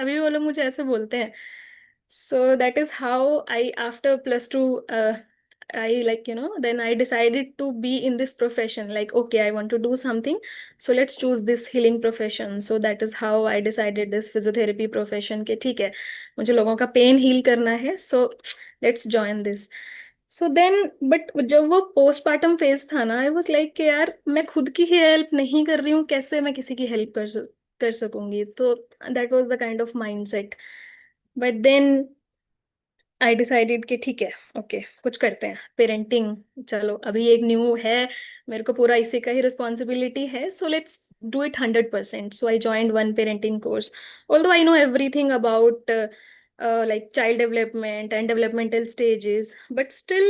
अभी भी वो लोग मुझे ऐसे बोलते हैं. So that is how I after +2 I like then I decided to be in this profession, like okay, I want to do something, so let's choose this healing profession. So that is how I decided this physiotherapy profession के ठीक है मुझे लोगों का pen heal करना है, so let's join this. So then but जब वो पोस्टमार्टम फेज था ना, आई वाज लाइक कि यार मैं खुद की ही हेल्प नहीं कर रही हूँ, कैसे मैं किसी की हेल्प कर सकूंगी. तो that was the kind of mindset. But then I decided कि ठीक है ओके कुछ करते हैं पेरेंटिंग. चलो अभी एक न्यू है, मेरे को पूरा इसी का ही रिस्पॉन्सिबिलिटी है, so let's do it 100%. So I joined one parenting course. Although I know everything about like child development and developmental stages, but still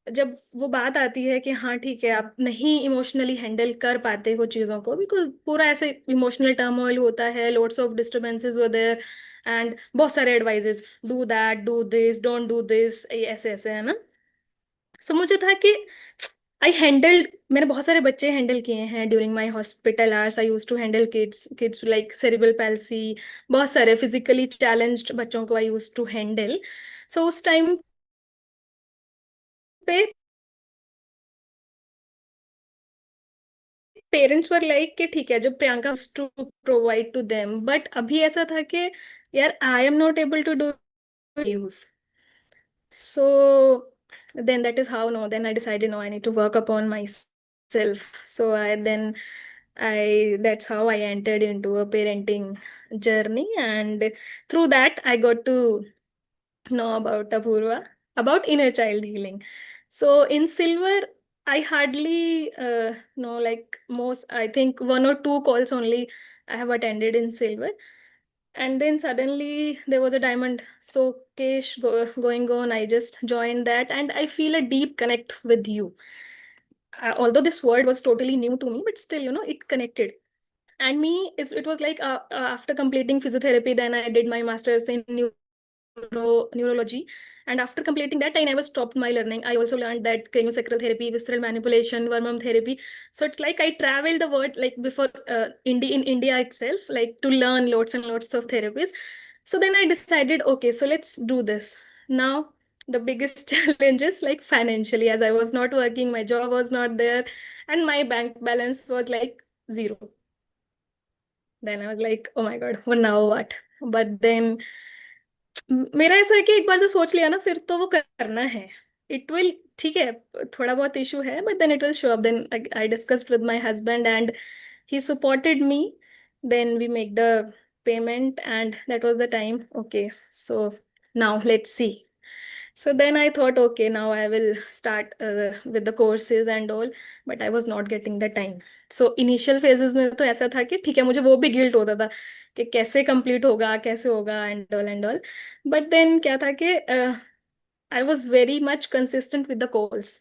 जब वो बात आती है कि हाँ ठीक है आप नहीं इमोशनली हैंडल कर पाते हो चीज़ों को, बिकॉज पूरा ऐसे इमोशनल टर्मोइल होता है, loads of disturbances were there and बहुत सारे advices, do that, do this, don't do this, ऐसे ऐसे है ना. सो मुझे था कि आई हैंडल्ड, मैंने बहुत सारे बच्चे हैंडल किए हैं during my hospital hours. I use to handle kids like cerebral palsy, बहुत सारे फिजिकली चैलेंज्ड बच्चों को I use to handle. So उस टाइम पे पेरेंट्स वर लाइक कि ठीक है जब Priyanka to provide to them, but अभी ऐसा था कि यार I am not able to do use. So then that is how no then I decided no I need to work upon myself. So I that's how I entered into a parenting journey, and through that I got to know about Apurva, about inner child healing. So in silver I hardly know, like most I think one or two calls only I have attended in silver. And then suddenly there was a diamond showcase going on. I just joined that and I feel a deep connect with you. Although this word was totally new to me, but still it connected. And me is it was like after completing physiotherapy, then I did my master's in neurology, and after completing that I never stopped my learning. I also learned that craniosacral therapy, visceral manipulation, worm therapy. So it's like I traveled the world, like before in India itself, like to learn lots and lots of therapies. So then I decided okay, so let's do this now. the biggest challenges, like financially, as I was not working, my job was not there, and my bank balance was like zero. Then I was like, oh my god, well, now what? But then मेरा ऐसा है कि एक बार जो सोच लिया ना, फिर तो वो करना है. It will, ठीक है, थोड़ा बहुत इशू है, but then it will show up. Then I discussed with my husband and he supported me. Then we make the payment and that was the time. Okay, so now let's see. So then I thought, okay, now I will start with the courses and all, but I was not getting the time. So initial phases में तो ऐसा था कि ठीक है, मुझे वो भी गिल्ट होता था कि कैसे कंप्लीट होगा, कैसे होगा एंड ऑल. बट देन क्या था कि I was very much consistent with the calls,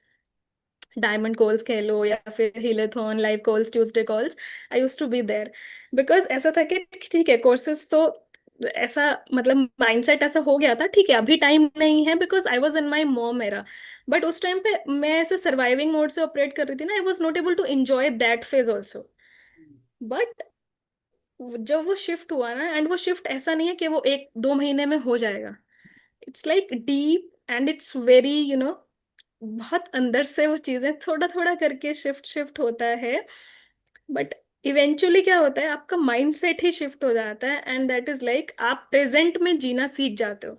diamond calls कह लो या फिर healathon, live calls, Tuesday calls. I use to be there because ऐसा था कि ठीक है कोर्सेज तो ऐसा, मतलब माइंडसेट ऐसा हो गया था, ठीक है अभी टाइम नहीं है because I was in my mom era. But उस टाइम पे मैं ऐसे सर्वाइविंग मोड से ऑपरेट कर रही थी ना, I was not able to enjoy that phase also. But जब वो शिफ्ट हुआ ना, एंड वो शिफ्ट ऐसा नहीं है कि वो 1-2 महीने में हो जाएगा. It's like deep and it's very बहुत अंदर से वो चीजें थोड़ा थोड़ा करके शिफ्ट शिफ्ट होता है. बट इवेंचुअली क्या होता है, आपका माइंड सेट ही शिफ्ट हो जाता है एंड दैट इज लाइक आप प्रेजेंट में जीना सीख जाते हो.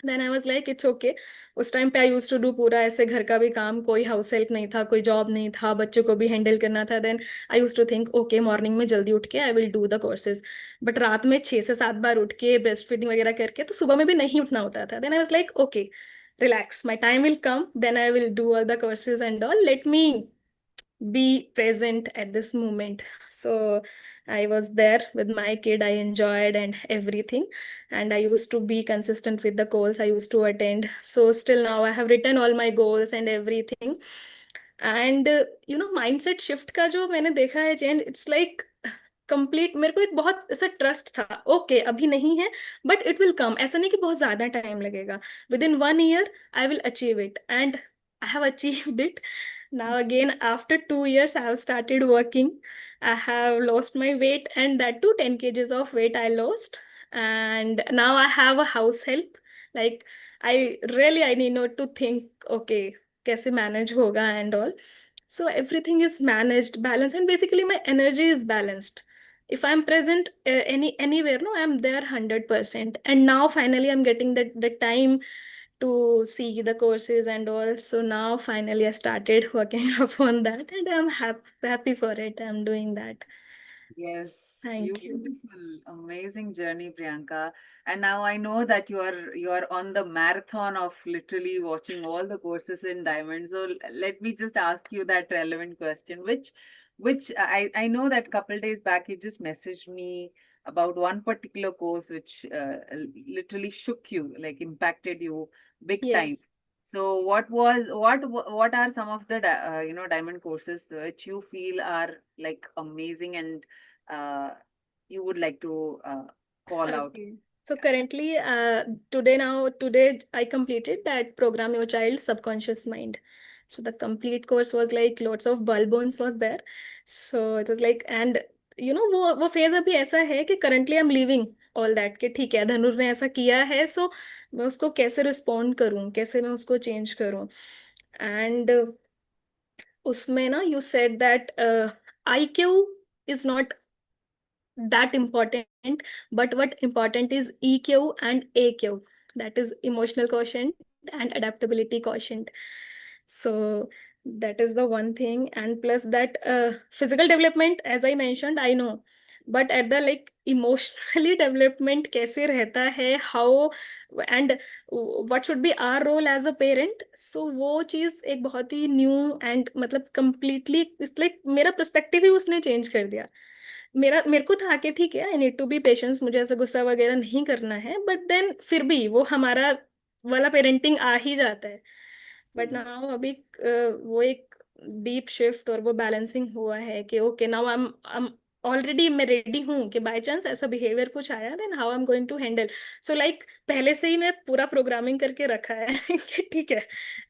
Then I was like it's okay. उस टाइम पे आई यूज टू डू पूरा ऐसे घर का भी काम, कोई हाउस हेल्प नहीं था, कोई जॉब नहीं था, बच्चों को भी हैंडल करना था. Then I use to think okay morning में जल्दी उठ के I will do the courses. But रात में 6 से 7 बार उठ के ब्रेस्ट फीडिंग वगैरह करके तो सुबह में भी नहीं उठना होता था. Then I was like okay, relax, my time will come, then I will do all the courses and all, let me be present at this moment. So I was there with my kid, I enjoyed and everything, and I used to be consistent with the goals I used to attend. So still now I have written all my goals and everything. And mindset shift का जो मैंने देखा है change, it's like complete. मेरे को एक बहुत ऐसा ट्रस्ट था, ओके अभी नहीं है बट इट विल कम. ऐसा नहीं कि बहुत ज्यादा टाइम लगेगा, with in 1 year I will achieve it, and I have achieved it. Now again, after 2 years, I have started working. I have lost my weight, and that too 10 kgs of weight I lost. And now I have a house help. Like I need not to think, okay, कैसे manage होगा and all. So everything is managed, balanced, and basically my energy is balanced. If I'm present anywhere, no, I'm there 100%. And now finally I'm getting the time to see the courses and all. So now finally I started working upon that, and I'm happy for it. I'm doing that. Yes, Thank you. beautiful, amazing journey, Priyanka. And now I know that you are on the marathon of literally watching all the courses in Diamond. So let me just ask you that relevant question, which I know that couple days back you just messaged me about one particular course which literally shook you, like impacted you big time. Yes. So what are some of the diamond courses which you feel are like amazing and you would like to call out? Okay. So currently, today I completed that program your child subconscious mind. So the complete course was like lots of bulb bones was there. So it was like, and वो phase अभी ऐसा है कि currently I'm leaving all that, कि ठीक है धनुर ने ऐसा किया है, so मैं उसको कैसे रिस्पॉन्ड करूं, कैसे मैं उसको चेंज करूं. एंड उसमें ना you said that IQ is not that important, but what important is EQ and AQ, that is emotional quotient and adaptability quotient. So that is the one thing. And plus that physical development, as I mentioned, I know, but at the like emotionally development kaise rehta hai, how, and what should be our role as a parent. So वो चीज एक बहुत ही new and मतलब completely, it's like मेरा perspective ही उसने change कर दिया. मेरे को था कि ठीक है I need to be patience, मुझे ऐसा गुस्सा वगैरह नहीं करना है, बट देन फिर भी वो हमारा वाला पेरेंटिंग आ ही जाता है. बट नाउ अभी वो एक डीप शिफ्ट और वो बैलेंसिंग हुआ है कि okay now I am already मैं रेडी हूँ कि बाय चांस ऐसा बिहेवियर कुछ आया, then how I am going to handle. So like पहले से ही मैं पूरा प्रोग्रामिंग करके रखा है कि ठीक है,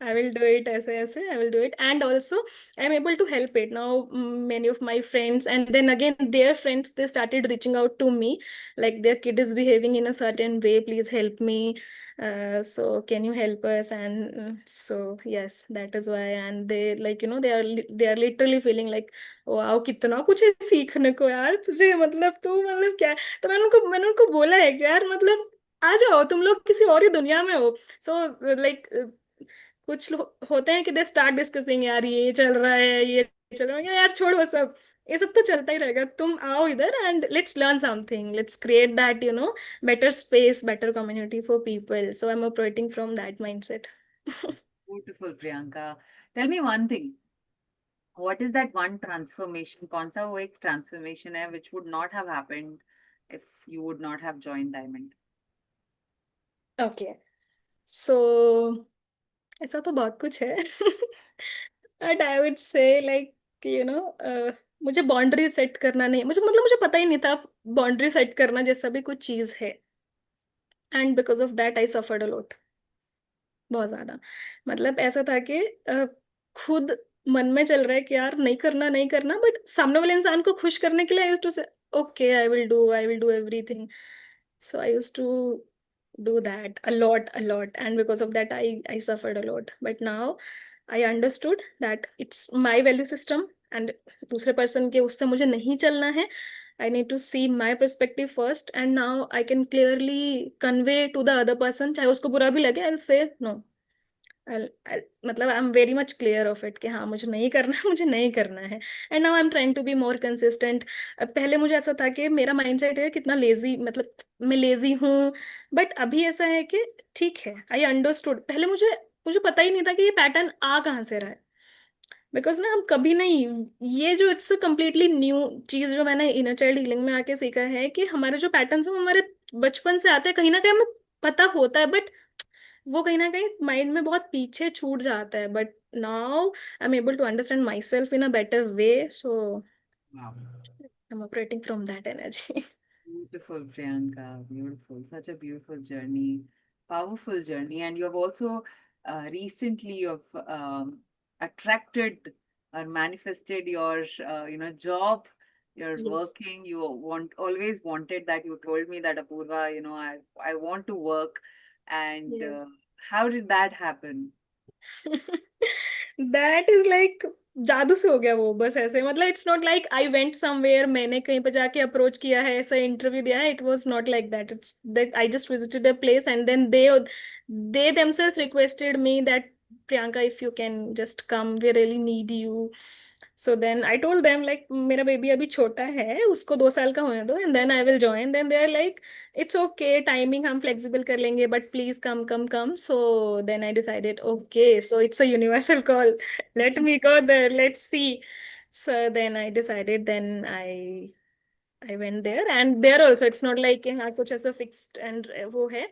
आई विल डू इट ऐसे ऐसे, I will do it. And also I am able to help it now. Many of my friends, and then again their friends, they started reaching out to me like their kid is behaving in a certain way, please help me. So can you help us? And so yes, that is why. And they, like, you know, they are literally feeling like, wow कितना कुछ है सीखने को यार तुझे, मतलब तू मतलब क्या है? तो मैंने उनको बोला है कि यार मतलब आ जाओ, तुम लोग किसी और ही दुनिया में हो. सो लाइक कुछ होते हैं कि दे स्टार्ट डिस्कसिंग, यार ये चल रहा है, ये चल रहा है, यार छोड़ वो सब, ये सब तो चलता ही रहेगा. तुम आओ इधर and let's learn something, let's create that, you know, better space, better community for people. So I'm operating from that mindset. Beautiful, Priyanka. Tell me one thing. What is that one transformation? कौन सा वो एक transformation है which would not have happened if you would not have joined Diamond? Okay. So ऐसा तो बहुत कुछ है. But I would say like, you know, मुझे बाउंड्री सेट करना नहीं, मुझे पता ही नहीं था बाउंड्री सेट करना जैसा भी कुछ चीज है. And because of that I suffered a lot, बहुत ज्यादा. मतलब ऐसा था कि खुद मन में चल रहा है कि यार नहीं करना नहीं करना, बट सामने वाले इंसान को खुश करने के लिए I used to say okay I will do everything. So I used to do that a lot, and because of that I suffered a lot. But now I understood that it's my value system, and दूसरे person के उससे मुझे नहीं चलना है. I need to see my perspective first, and now I can clearly convey to the other person, चाहे उसको बुरा भी लगे, I'll say no. मतलब I am very much clear of it कि हाँ मुझे नहीं करना है, मुझे नहीं करना है. And now I am trying to be more consistent. पहले मुझे ऐसा था कि मेरा माइंडसेट है कितना लेजी, मतलब मैं लेजी हूँ. बट अभी ऐसा है कि ठीक है, आई अंडरस्टूड. पहले मुझे मुझे पता ही नहीं था कि ये पैटर्न आ कहाँ से रहा है. बिकॉज ना हम कभी नहीं, ये जो इट्स कम्प्लीटली न्यू चीज जो मैंने इनर चाइल्ड हीलिंग में आके सीखा है कि हमारे जो पैटर्न्स हैं वो हमारे बचपन से आते हैं, कहीं ना कहीं हमें पता होता है, बट वो कहीं ना कहीं माइंड में बहुत पीछे छूट जाता है. But now I am able to understand myself in a better way. So Wow. I am operating from that energy. Beautiful, Priyanka. Beautiful. Such a beautiful journey. Powerful journey. And you have also recently you've attracted or manifested your job. You're Yes. working. You always wanted that. You told me that, Apurva, I want to work. And Yes. how did that happen? That is like जादू से हो गया वो, बस ऐसे. मतलब it's not like I went somewhere, मैंने कहीं पे जाके अप्रोच किया है, ऐसा इंटरव्यू दिया है. It was not like that. It's that I just visited a place and then they themselves requested me that Priyanka, if you can just come, we really need you. So then I told them like मेरा baby अभी छोटा है, उसको 2 साल का होने दो, and then I will join. Then they are like it's okay, timing हम flexible कर लेंगे, but please come. So then I decided okay, so it's a universal call. Let me go there, let's see. So then I decided, then I went there, and there also it's not like कि हाँ कुछ ऐसा fixed and वो है.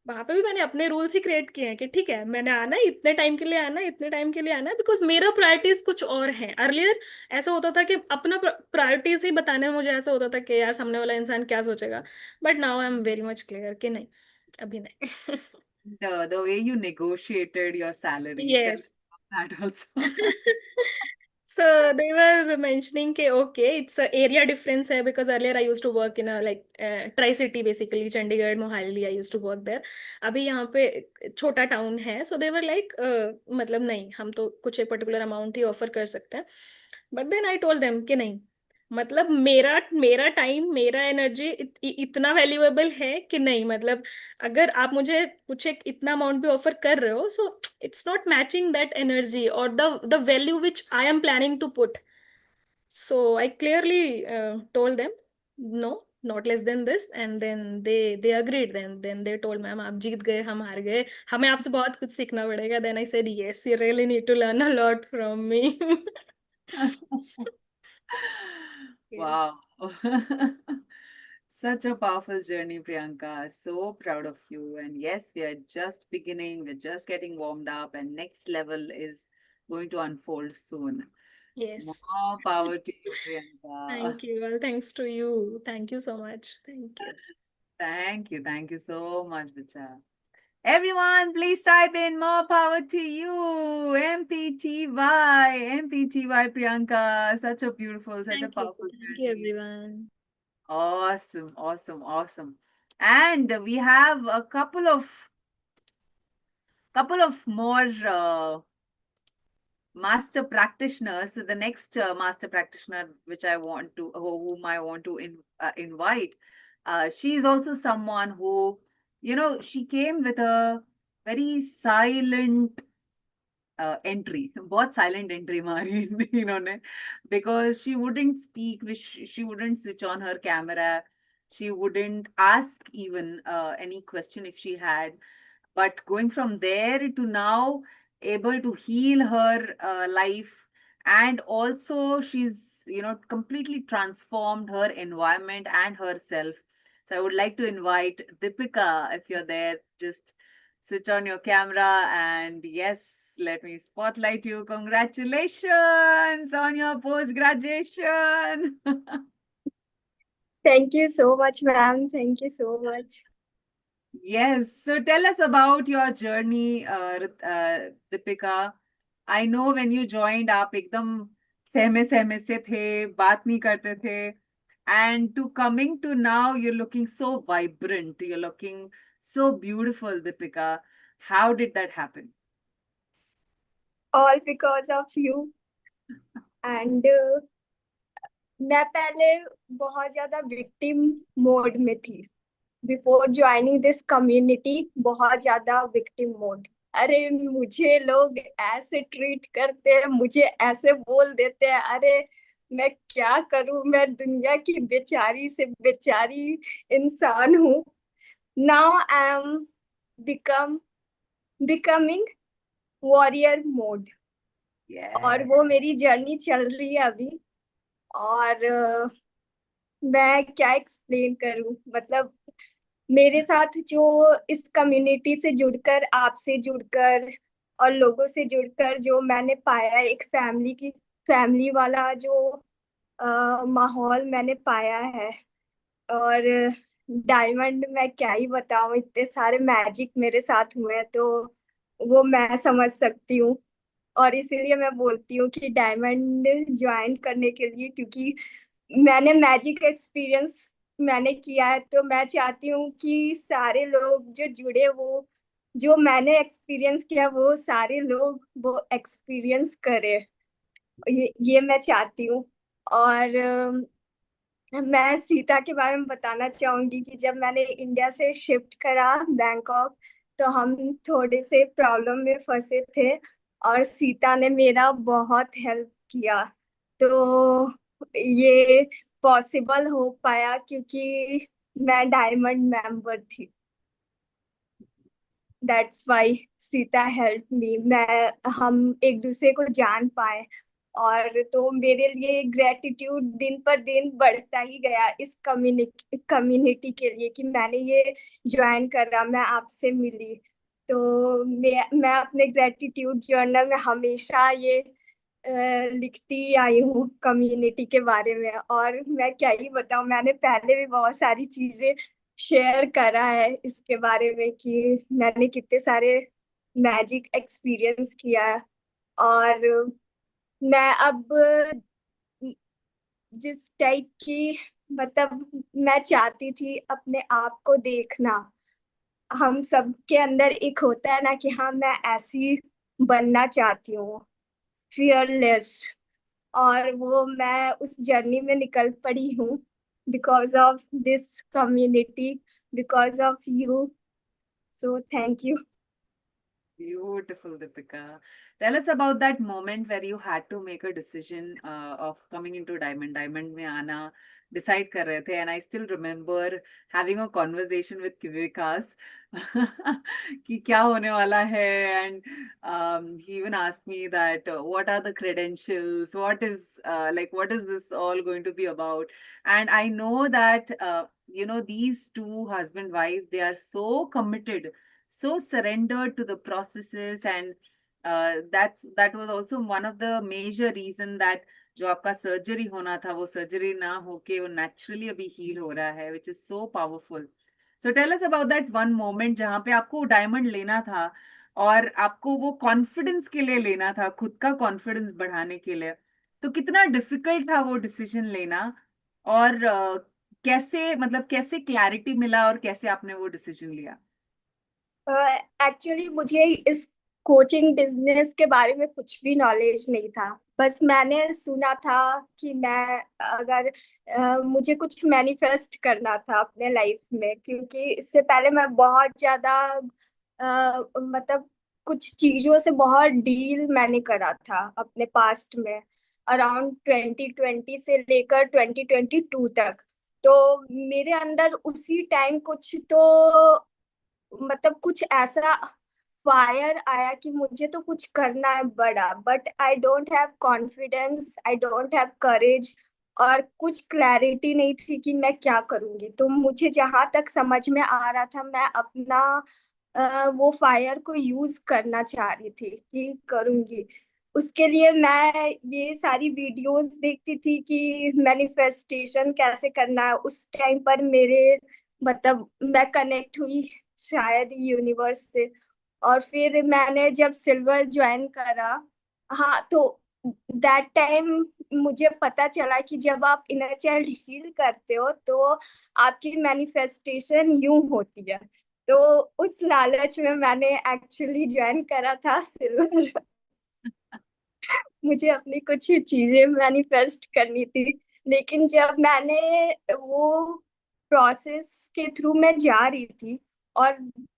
वहां पे भी मैंने अपने रूल्स ही क्रिएट किए हैं कि ठीक है मैंने आना है, इतने टाइम के लिए आना है, इतने टाइम के लिए आना है, बिकॉज मेरा प्रायोरिटीज कुछ और है. अर्लियर ऐसा होता था कि अपना प्रायोरिटीज ही बताने में मुझे ऐसा होता था कि यार सामने वाला इंसान क्या सोचेगा. But now I am very much clear कि नहीं, अभी नहीं. The way you negotiated your salary. Tell me Yes. about that also. So they were mentioning कि okay, it's a area difference है, because earlier I used to work in a like tri-city basically, Chandigarh, Mohali, I used to work there. अभी यहाँ पे छोटा town है, so they were like मतलब नहीं, हम तो कुछ एक पर्टिकुलर अमाउंट ही ऑफर कर सकते हैं. But then I told them कि नहीं, मतलब मेरा मेरा टाइम, मेरा एनर्जी इतना वैल्यूएबल है कि नहीं, मतलब अगर आप मुझे कुछ एक इतना अमाउंट भी ऑफर कर रहे हो, so it's not matching that energy और the value which I am planning to put. So I clearly told them no, not less than this, and then they agreed. Then they told ma'am आप जीत गए, हम हार गए, हमें आपसे बहुत कुछ सीखना पड़ेगा. Then I said yes, you really need to learn a lot from me. Yes. Wow. Such a powerful journey, Priyanka. So proud of you. And yes, we are just beginning, we're just getting warmed up, and next level is going to unfold soon. Yes. More power to you, Priyanka. Thank you. Well, thanks to you. Thank you so much. Thank you. Thank you. Thank you so much, Bicha. Everyone, please type in more power to you. MPTY Priyanka. Such a beautiful, such a Thank you. powerful Thank you, journey. everyone. Awesome, awesome, awesome. And we have a couple of more master practitioners. So the next master practitioner, which I want to, whom I want to invite, she is also someone who, she came with a very silent entry. बहुत silent entry मारी इन्होंने, because she wouldn't speak, she wouldn't switch on her camera, she wouldn't ask even any question if she had, but going from there to now able to heal her life, and also she's completely transformed her environment and herself. So I would like to invite Deepika, if you're there, just switch on your camera, and yes, let me spotlight you. Congratulations on your post graduation. Thank you so much, ma'am. Thank you so much. Yes. So tell us about your journey, Deepika. I know when you joined, आप एकदम सहमे सहमे से थे, बात नहीं करते थे. And to coming to now, you're looking so vibrant. You're looking so beautiful, Deepika. How did that happen? All because of you. And मैं पहले बहुत ज्यादा विक्टिम मोड में थी. बिफोर ज्वाइनिंग दिस कम्युनिटी बहुत ज्यादा विक्टिम मोड. अरे मुझे लोग ऐसे ट्रीट करते हैं, मुझे ऐसे बोल देते हैं. अरे मैं क्या करूं, मैं दुनिया की बेचारी से बेचारी इंसान हूँ. Now I am becoming warrior mode. और Yeah. वो मेरी जर्नी चल रही है अभी. और मैं क्या एक्सप्लेन करूं, मतलब मेरे साथ जो इस कम्युनिटी से जुड़कर, आपसे जुड़कर और लोगों से जुड़कर जो मैंने पाया, एक फैमिली वाला जो माहौल मैंने पाया है. और डायमंड मैं क्या ही बताऊं, इतने सारे मैजिक मेरे साथ हुए हैं तो वो मैं समझ सकती हूँ. और इसीलिए मैं बोलती हूँ कि डायमंड ज्वाइन करने के लिए, क्योंकि मैंने मैजिक एक्सपीरियंस मैंने किया है. तो मैं चाहती हूँ कि सारे लोग जो जुड़े, वो जो मैंने एक्सपीरियंस किया वो सारे लोग वो एक्सपीरियंस करें. ये मैं चाहती हूँ. और मैं सीता के बारे में बताना चाहूंगी कि जब मैंने इंडिया से शिफ्ट करा बैंकॉक, तो हम थोड़े से प्रॉब्लम में फंसे थे और सीता ने मेरा बहुत हेल्प किया. तो ये पॉसिबल हो पाया क्योंकि मैं डायमंड मेंबर थी. That's why Sita help me. हम एक दूसरे को जान पाए. और तो मेरे लिए ग्रेटिट्यूड दिन पर दिन बढ़ता ही गया इस कम्युनिटी के लिए कि मैंने ये ज्वाइन करा, मैं आपसे मिली. तो मैं अपने ग्रेटिट्यूड जर्नल में हमेशा ये लिखती आई हूँ कम्युनिटी के बारे में. और मैं क्या ही बताऊँ, मैंने पहले भी बहुत सारी चीजें शेयर करा है इसके बारे में कि मैंने कितने सारे मैजिक एक्सपीरियंस किया है. और मैं अब जिस टाइप की, मतलब मैं चाहती थी अपने आप को देखना. हम सब के अंदर एक होता है ना कि हाँ मैं ऐसी बनना चाहती हूँ, फियरलेस. और वो मैं उस जर्नी में निकल पड़ी हूँ because of this community, because of you. So thank you. Beautiful, Deepika. Tell us about that moment where you had to make a decision of coming into Diamond. Diamond में आना decide कर रहे थे, and I still remember having a conversation with Vikas कि क्या होने वाला है, and he even asked me that what are the credentials, what is this all going to be about, and I know that these two husband wife, they are so committed, so surrendered to the processes, and that was also one of the major reason that जो आपका surgery होना था वो surgery ना होके वो naturally अभी heal हो रहा है, which is so powerful. So tell us about that one moment जहाँ पे आपको डायमंड लेना था और आपको वो कॉन्फिडेंस के लिए लेना था, खुद का कॉन्फिडेंस बढ़ाने के लिए. तो कितना डिफिकल्ट था वो डिसीजन लेना, और कैसे, मतलब कैसे क्लैरिटी मिला और कैसे आपने वो डिसीजन लिया? एक्चुअली मुझे इस कोचिंग बिजनेस के बारे में कुछ भी नॉलेज नहीं था। बस मैंने सुना था कि मैं अगर मुझे कुछ मैनिफेस्ट करना था अपने लाइफ में, क्योंकि इससे पहले मैं बहुत ज्यादा मतलब कुछ चीजों से बहुत डील मैंने करा था अपने पास्ट में, अराउंड 2020 से लेकर 2022 तक। तो मेरे अंदर उसी टाइम कुछ तो मतलब कुछ ऐसा फायर आया कि मुझे तो कुछ करना है बड़ा, but I don't have confidence, I don't have courage, और कुछ क्लैरिटी नहीं थी कि मैं क्या करूंगी। तो मुझे जहां तक समझ में आ रहा था, मैं अपना वो फायर को यूज करना चाह रही थी कि करूंगी। उसके लिए मैं ये सारी वीडियोस देखती थी कि मैनिफेस्टेशन कैसे करना है। उस टाइम पर मेरे मतलब मैं कनेक्ट हुई शायद यूनिवर्स से, और फिर मैंने जब सिल्वर ज्वाइन करा, हाँ, तो दैट टाइम मुझे पता चला कि जब आप इनर चाइल्ड हील करते हो तो आपकी मैनिफेस्टेशन यूं होती है। तो उस लालच में मैंने एक्चुअली ज्वाइन करा था सिल्वर। मुझे अपनी कुछ चीजें मैनिफेस्ट करनी थी, लेकिन जब मैंने वो प्रोसेस के थ्रू मैं जा रही थी, और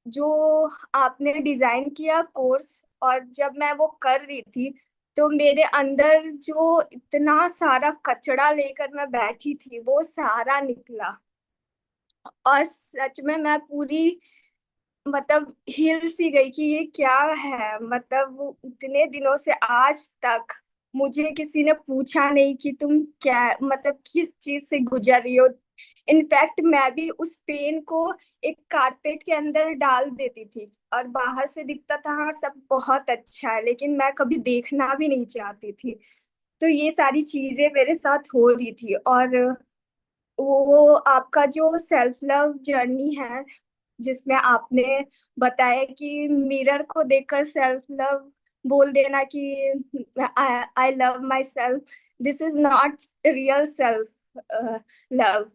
जो आपने डिजाइन किया कोर्स, और जब मैं वो कर रही थी, तो मेरे अंदर जो इतना सारा कचरा लेकर मैं बैठी थी वो सारा निकला। और सच में मैं पूरी मतलब हिल सी गई कि ये क्या है। मतलब वो इतने दिनों से आज तक मुझे किसी ने पूछा नहीं कि तुम क्या मतलब किस चीज से गुजर रही हो। इनफैक्ट मैं भी उस पेन को एक कारपेट के अंदर डाल देती थी, और बाहर से दिखता था हाँ सब बहुत अच्छा है, लेकिन मैं कभी देखना भी नहीं चाहती थी। तो ये सारी चीजें मेरे साथ हो रही थी। और वो आपका जो सेल्फ लव जर्नी है, जिसमें आपने बताया कि मिरर को देखकर सेल्फ लव बोल देना कि I love my self, this is not real self love.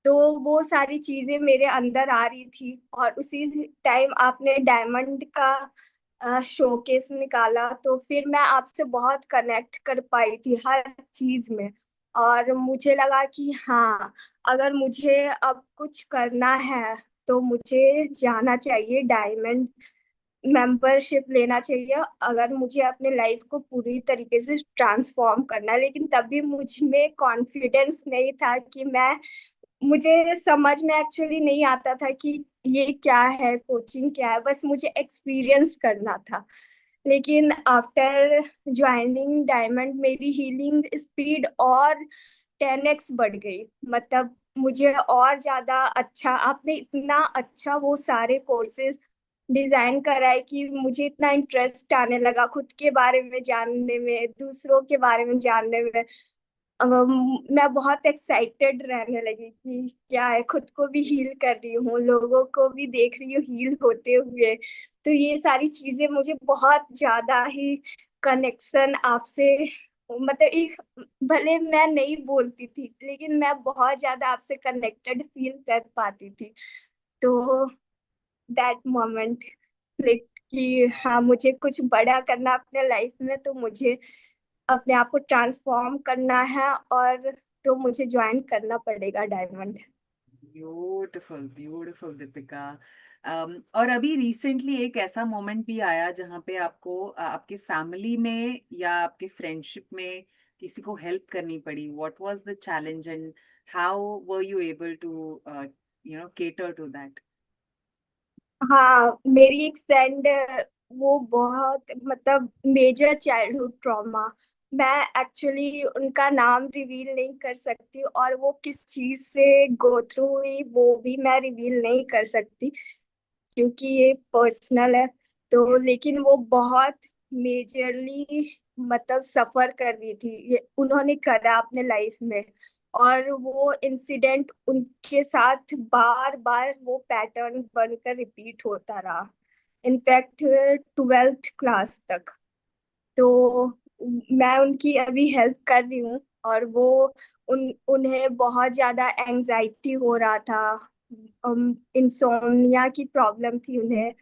तो वो सारी चीजें मेरे अंदर आ रही थी, और उसी टाइम आपने डायमंड का शोकेस निकाला, तो फिर मैं आपसे बहुत कनेक्ट कर पाई थी हर चीज में। और मुझे लगा कि हाँ, अगर मुझे अब कुछ करना है तो मुझे जाना चाहिए डायमंड मेंबरशिप लेना चाहिए, अगर मुझे अपने लाइफ को पूरी तरीके से ट्रांसफॉर्म करना है। लेकिन तब भी मुझ में कॉन्फिडेंस नहीं था कि मैं मुझे समझ में एक्चुअली नहीं आता था कि ये क्या है, कोचिंग क्या है, बस मुझे एक्सपीरियंस करना था। लेकिन आफ्टर ज्वाइनिंग डायमंड मेरी हीलिंग स्पीड और 10x बढ़ गई। मतलब मुझे और ज्यादा अच्छा, आपने इतना अच्छा वो सारे कोर्सेज डिजाइन करा है कि मुझे इतना इंटरेस्ट आने लगा खुद के बारे में जानने में, दूसरों के बारे में जानने में। अब मैं बहुत एक्साइटेड रहने लगी कि क्या है, खुद को भी हील कर रही हूँ, लोगों को भी देख रही हूँ हील होते हुए। तो ये सारी चीजें मुझे बहुत ज्यादा ही कनेक्शन आपसे, मतलब एक, भले मैं नहीं बोलती थी लेकिन मैं बहुत ज्यादा आपसे कनेक्टेड फील कर पाती थी। तो दैट मोमेंट लाइक कि हाँ, मुझे कुछ बड़ा करना अपने लाइफ में, तो मुझे अपने आप को ट्रांसफॉर्म करना है, और तो मुझे ज्वाइन करना पड़ेगा डायमंड। Beautiful beautiful Deepika. और अभी रिसेंटली एक ऐसा मोमेंट भी आया जहाँ पे आपको आपके फैमिली में या आपके फ्रेंडशिप में किसी को हेल्प करनी पड़ी. What was the challenge and how were you able to cater to that? हाँ, मेरी एक फ्रेंड, वो बहुत मतलब मेजर चाइल्डहुड ट्रॉमा, मैं एक्चुअली उनका नाम रिवील नहीं कर सकती, और वो किस चीज से गो थ्रू हुई वो भी मैं रिवील नहीं कर सकती, क्योंकि ये पर्सनल है। तो यस. लेकिन वो बहुत मेजरली मतलब सफर कर रही थी, ये उन्होंने करा अपने लाइफ में। और वो इंसिडेंट उनके साथ बार बार वो पैटर्न बनकर रिपीट होता रहा, इनफैक्ट 12th क्लास तक। तो मैं उनकी अभी हेल्प कर रही हूँ। और वो उन्हें बहुत ज्यादा एंजाइटी हो रहा था, इंसोम्निया की प्रॉब्लम थी उन्हें।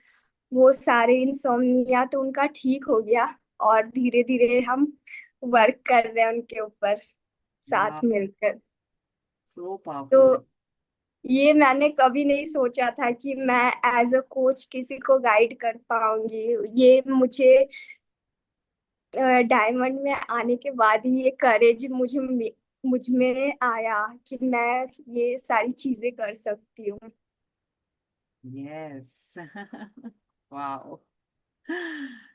वो सारे इंसोम्निया तो उनका ठीक हो गया, और धीरे धीरे हम वर्क कर रहे हैं उनके ऊपर साथ Wow, मिलकर। so powerful. तो ये मैंने कभी नहीं सोचा था कि मैं एज अ कोच किसी को गाइड कर पाऊंगी। ये मुझे डायमंड में आने के बाद ही ये करेज मुझ में आया कि मैं ये सारी चीजें कर सकती हूँ। Yes. Wow.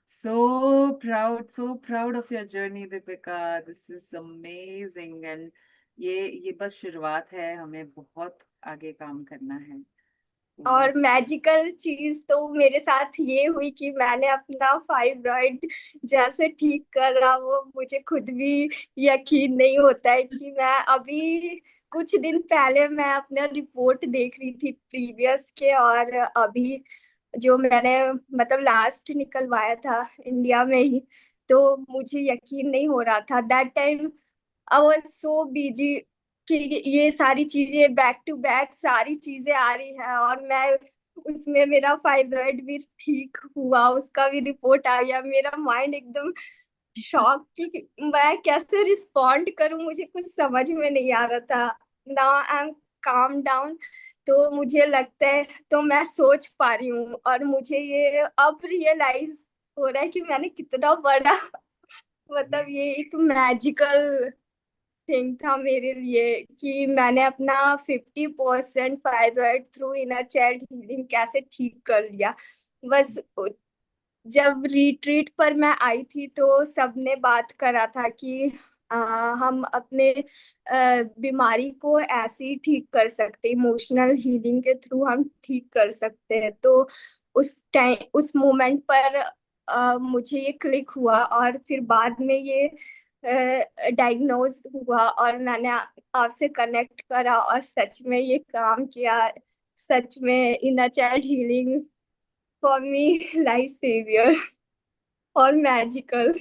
So proud of your journey, Deepika. This is amazing. And ये बस शुरुआत है, हमें बहुत आगे काम करना है। तो और बस मैजिकल चीज तो मेरे साथ ये हुई कि मैंने अपना फाइब्रॉइड जैसे ठीक करा, वो मुझे खुद भी यकीन नहीं होता है कि मैं अभी कुछ दिन पहले मैं अपना रिपोर्ट देख रही थी प्रीवियस के, और अभी जो मैंने मतलब लास्ट निकलवाया था इंडिया में ही। तो मुझे यकीन नहीं हो रहा था that time. I was so busy कि ये सारी चीजें बैक टू बैक सारी चीजें आ रही है, और मैं उसमें मेरा फाइब्रॉइड भी ठीक हुआ, उसका भी रिपोर्ट आ गया। मेरा माइंड एकदम शॉक कि मैं कैसे रिस्पॉन्ड करूं, मुझे कुछ समझ में नहीं आ रहा था। Now I M calm down. तो मुझे लगता है, तो मैं सोच पा रही हूँ, और मुझे ये अब रियलाइज हो रहा है कि मैंने कितना बड़ा मतलब ये एक मैजिकल थिंग था मेरे लिए कि मैंने अपना 50% fibroid through inner child healing कैसे ठीक कर लिया। बस जब रिट्रीट पर मैं आई थी तो सबने बात करा था कि आ, हम अपने बीमारी को ऐसे ही ठीक कर सकते, इमोशनल हीलिंग के थ्रू हम ठीक कर सकते हैं। तो उस टाइम उस मोमेंट पर मुझे ये क्लिक हुआ, और फिर बाद में ये डायग्नोज हुआ, और मैंने आपसे कनेक्ट करा और सच में ये काम किया। सच में inner child healing for me life saviour और magical.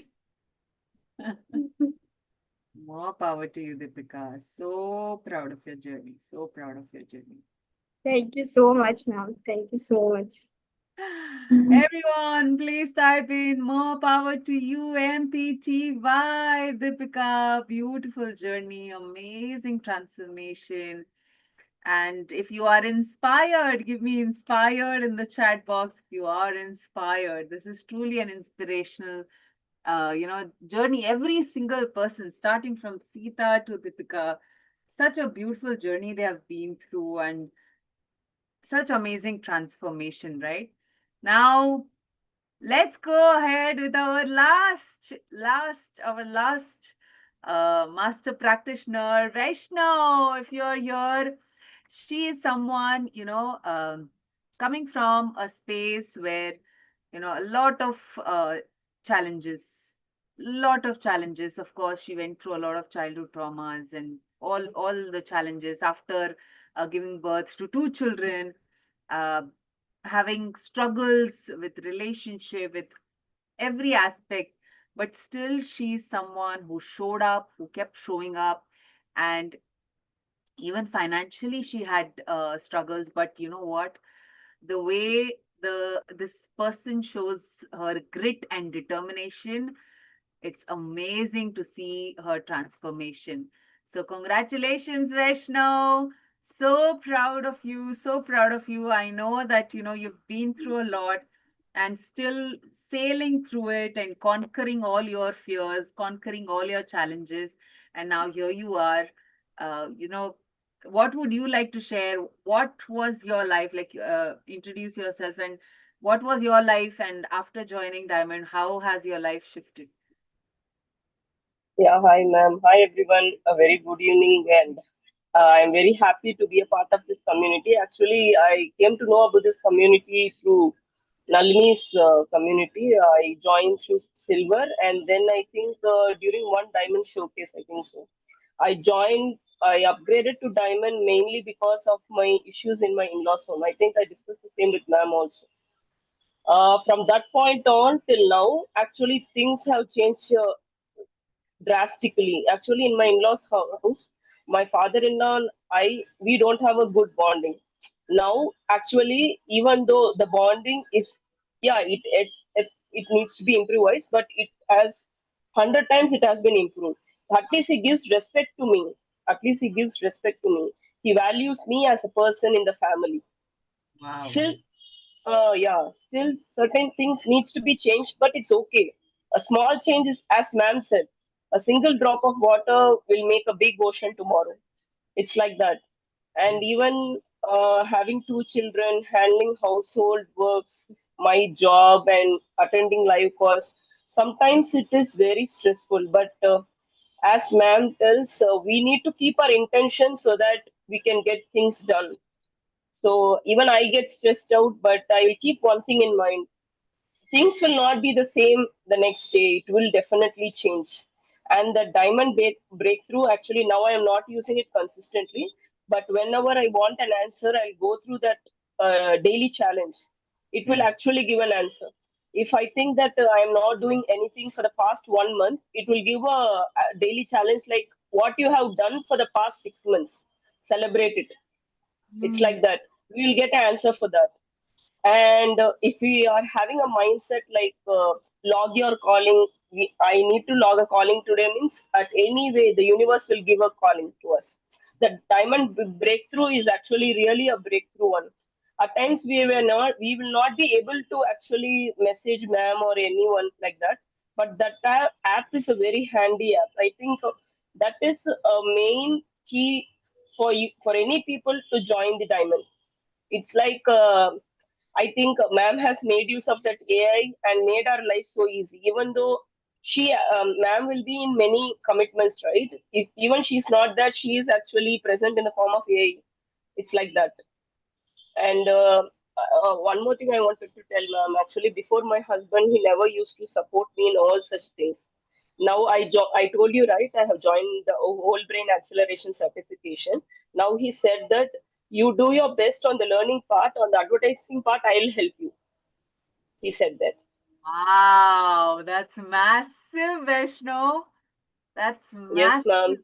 more power to you, Deepika. So proud of your journey. So proud of your journey. Thank you so much ma'am, thank you so much. Everyone, please type in more power to you, MPTY, Deepika. Beautiful journey, amazing transformation. And if you are inspired, give me inspired in the chat box. If you are inspired, this is truly an inspirational, journey. Every single person, starting from Sita to Deepika, such a beautiful journey they have been through, and such amazing transformation, right? Now, let's go ahead with our last master practitioner, Vaishnav. If you're here, she is someone, coming from a space where, a lot of challenges. Of course, she went through a lot of childhood traumas and all the challenges after giving birth to two children, uh, having struggles with relationship, with every aspect. But still, she's someone who showed up, who kept showing up. And even financially she had struggles, but you know what, the way this person shows her grit and determination, it's amazing to see her transformation. So congratulations, Vaishnav. So proud of you. So proud of you. I know that you've been through a lot and still sailing through it and conquering all your fears, conquering all your challenges. And now here you are. What would you like to share? What was your life like? Introduce yourself, and what was your life? And after joining Diamond, how has your life shifted? Yeah, hi ma'am. Hi everyone. A very good evening, and I'm very happy to be a part of this community. Actually, I came to know about this community through Nalini's community. I joined through silver, and then I think during one diamond showcase, I think so. I joined. I upgraded to diamond mainly because of my issues in my in-laws' home. I think I discussed the same with ma'am also. From that point on till now, actually things have changed drastically. Actually, in my in-laws' house, my father-in-law and we don't have a good bonding. Now, actually, even though the bonding is, yeah, it needs to be improvised, but it has 100 times it has been improved. At least he gives respect to me. At least he gives respect to me. He values me as a person in the family. Wow. Still, still certain things needs to be changed, but it's okay. A small change is, as ma'am said, a single drop of water will make a big ocean tomorrow. It's like that. And Yes. even having two children, handling household works, my job, and attending live calls, sometimes it is very stressful. But as ma'am tells, we need to keep our intention so that we can get things done. So even I get stressed out, but I will keep one thing in mind. Things will not be the same the next day. It will definitely change. And the diamond breakthrough, actually, now I am not using it consistently. But whenever I want an answer, I'll go through that daily challenge. It will Yes. actually give an answer. If I think that I am not doing anything for the past 1 month, it will give a daily challenge like what you have done for the past 6 months. Celebrate it. It's Mm. like that. We will get an answer for that. And if we are having a mindset like log your calling, I need to log a calling today means at any way the universe will give a calling to us. The diamond breakthrough is actually really a breakthrough one. At times we will not be able to actually message ma'am or anyone like that. But that app is a very handy app. I think that is a main key for you for any people to join the diamond. It's like I think ma'am has made use of that AI and made our life so easy. Even though ma'am will be in many commitments, right? If even she's not there, she is actually present in the form of AI. It's like that. And one more thing I wanted to tell ma'am. Actually, before my husband, he never used to support me in all such things. Now I told you right. I have joined the whole brain acceleration certification. Now he said that you do your best on the learning part, on the advertising part, I'll help you. He said that. Wow, that's massive, Vaishno. That's Yes, ma'am.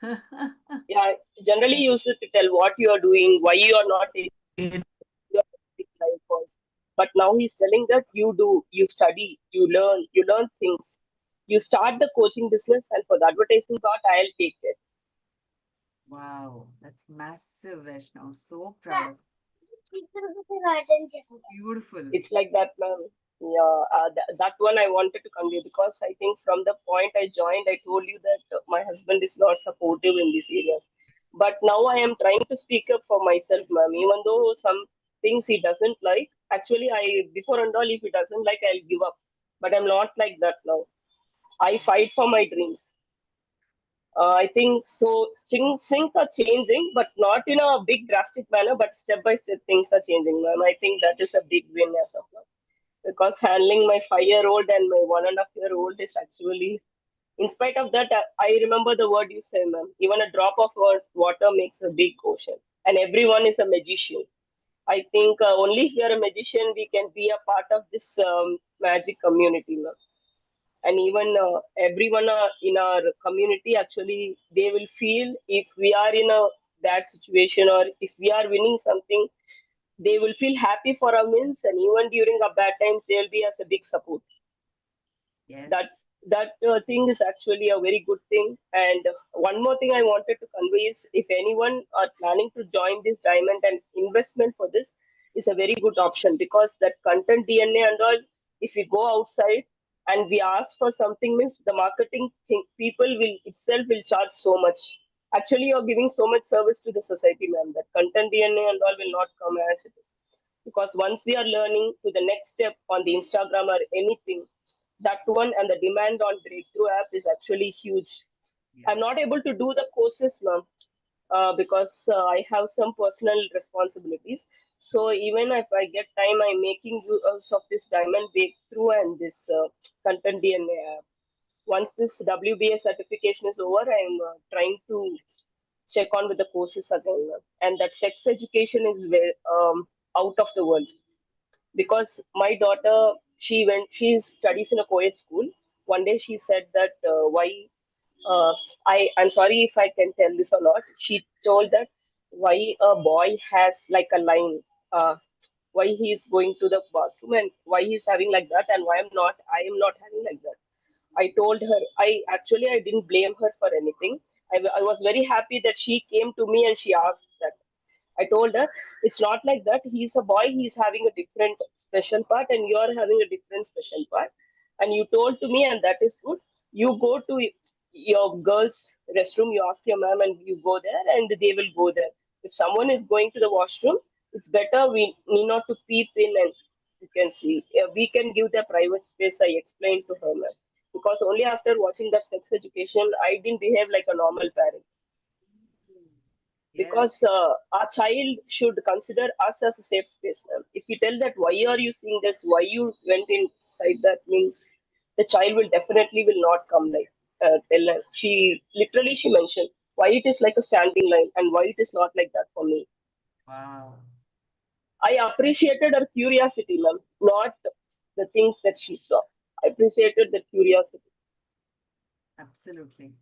massive. Yeah, I generally used to tell what you are doing, why you are not able to take life course. But now he's telling that you do, you study, you learn things. You start the coaching business, and for the advertising part, I'll take it. Wow, that's massive, Vaishno. So proud of beautiful. It's like that, ma'am. Yeah, that one I wanted to convey because I think from the point I joined, I told you that my husband is not supportive in these areas. But now I am trying to speak up for myself, ma'am. Even though some things he doesn't like, actually, I before and all, if he doesn't like, I'll give up. But I'm not like that now. I fight for my dreams. I think so. Things are changing, but not in a big drastic manner. But step by step, things are changing, ma'am. I think that is a big win as of now because handling my 5-year-old and my 1.5-year-old is actually, in spite of that, I remember the word you say, ma'am. Even a drop of water makes a big ocean, and everyone is a magician. I think only if we are a magician, we can be a part of this magic community, ma'am. And even everyone in our community, actually, they will feel if we are in a bad situation or if we are winning something, they will feel happy for our wins, and even during our bad times, they'll be as a big support. That Yes. that thing is actually a very good thing. And one more thing I wanted to convey is if anyone are planning to join this diamond, and investment for this is a very good option because that content DNA and all, if we go outside and we ask for something, means the marketing thing, people will itself will charge so much. Actually, you're giving so much service to the society, ma'am, that content DNA and all will not come as it is. Because once we are learning to the next step on the Instagram or anything, that one and the demand on breakthrough app is actually huge. I'm Yes. not able to do the courses, ma'am. because I have some personal responsibilities. So even if I get time, I'm making use of this diamond breakthrough and this content DNA app. Once this WBA certification is over, I'm trying to check on with the courses again. And that sex education is out of the world, because my daughter, she studies in a co-ed school. One day she said that why uh, I'm sorry if I can tell this or not. She told that why a boy has like a line, why he is going to the bathroom and why he's having like that, and why I am not having like that. I told her, I didn't blame her for anything. I was very happy that she came to me and she asked that. I told her, it's not like that. He's a boy, he's having a different special part, and you're having a different special part. And you told to me, and that is good. You go to your girls' restroom, you ask your mom, and you go there, and they will go there. If someone is going to the washroom, it's better we need not to peep in, and you can see. We can give the private space, I explained to her, ma'am. Because only after watching that sex education, I didn't behave like a normal parent, because Yes. our child should consider us as a safe space, ma'am. If you tell that why are you seeing this, why you went inside, that means the child will definitely will not come, like tell her. She mentioned why it is like a standing line and why it is not like that for me. Wow. I appreciated her curiosity, ma'am, not the things that she saw. I appreciated the curiosity. Absolutely.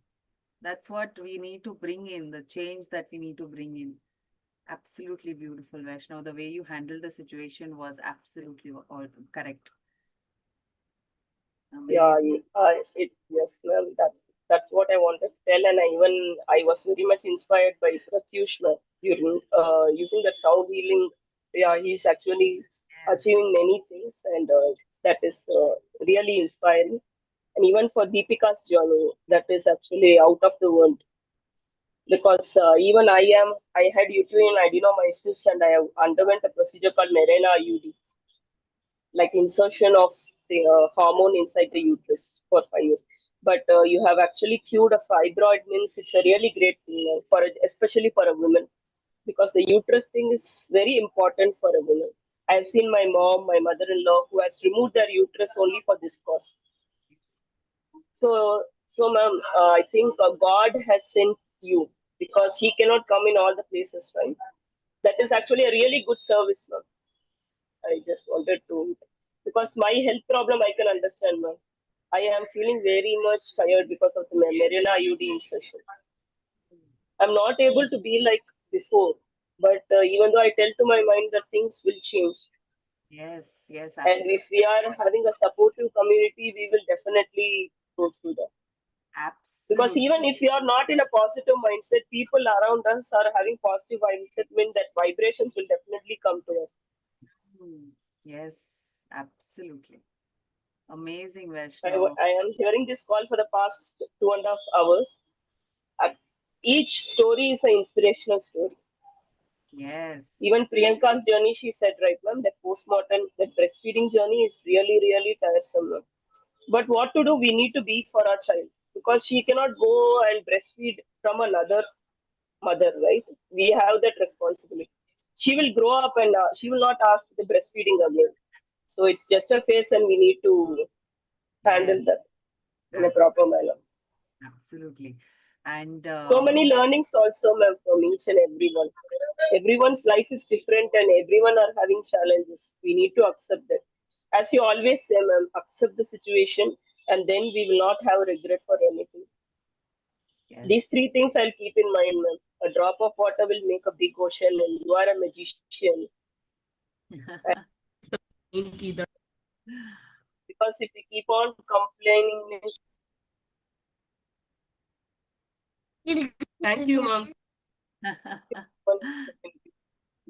That's what we need to bring in, the change that we need to bring in. Absolutely beautiful, Vaishnav. The way you handled the situation was absolutely all correct. Yeah, Amazing. yes, ma'am. That's what I wanted to tell, and I was very much inspired by Pratyush, ma'am, during using that sound healing. Yeah, he's actually Yes. achieving many things, and that is really inspiring. And even for Deepika's journey, that is actually out of the world, because even I had uterine adenomyosis, and I have underwent a procedure called Mirena IUD, like insertion of the hormone inside the uterus for 5 years. But you have actually cured a fibroid, means it's a really great thing especially for a woman, because the uterus thing is very important for a woman. I've seen my mom, my mother-in-law, who has removed their uterus only for this cause. So, ma'am, I think God has sent you, because He cannot come in all the places, right? That is actually a really good service, ma'am. I just wanted to, because my health problem I can understand, ma'am. I am feeling very much tired because of the Marina IUD insertion. I'm not able to be like before, but even though I tell to my mind that things will change, Yes, yes, and if we are absolutely. having a supportive community, we will definitely go through that. Because Absolutely. even if we are not in a positive mindset, people around us are having positive mindset, mean that vibrations will definitely come to us. Mm. Yes, absolutely. Amazing, I, Vaishnav. I am hearing this call for the past 2.5 hours. And each story is an inspirational story. Even Yes, Priyanka's journey, she said, right, ma'am, that postmortem, that breastfeeding journey is really, really tiresome, ma'am. But what to do? We need to be for our child, because she cannot go and breastfeed from another mother, right? We have that responsibility. She will grow up and she will not ask the breastfeeding again. So it's just a phase, and we need to yes, handle that in a abs- proper manner. absolutely. And So many learnings also, ma'am, from each and everyone. Everyone's life is different, and everyone are having challenges. We need to accept that. As you always say, ma'am, accept the situation, and then we will not have regret for anything. These yes, three things I'll keep in mind, ma'am. A drop of water will make a big ocean, and you are a magician. Because if we keep on complaining, means thank you, ma'am.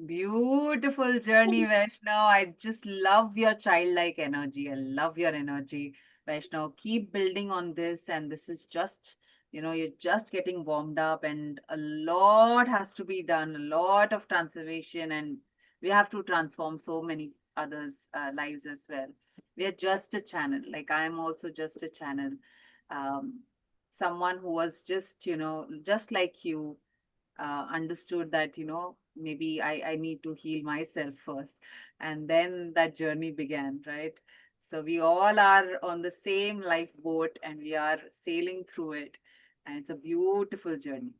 Beautiful journey, Vaishnav. I just love your childlike energy. I love your energy, Vaishnav. Keep building on this. And this is just, you're just getting warmed up, and a lot has to be done, a lot of transformation, and we have to transform so many others' lives as well. We are just a channel. Like, I am also just a channel. Um, Someone who was just, just like you, understood that, maybe I need to heal myself first. And then that journey began, right? So we all are on the same lifeboat and we are sailing through it. And it's a beautiful journey.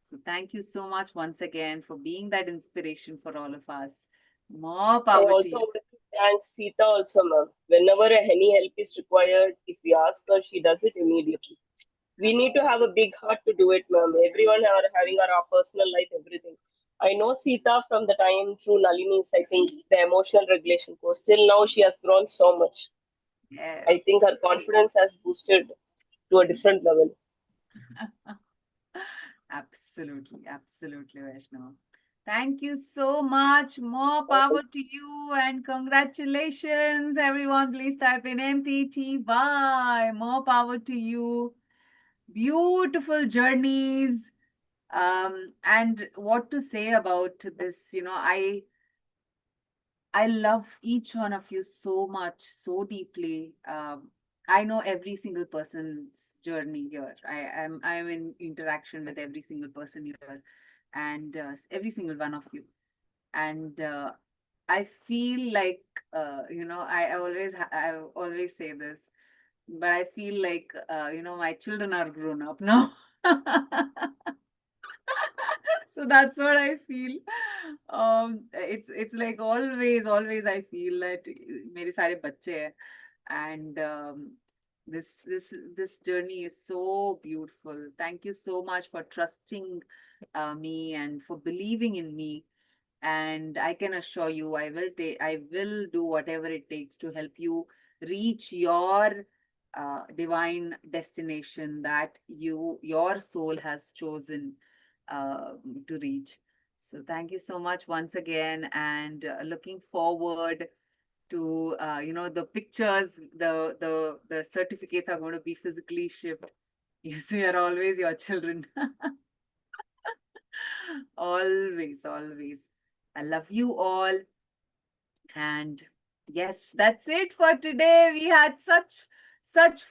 So thank you so much once again for being that inspiration for all of us. More I power to also you. want to thank Sita also, ma'am. Whenever any help is required, if we ask her, she does it immediately. We need to have a big heart to do it, ma'am. Everyone are having our personal life, everything. I know Sita from the time through Nalini's, I think, the emotional regulation course. Till now, she has grown so much. I Yes. think her confidence has boosted to a different level. Absolutely, absolutely, Vaishnav. Thank you so much. More power to you and congratulations, everyone. Please type in MPTY. More power to you. Beautiful journeys. And what to say about this? I love each one of you so much, so deeply. I know every single person's journey here. I'm in interaction with every single person here, and every single one of you. And I feel like I always say this, but I feel like my children are grown up now. So that's what I feel. It's like always I feel that मेरे सारे बच्चे हैं, and this journey is so beautiful. Thank you so much for trusting me and for believing in me. And I can assure you, I will do whatever it takes to help you reach your divine destination that your soul has chosen uh, to reach. So thank you so much once again, and looking forward to the pictures. The certificates are going to be physically shipped. Yes, we are always your children. Always, always. I love you all. And yes, that's it for today. We had such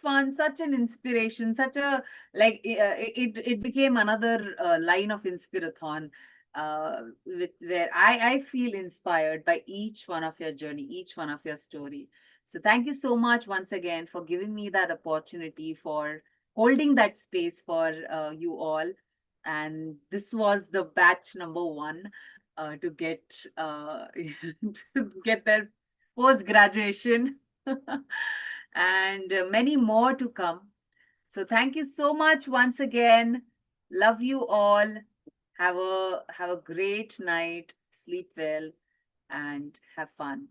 fun, such an inspiration, such a like it became another line of Inspirathon, where I feel inspired by each one of your journey, each one of your story. So thank you so much once again for giving me that opportunity, for holding that space for you all. And this was the batch number one to get to get their post graduation, and many more to come. So thank you so much once again. Love you all. Have a great night. Sleep well and have fun.